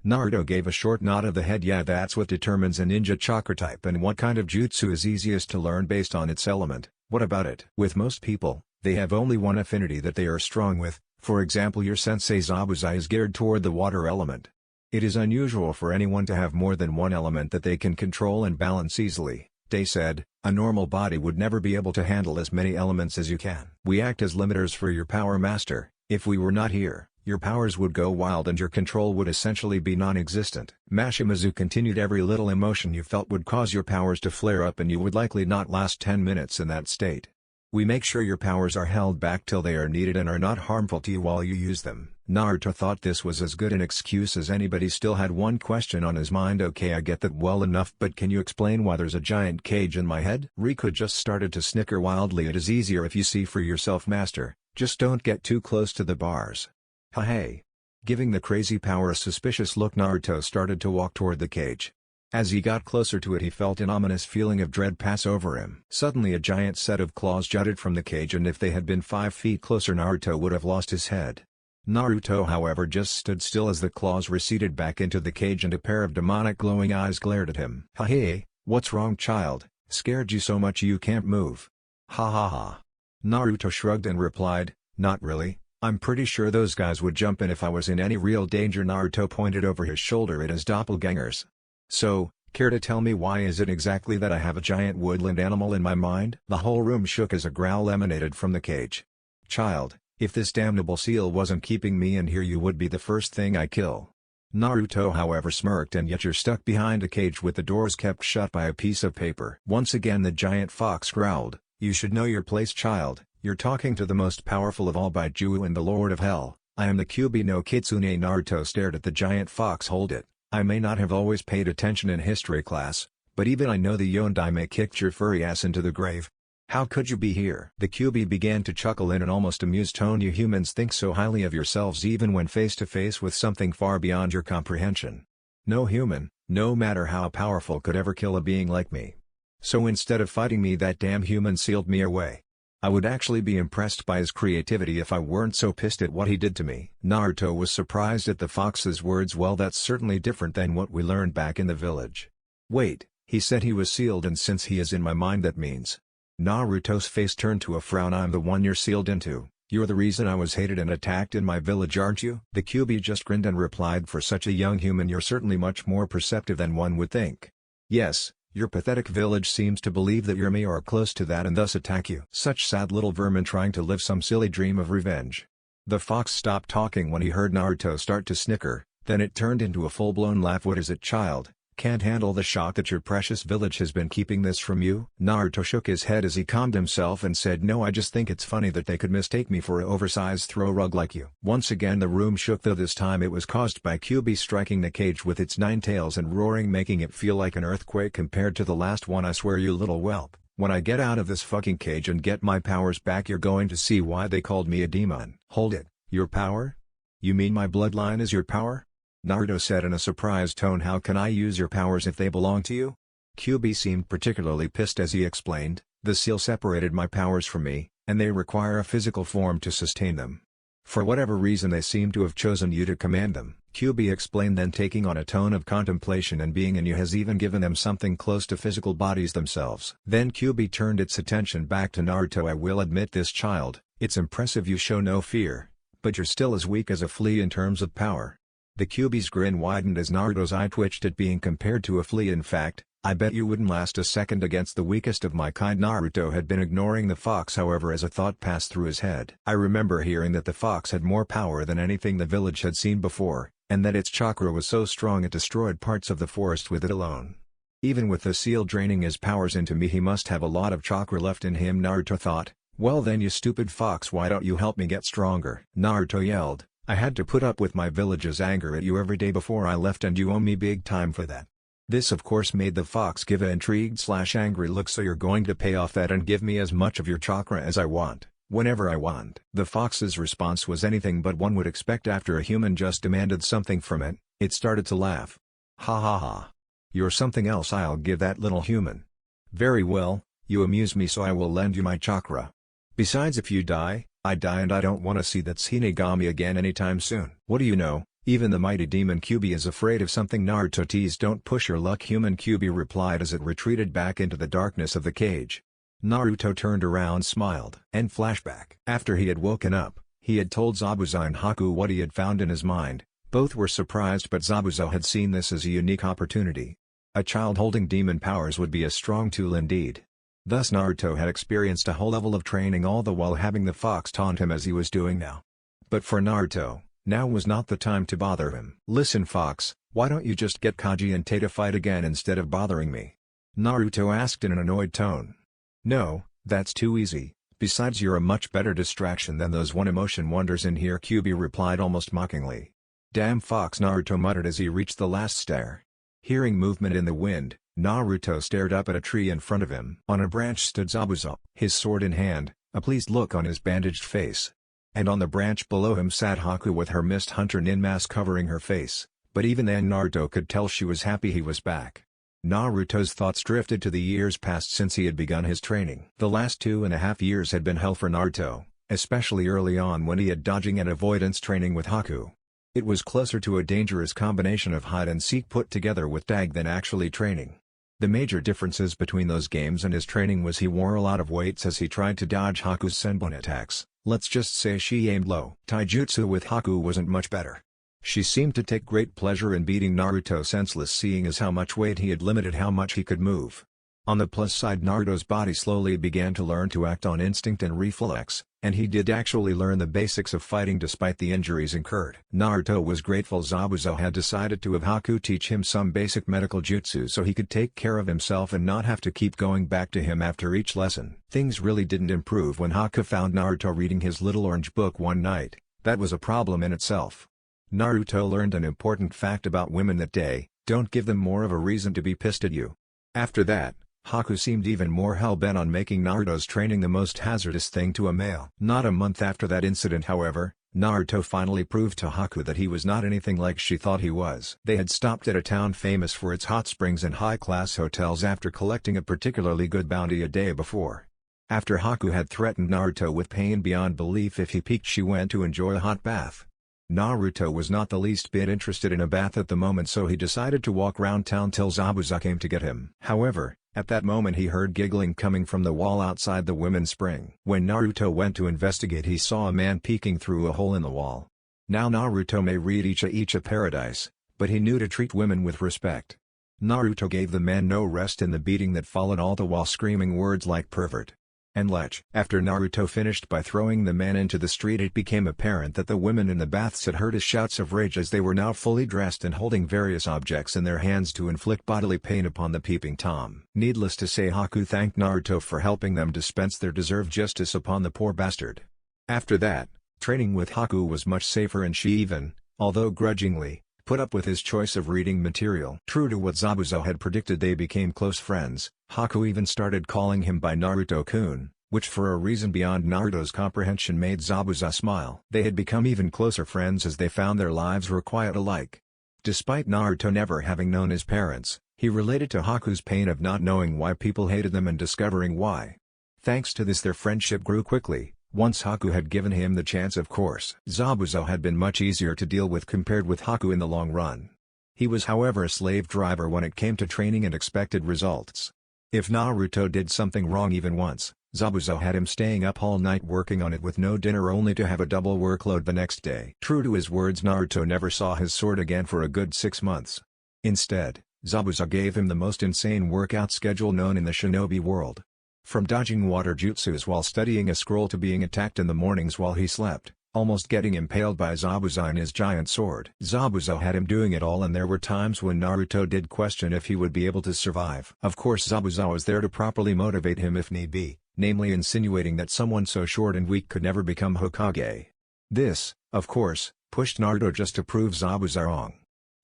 Naruto gave a short nod of the head. Yeah, that's what determines a ninja chakra type and what kind of jutsu is easiest to learn based on its element. What about it? With most people, they have only one affinity that they are strong with. For example, your sensei Zabuzai is geared toward the water element. It is unusual for anyone to have more than one element that they can control and balance easily, Tei said. A normal body would never be able to handle as many elements as you can. We act as limiters for your power, master. If we were not here, your powers would go wild and your control would essentially be non-existent. Mashimazu continued. Every little emotion you felt would cause your powers to flare up and you would likely not last 10 minutes in that state. We make sure your powers are held back till they are needed and are not harmful to you while you use them. Naruto thought this was as good an excuse as anybody. Still had one question on his mind. Okay, I get that well enough, but can you explain why there's a giant cage in my head? Riku just started to snicker wildly. It is easier if you see for yourself, master. Just don't get too close to the bars. Hey. Giving the crazy power a suspicious look, Naruto started to walk toward the cage. As he got closer to it, he felt an ominous feeling of dread pass over him. Suddenly a giant set of claws jutted from the cage, and if they had been 5 feet closer, Naruto would have lost his head. Naruto, however, just stood still as the claws receded back into the cage and a pair of demonic glowing eyes glared at him. Hey, what's wrong, child? Scared you so much you can't move? Ha ha ha. Naruto shrugged and replied, not really. I'm pretty sure those guys would jump in if I was in any real danger. Naruto pointed over his shoulder at his doppelgangers. So, care to tell me why is it exactly that I have a giant woodland animal in my mind? The whole room shook as a growl emanated from the cage. Child, If this damnable seal wasn't keeping me in here, you would be the first thing I kill." Naruto however smirked. "And yet you're stuck behind a cage with the doors kept shut by a piece of paper." Once again the giant fox growled, "You should know your place, child. You're talking to the most powerful of all Baijuo and the Lord of Hell. I am the Kyuubi no Kitsune." Naruto stared at the giant fox. "Hold it, I may not have always paid attention in history class, but even I know the Yondaime kicked your furry ass into the grave. How could you be here?" The Kyuubi began to chuckle in an almost amused tone. "You humans think so highly of yourselves even when face to face with something far beyond your comprehension. No human, no matter how powerful, could ever kill a being like me. So instead of fighting me, that damn human sealed me away. I would actually be impressed by his creativity if I weren't so pissed at what he did to me." Naruto was surprised at the fox's words. "Well, that's certainly different than what we learned back in the village." "Wait, he said he was sealed, and since he is in my mind, that means..." Naruto's face turned to a frown. "I'm the one you're sealed into. You're the reason I was hated and attacked in my village, aren't you?" The Kyuubi just grinned and replied, "For such a young human you're certainly much more perceptive than one would think. Yes, your pathetic village seems to believe that you're me or close to that and thus attack you. Such sad little vermin trying to live some silly dream of revenge." The fox stopped talking when he heard Naruto start to snicker, then it turned into a full-blown laugh. "What is it, child? Can't handle the shock that your precious village has been keeping this from you?" Naruto shook his head as he calmed himself and said, "No, I just think it's funny that they could mistake me for an oversized throw rug like you." Once again the room shook, though this time it was caused by Kyuubi striking the cage with its 9 tails and roaring, making it feel like an earthquake compared to the last one. "I swear, you little whelp, when I get out of this fucking cage and get my powers back, you're going to see why they called me a demon." "Hold it, your power? You mean my bloodline is your power?" Naruto said in a surprised tone. "How can I use your powers if they belong to you?" Kyuubi seemed particularly pissed as he explained, "The seal separated my powers from me, and they require a physical form to sustain them. For whatever reason they seem to have chosen you to command them." Kyuubi explained, then taking on a tone of contemplation, "And being in you has even given them something close to physical bodies themselves." Then Kyuubi turned its attention back to Naruto. "I will admit this, child, it's impressive you show no fear, but you're still as weak as a flea in terms of power." The Kyuubi's grin widened as Naruto's eye twitched at being compared to a flea. "In fact, I bet you wouldn't last a second against the weakest of my kind." Naruto had been ignoring the fox, however, as a thought passed through his head. "I remember hearing that the fox had more power than anything the village had seen before, and that its chakra was so strong it destroyed parts of the forest with it alone. Even with the seal draining his powers into me, he must have a lot of chakra left in him." Naruto thought, "Well then, you stupid fox, why don't you help me get stronger?" Naruto yelled, "I had to put up with my village's anger at you every day before I left, and you owe me big time for that." This of course made the fox give an intrigued/angry look. "So you're going to pay off that and give me as much of your chakra as I want, whenever I want?" The fox's response was anything but one would expect after a human just demanded something from it. It started to laugh. "Ha ha ha. You're something else, I'll give that little human. Very well, you amuse me, so I will lend you my chakra. Besides, if you die, I die, and I don't want to see that Shinigami again anytime soon." "What do you know, even the mighty demon Kyuubi is afraid of something." Naruto teased. "Don't push your luck, human," Kyuubi replied as it retreated back into the darkness of the cage. Naruto turned around, smiled. And flashback. After he had woken up, he had told Zabuza and Haku what he had found in his mind. Both were surprised, but Zabuza had seen this as a unique opportunity. A child holding demon powers would be a strong tool indeed. Thus Naruto had experienced a whole level of training, all the while having the fox taunt him as he was doing now. But for Naruto, now was not the time to bother him. "Listen, fox, why don't you just get Kaji and Tate to fight again instead of bothering me?" Naruto asked in an annoyed tone. "No, that's too easy, besides you're a much better distraction than those one-emotion wonders in here," Kyuubi replied almost mockingly. "Damn fox," Naruto muttered as he reached the last stair. Hearing movement in the wind, Naruto stared up at a tree in front of him. On a branch stood Zabuza, his sword in hand, a pleased look on his bandaged face. And on the branch below him sat Haku with her Mist Hunter Nin mask covering her face, but even then Naruto could tell she was happy he was back. Naruto's thoughts drifted to the years past since he had begun his training. The last 2.5 years had been hell for Naruto, especially early on when he had dodging and avoidance training with Haku. It was closer to a dangerous combination of hide and seek put together with tag than actually training. The major differences between those games and his training was he wore a lot of weights as he tried to dodge Haku's Senbon attacks. Let's just say she aimed low. Taijutsu with Haku wasn't much better. She seemed to take great pleasure in beating Naruto senseless, seeing as how much weight he had limited how much he could move. On the plus side, Naruto's body slowly began to learn to act on instinct and reflex, and he did actually learn the basics of fighting despite the injuries incurred. Naruto was grateful Zabuza had decided to have Haku teach him some basic medical jutsu so he could take care of himself and not have to keep going back to him after each lesson. Things really didn't improve when Haku found Naruto reading his little orange book one night. That was a problem in itself. Naruto learned an important fact about women that day: don't give them more of a reason to be pissed at you. After that, Haku seemed even more hell-bent on making Naruto's training the most hazardous thing to a male. Not a month after that incident, however, Naruto finally proved to Haku that he was not anything like she thought he was. They had stopped at a town famous for its hot springs and high-class hotels after collecting a particularly good bounty a day before. After Haku had threatened Naruto with pain beyond belief if he peeked, she went to enjoy a hot bath. Naruto was not the least bit interested in a bath at the moment, so he decided to walk round town till Zabuza came to get him. However, at that moment he heard giggling coming from the wall outside the women's spring. When Naruto went to investigate, he saw a man peeking through a hole in the wall. Now Naruto may read Icha Paradise, but he knew to treat women with respect. Naruto gave the man no rest in the beating that followed, all the while screaming words like pervert and lech. After Naruto finished by throwing the man into the street, it became apparent that the women in the baths had heard his shouts of rage, as they were now fully dressed and holding various objects in their hands to inflict bodily pain upon the peeping Tom. Needless to say, Haku thanked Naruto for helping them dispense their deserved justice upon the poor bastard. After that, training with Haku was much safer, and she even, although grudgingly, put up with his choice of reading material. True to what Zabuza had predicted, they became close friends. Haku even started calling him by Naruto-kun, which for a reason beyond Naruto's comprehension made Zabuza smile. They had become even closer friends as they found their lives were quite alike. Despite Naruto never having known his parents, he related to Haku's pain of not knowing why people hated them and discovering why. Thanks to this, their friendship grew quickly. Once Haku had given him the chance, of course. Zabuza had been much easier to deal with compared with Haku in the long run. He was, however, a slave driver when it came to training and expected results. If Naruto did something wrong even once, Zabuza had him staying up all night working on it with no dinner, only to have a double workload the next day. True to his words, Naruto never saw his sword again for a good 6 months. Instead, Zabuza gave him the most insane workout schedule known in the Shinobi world. From dodging water jutsus while studying a scroll to being attacked in the mornings while he slept, almost getting impaled by Zabuza and his giant sword. Zabuza had him doing it all, and there were times when Naruto did question if he would be able to survive. Of course, Zabuza was there to properly motivate him if need be, namely insinuating that someone so short and weak could never become Hokage. This, of course, pushed Naruto just to prove Zabuza wrong.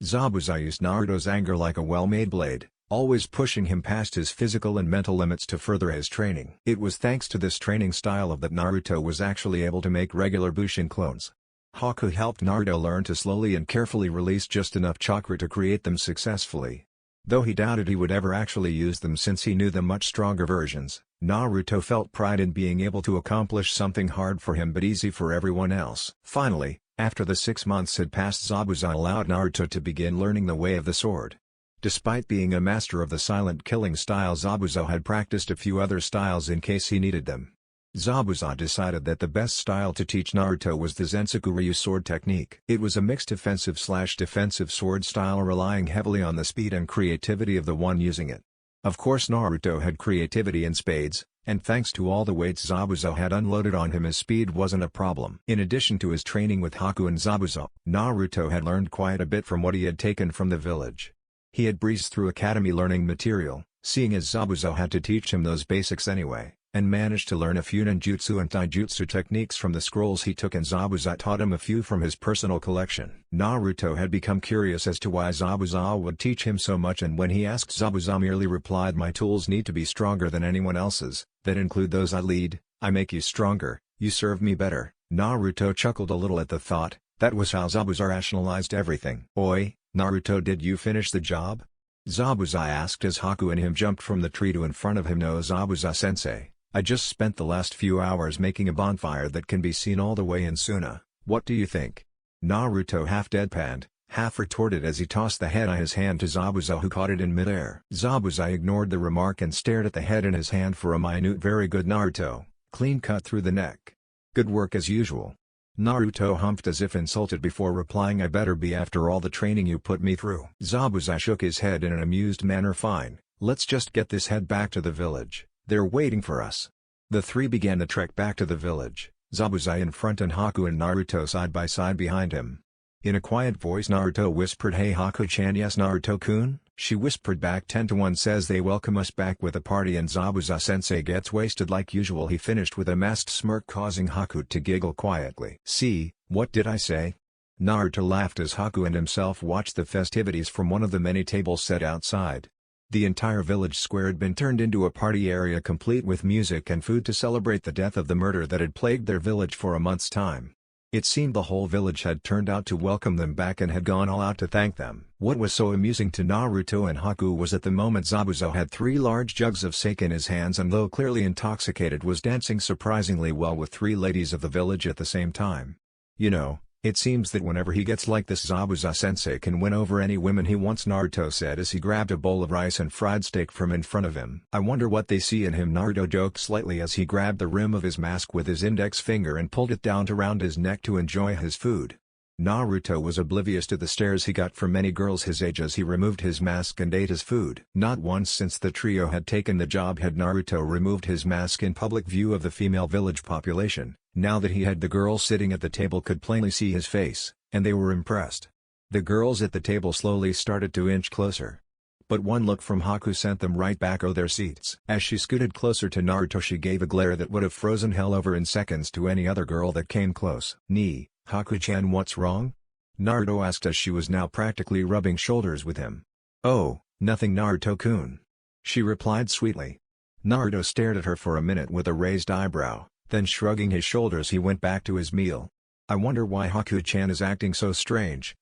Zabuza used Naruto's anger like a well-made blade, always pushing him past his physical and mental limits to further his training. It was thanks to this training style that Naruto was actually able to make regular Bushin clones. Haku helped Naruto learn to slowly and carefully release just enough chakra to create them successfully. Though he doubted he would ever actually use them since he knew the much stronger versions, Naruto felt pride in being able to accomplish something hard for him but easy for everyone else. Finally, after the 6 months had passed, Zabuza allowed Naruto to begin learning the way of the sword. Despite being a master of the silent killing style, Zabuza had practiced a few other styles in case he needed them. Zabuza decided that the best style to teach Naruto was the Zensaku Ryu sword technique. It was a mixed offensive/defensive sword style relying heavily on the speed and creativity of the one using it. Of course, Naruto had creativity in spades, and thanks to all the weights Zabuza had unloaded on him, his speed wasn't a problem. In addition to his training with Haku and Zabuza, Naruto had learned quite a bit from what he had taken from the village. He had breezed through academy learning material, seeing as Zabuza had to teach him those basics anyway, and managed to learn a few ninjutsu and taijutsu techniques from the scrolls he took, and Zabuza taught him a few from his personal collection. Naruto had become curious as to why Zabuza would teach him so much, and when he asked, Zabuza merely replied, "My tools need to be stronger than anyone else's, that include those I lead. I make you stronger, you serve me better." Naruto chuckled a little at the thought. That was how Zabuza rationalized everything. "Oi, Naruto, did you finish the job?" Zabuza asked as Haku and him jumped from the tree to in front of him. "No, Zabuza-sensei. I just spent the last few hours making a bonfire that can be seen all the way in Suna. What do you think?" Naruto half deadpanned, half retorted as he tossed the head in his hand to Zabuza, who caught it in midair. Zabuza ignored the remark and stared at the head in his hand for a minute. "Very good, Naruto. Clean cut through the neck. Good work as usual." Naruto humphed as if insulted before replying, "I better be after all the training you put me through." Zabuza shook his head in an amused manner. "Fine, Let's just get this head back to the village, they're waiting for us. The three began the trek back to the village, Zabuza in front and Haku and Naruto side by side behind him. In a quiet voice Naruto whispered, "Hey Haku-chan." "Yes Naruto-kun?" She whispered back. 10-1 says they welcome us back with a party and Zabuza-sensei gets wasted like usual. He finished with a masked smirk causing Haku to giggle quietly. "See, what did I say?" Naruto laughed as Haku and himself watched the festivities from one of the many tables set outside. The entire village square had been turned into a party area complete with music and food to celebrate the death of the murder that had plagued their village for a month's time. It seemed the whole village had turned out to welcome them back and had gone all out to thank them. What was so amusing to Naruto and Haku was at the moment Zabuza had 3 large jugs of sake in his hands and though clearly intoxicated was dancing surprisingly well with 3 ladies of the village at the same time. You know, it seems that whenever he gets like this Zabuza-sensei can win over any women he wants, Naruto said as he grabbed a bowl of rice and fried steak from in front of him. "I wonder what they see in him," Naruto joked slightly as he grabbed the rim of his mask with his index finger and pulled it down around his neck to enjoy his food. Naruto was oblivious to the stares he got from many girls his age as he removed his mask and ate his food. Not once since the trio had taken the job had Naruto removed his mask in public view of the female village population. Now that he had the girls sitting at the table could plainly see his face, and they were impressed. The girls at the table slowly started to inch closer. But one look from Haku sent them right back to their seats. As she scooted closer to Naruto she gave a glare that would have frozen hell over in seconds to any other girl that came close. Haku-chan, what's wrong?" Naruto asked as she was now practically rubbing shoulders with him. "Oh, nothing Naruto-kun," she replied sweetly. Naruto stared at her for a minute with a raised eyebrow, then shrugging his shoulders he went back to his meal. "I wonder why Haku-chan is acting so strange."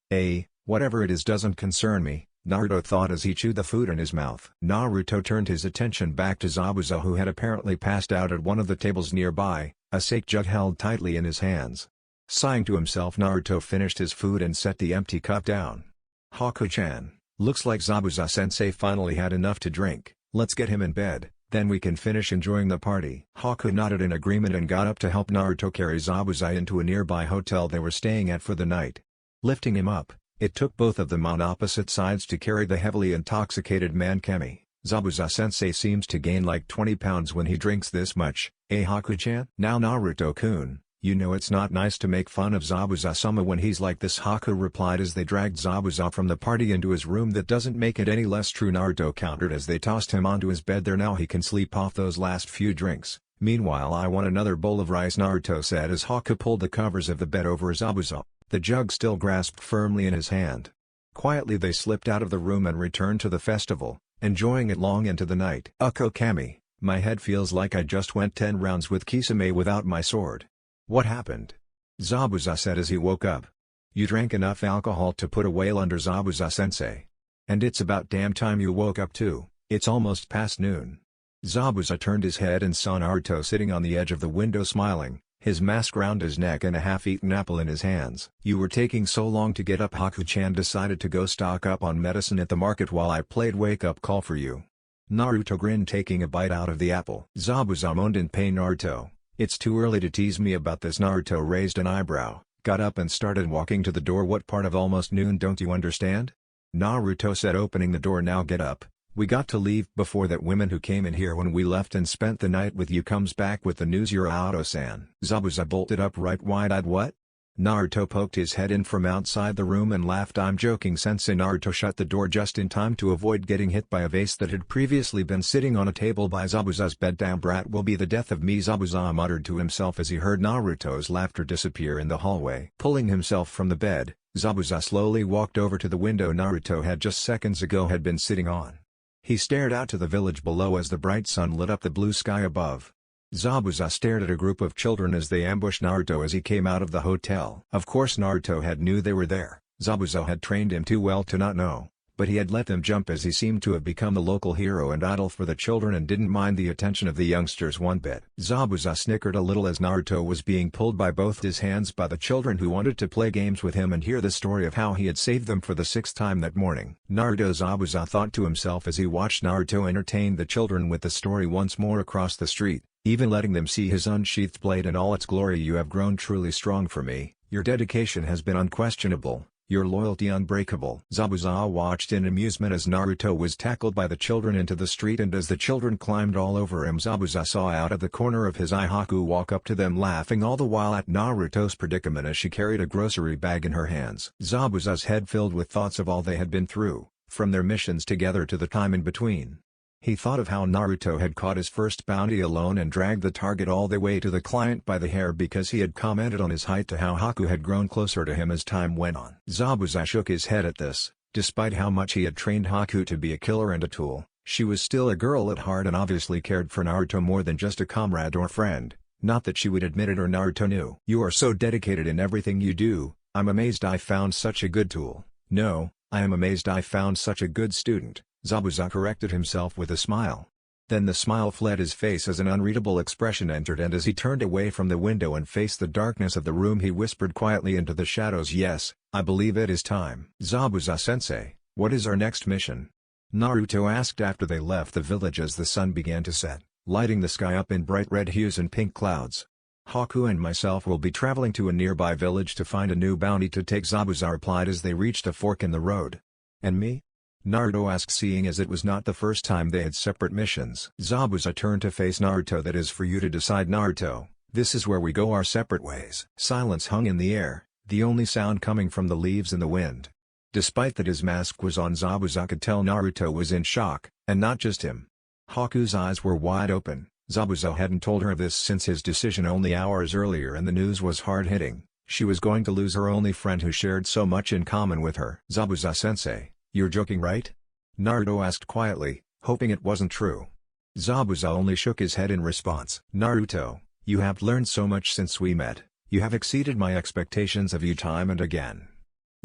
Whatever it is doesn't concern me," Naruto thought as he chewed the food in his mouth. Naruto turned his attention back to Zabuza who had apparently passed out at one of the tables nearby, a sake jug held tightly in his hands. Sighing to himself Naruto finished his food and set the empty cup down. "Haku-chan, looks like Zabuza-sensei finally had enough to drink. Let's get him in bed, then we can finish enjoying the party." Haku nodded in agreement and got up to help Naruto carry Zabuza into a nearby hotel they were staying at for the night. Lifting him up, it took both of them on opposite sides to carry the heavily intoxicated man. "Kemi, Zabuza-sensei seems to gain like 20 pounds when he drinks this much, Haku-chan?" "Now Naruto-kun, you know it's not nice to make fun of Zabuza-sama when he's like this," Haku replied as they dragged Zabuza from the party into his room. "That doesn't make it any less true," Naruto countered as they tossed him onto his bed. "There now he can sleep off those last few drinks. Meanwhile I want another bowl of rice," Naruto said as Haku pulled the covers of the bed over Zabuza, the jug still grasped firmly in his hand. Quietly they slipped out of the room and returned to the festival, enjoying it long into the night. "Kami, my head feels like I just went 10 rounds with Kisame without my sword." "What happened?" Zabuza said as he woke up. "You drank enough alcohol to put a whale under, Zabuza-sensei. And it's about damn time you woke up too, it's almost past noon." Zabuza turned his head and saw Naruto sitting on the edge of the window smiling, his mask round his neck and a half-eaten apple in his hands. "You were taking so long to get up. Haku-chan decided to go stock up on medicine at the market while I played wake-up call for you." Naruto grinned taking a bite out of the apple. Zabuza moaned in pain. "Naruto, it's too early to tease me about this." Naruto raised an eyebrow, got up and started walking to the door. "What part of almost noon don't you understand?" Naruto said, opening the door. "Now get up, we got to leave before that woman who came in here when we left and spent the night with you comes back with the news you're Aoto-san." Zabuza bolted upright, wide-eyed. "What?" Naruto poked his head in from outside the room and laughed. "I'm joking, sensei." Naruto shut the door just in time to avoid getting hit by a vase that had previously been sitting on a table by Zabuza's bed. "Damn brat will be the death of me," Zabuza muttered to himself as he heard Naruto's laughter disappear in the hallway. Pulling himself from the bed, Zabuza slowly walked over to the window Naruto had just seconds ago had been sitting on. He stared out to the village below as the bright sun lit up the blue sky above. Zabuza stared at a group of children as they ambushed Naruto as he came out of the hotel. Of course Naruto had knew they were there, Zabuza had trained him too well to not know, but he had let them jump as he seemed to have become the local hero and idol for the children and didn't mind the attention of the youngsters one bit. Zabuza snickered a little as Naruto was being pulled by both his hands by the children who wanted to play games with him and hear the story of how he had saved them for the 6th time that morning. "Naruto," Zabuza thought to himself as he watched Naruto entertain the children with the story once more across the street, even letting them see his unsheathed blade in all its glory. "You have grown truly strong for me, your dedication has been unquestionable, Your loyalty unbreakable. Zabuza watched in amusement as Naruto was tackled by the children into the street, and as the children climbed all over him, Zabuza saw out of the corner of his eye Haku walk up to them, laughing all the while at Naruto's predicament as she carried a grocery bag in her hands. Zabuza's head filled with thoughts of all they had been through, from their missions together to the time in between. He thought of how Naruto had caught his first bounty alone and dragged the target all the way to the client by the hair because he had commented on his height, to how Haku had grown closer to him as time went on. Zabuza shook his head at this. Despite how much he had trained Haku to be a killer and a tool, she was still a girl at heart and obviously cared for Naruto more than just a comrade or friend. Not that she would admit it or Naruto knew. You are so dedicated in everything you do. I'm amazed I found such a good tool. No, I am amazed I found such a good student. Zabuza corrected himself with a smile. Then the smile fled his face as an unreadable expression entered, and as he turned away from the window and faced the darkness of the room, he whispered quietly into the shadows, "Yes, I believe it is time." "Zabuza-sensei, what is our next mission?" Naruto asked after they left the village as the sun began to set, lighting the sky up in bright red hues and pink clouds. "Haku and myself will be traveling to a nearby village to find a new bounty to take," Zabuza replied as they reached a fork in the road. "And me?" Naruto asked, seeing as it was not the first time they had separate missions. Zabuza turned to face Naruto. "That is for you to decide, Naruto. This is where we go our separate ways." Silence hung in the air, the only sound coming from the leaves in the wind. Despite that his mask was on, Zabuza could tell Naruto was in shock, and not just him. Haku's eyes were wide open. Zabuza hadn't told her of this since his decision only hours earlier, and the news was hard-hitting. She was going to lose her only friend who shared so much in common with her. "Zabuza-sensei, you're joking, right?" Naruto asked quietly, hoping it wasn't true. Zabuza only shook his head in response. "Naruto, you have learned so much since we met. You have exceeded my expectations of you time and again."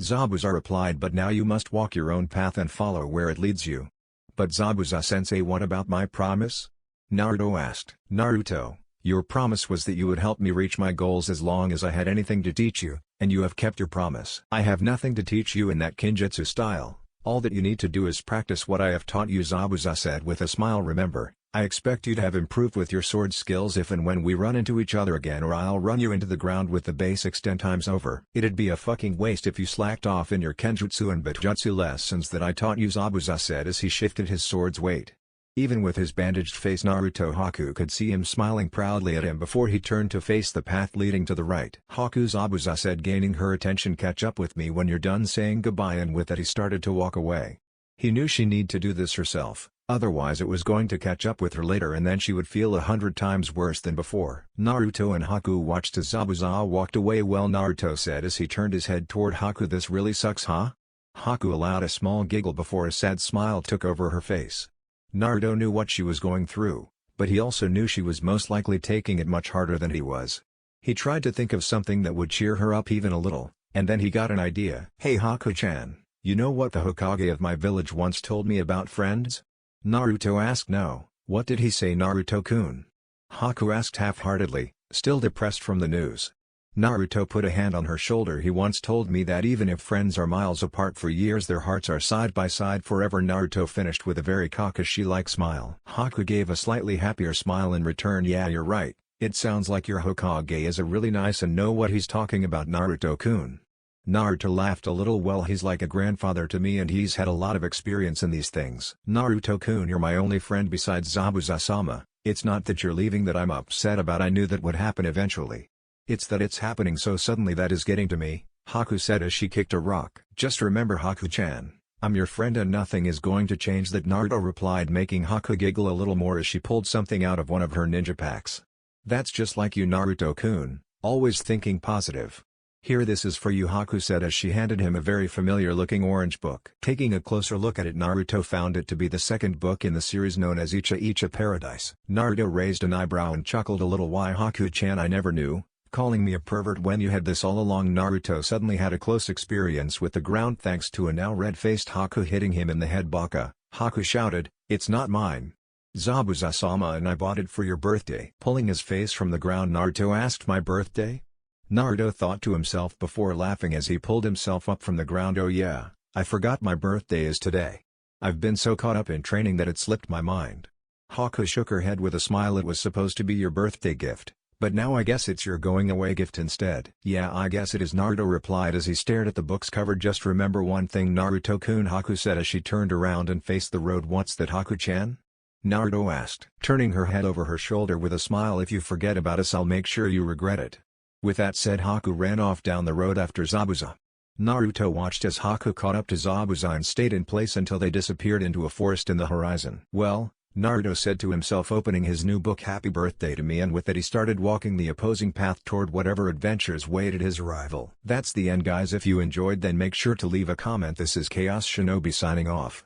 Zabuza replied, "But now you must walk your own path and follow where it leads you." "But Zabuza-sensei, what about my promise?" Naruto asked. "Naruto, your promise was that you would help me reach my goals as long as I had anything to teach you, and you have kept your promise." "I have nothing to teach you in that kinjutsu style. All that you need to do is practice what I have taught you," Zabuza said with a smile. "Remember, I expect you to have improved with your sword skills if and when we run into each other again, or I'll run you into the ground with the basics 10 times over. It'd be a fucking waste if you slacked off in your kenjutsu and batjutsu lessons that I taught you," Zabuza said as he shifted his sword's weight. Even with his bandaged face, Haku could see him smiling proudly at him before he turned to face the path leading to the right. "Haku," Zabuza said, gaining her attention, "catch up with me when you're done saying goodbye," and with that he started to walk away. He knew she needed to do this herself, otherwise it was going to catch up with her later and then she would feel 100 times worse than before. Naruto and Haku watched as Zabuza walked away. "Well," Naruto said as he turned his head toward Haku, "this really sucks, huh?" Haku allowed a small giggle before a sad smile took over her face. Naruto knew what she was going through, but he also knew she was most likely taking it much harder than he was. He tried to think of something that would cheer her up even a little, and then he got an idea. "Hey Haku-chan, you know what the Hokage of my village once told me about friends?" Naruto asked. "No, what did he say, Naruto-kun?" Haku asked half-heartedly, still depressed from the news. Naruto put a hand on her shoulder. "He once told me that even if friends are miles apart for years, their hearts are side by side forever," Naruto finished with a very Kakashi-like smile. Haku gave a slightly happier smile in return. "Yeah, you're right, it sounds like your Hokage is a really nice and know what he's talking about, Naruto-kun." Naruto laughed a little. "Well, he's like a grandfather to me and he's had a lot of experience in these things." "Naruto-kun, you're my only friend besides Zabuza-sama. It's not that you're leaving that I'm upset about. I knew that would happen eventually. It's that it's happening so suddenly that is getting to me," Haku said as she kicked a rock. "Just remember, Haku-chan, I'm your friend and nothing is going to change that," Naruto replied, making Haku giggle a little more as she pulled something out of one of her ninja packs. "That's just like you, Naruto-kun, always thinking positive. Here, this is for you," Haku said as she handed him a very familiar-looking orange book. Taking a closer look at it, Naruto found it to be the second book in the series known as Icha Icha Paradise. Naruto raised an eyebrow and chuckled a little. "Why, Haku-chan, I never knew. Calling me a pervert when you had this all along." Naruto suddenly had a close experience with the ground thanks to a now red-faced Haku hitting him in the head. "Baka," Haku shouted, "it's not mine. Zabuza-sama and I bought it for your birthday." Pulling his face from the ground, Naruto asked, "My birthday?" Naruto thought to himself before laughing as he pulled himself up from the ground. "Oh yeah, I forgot my birthday is today. I've been so caught up in training that it slipped my mind." Haku shook her head with a smile. "It was supposed to be your birthday gift, But now I guess it's your going away gift instead. Yeah, I guess it is, Naruto replied as he stared at the book's cover. Just remember one thing, Naruto-kun, Haku said as she turned around and faced the road. What's that, Haku-chan? Naruto asked, turning her head over her shoulder with a smile. If you forget about us, I'll make sure you regret it. With that said, Haku ran off down the road after Zabuza. Naruto watched as Haku caught up to Zabuza and stayed in place until they disappeared into a forest in the horizon. Well, Naruto said to himself, opening his new book, Happy Birthday to Me, and with it he started walking the opposing path toward whatever adventures waited his arrival. That's the end, guys. If you enjoyed, then make sure to leave a comment. This is Chaos Shinobi signing off.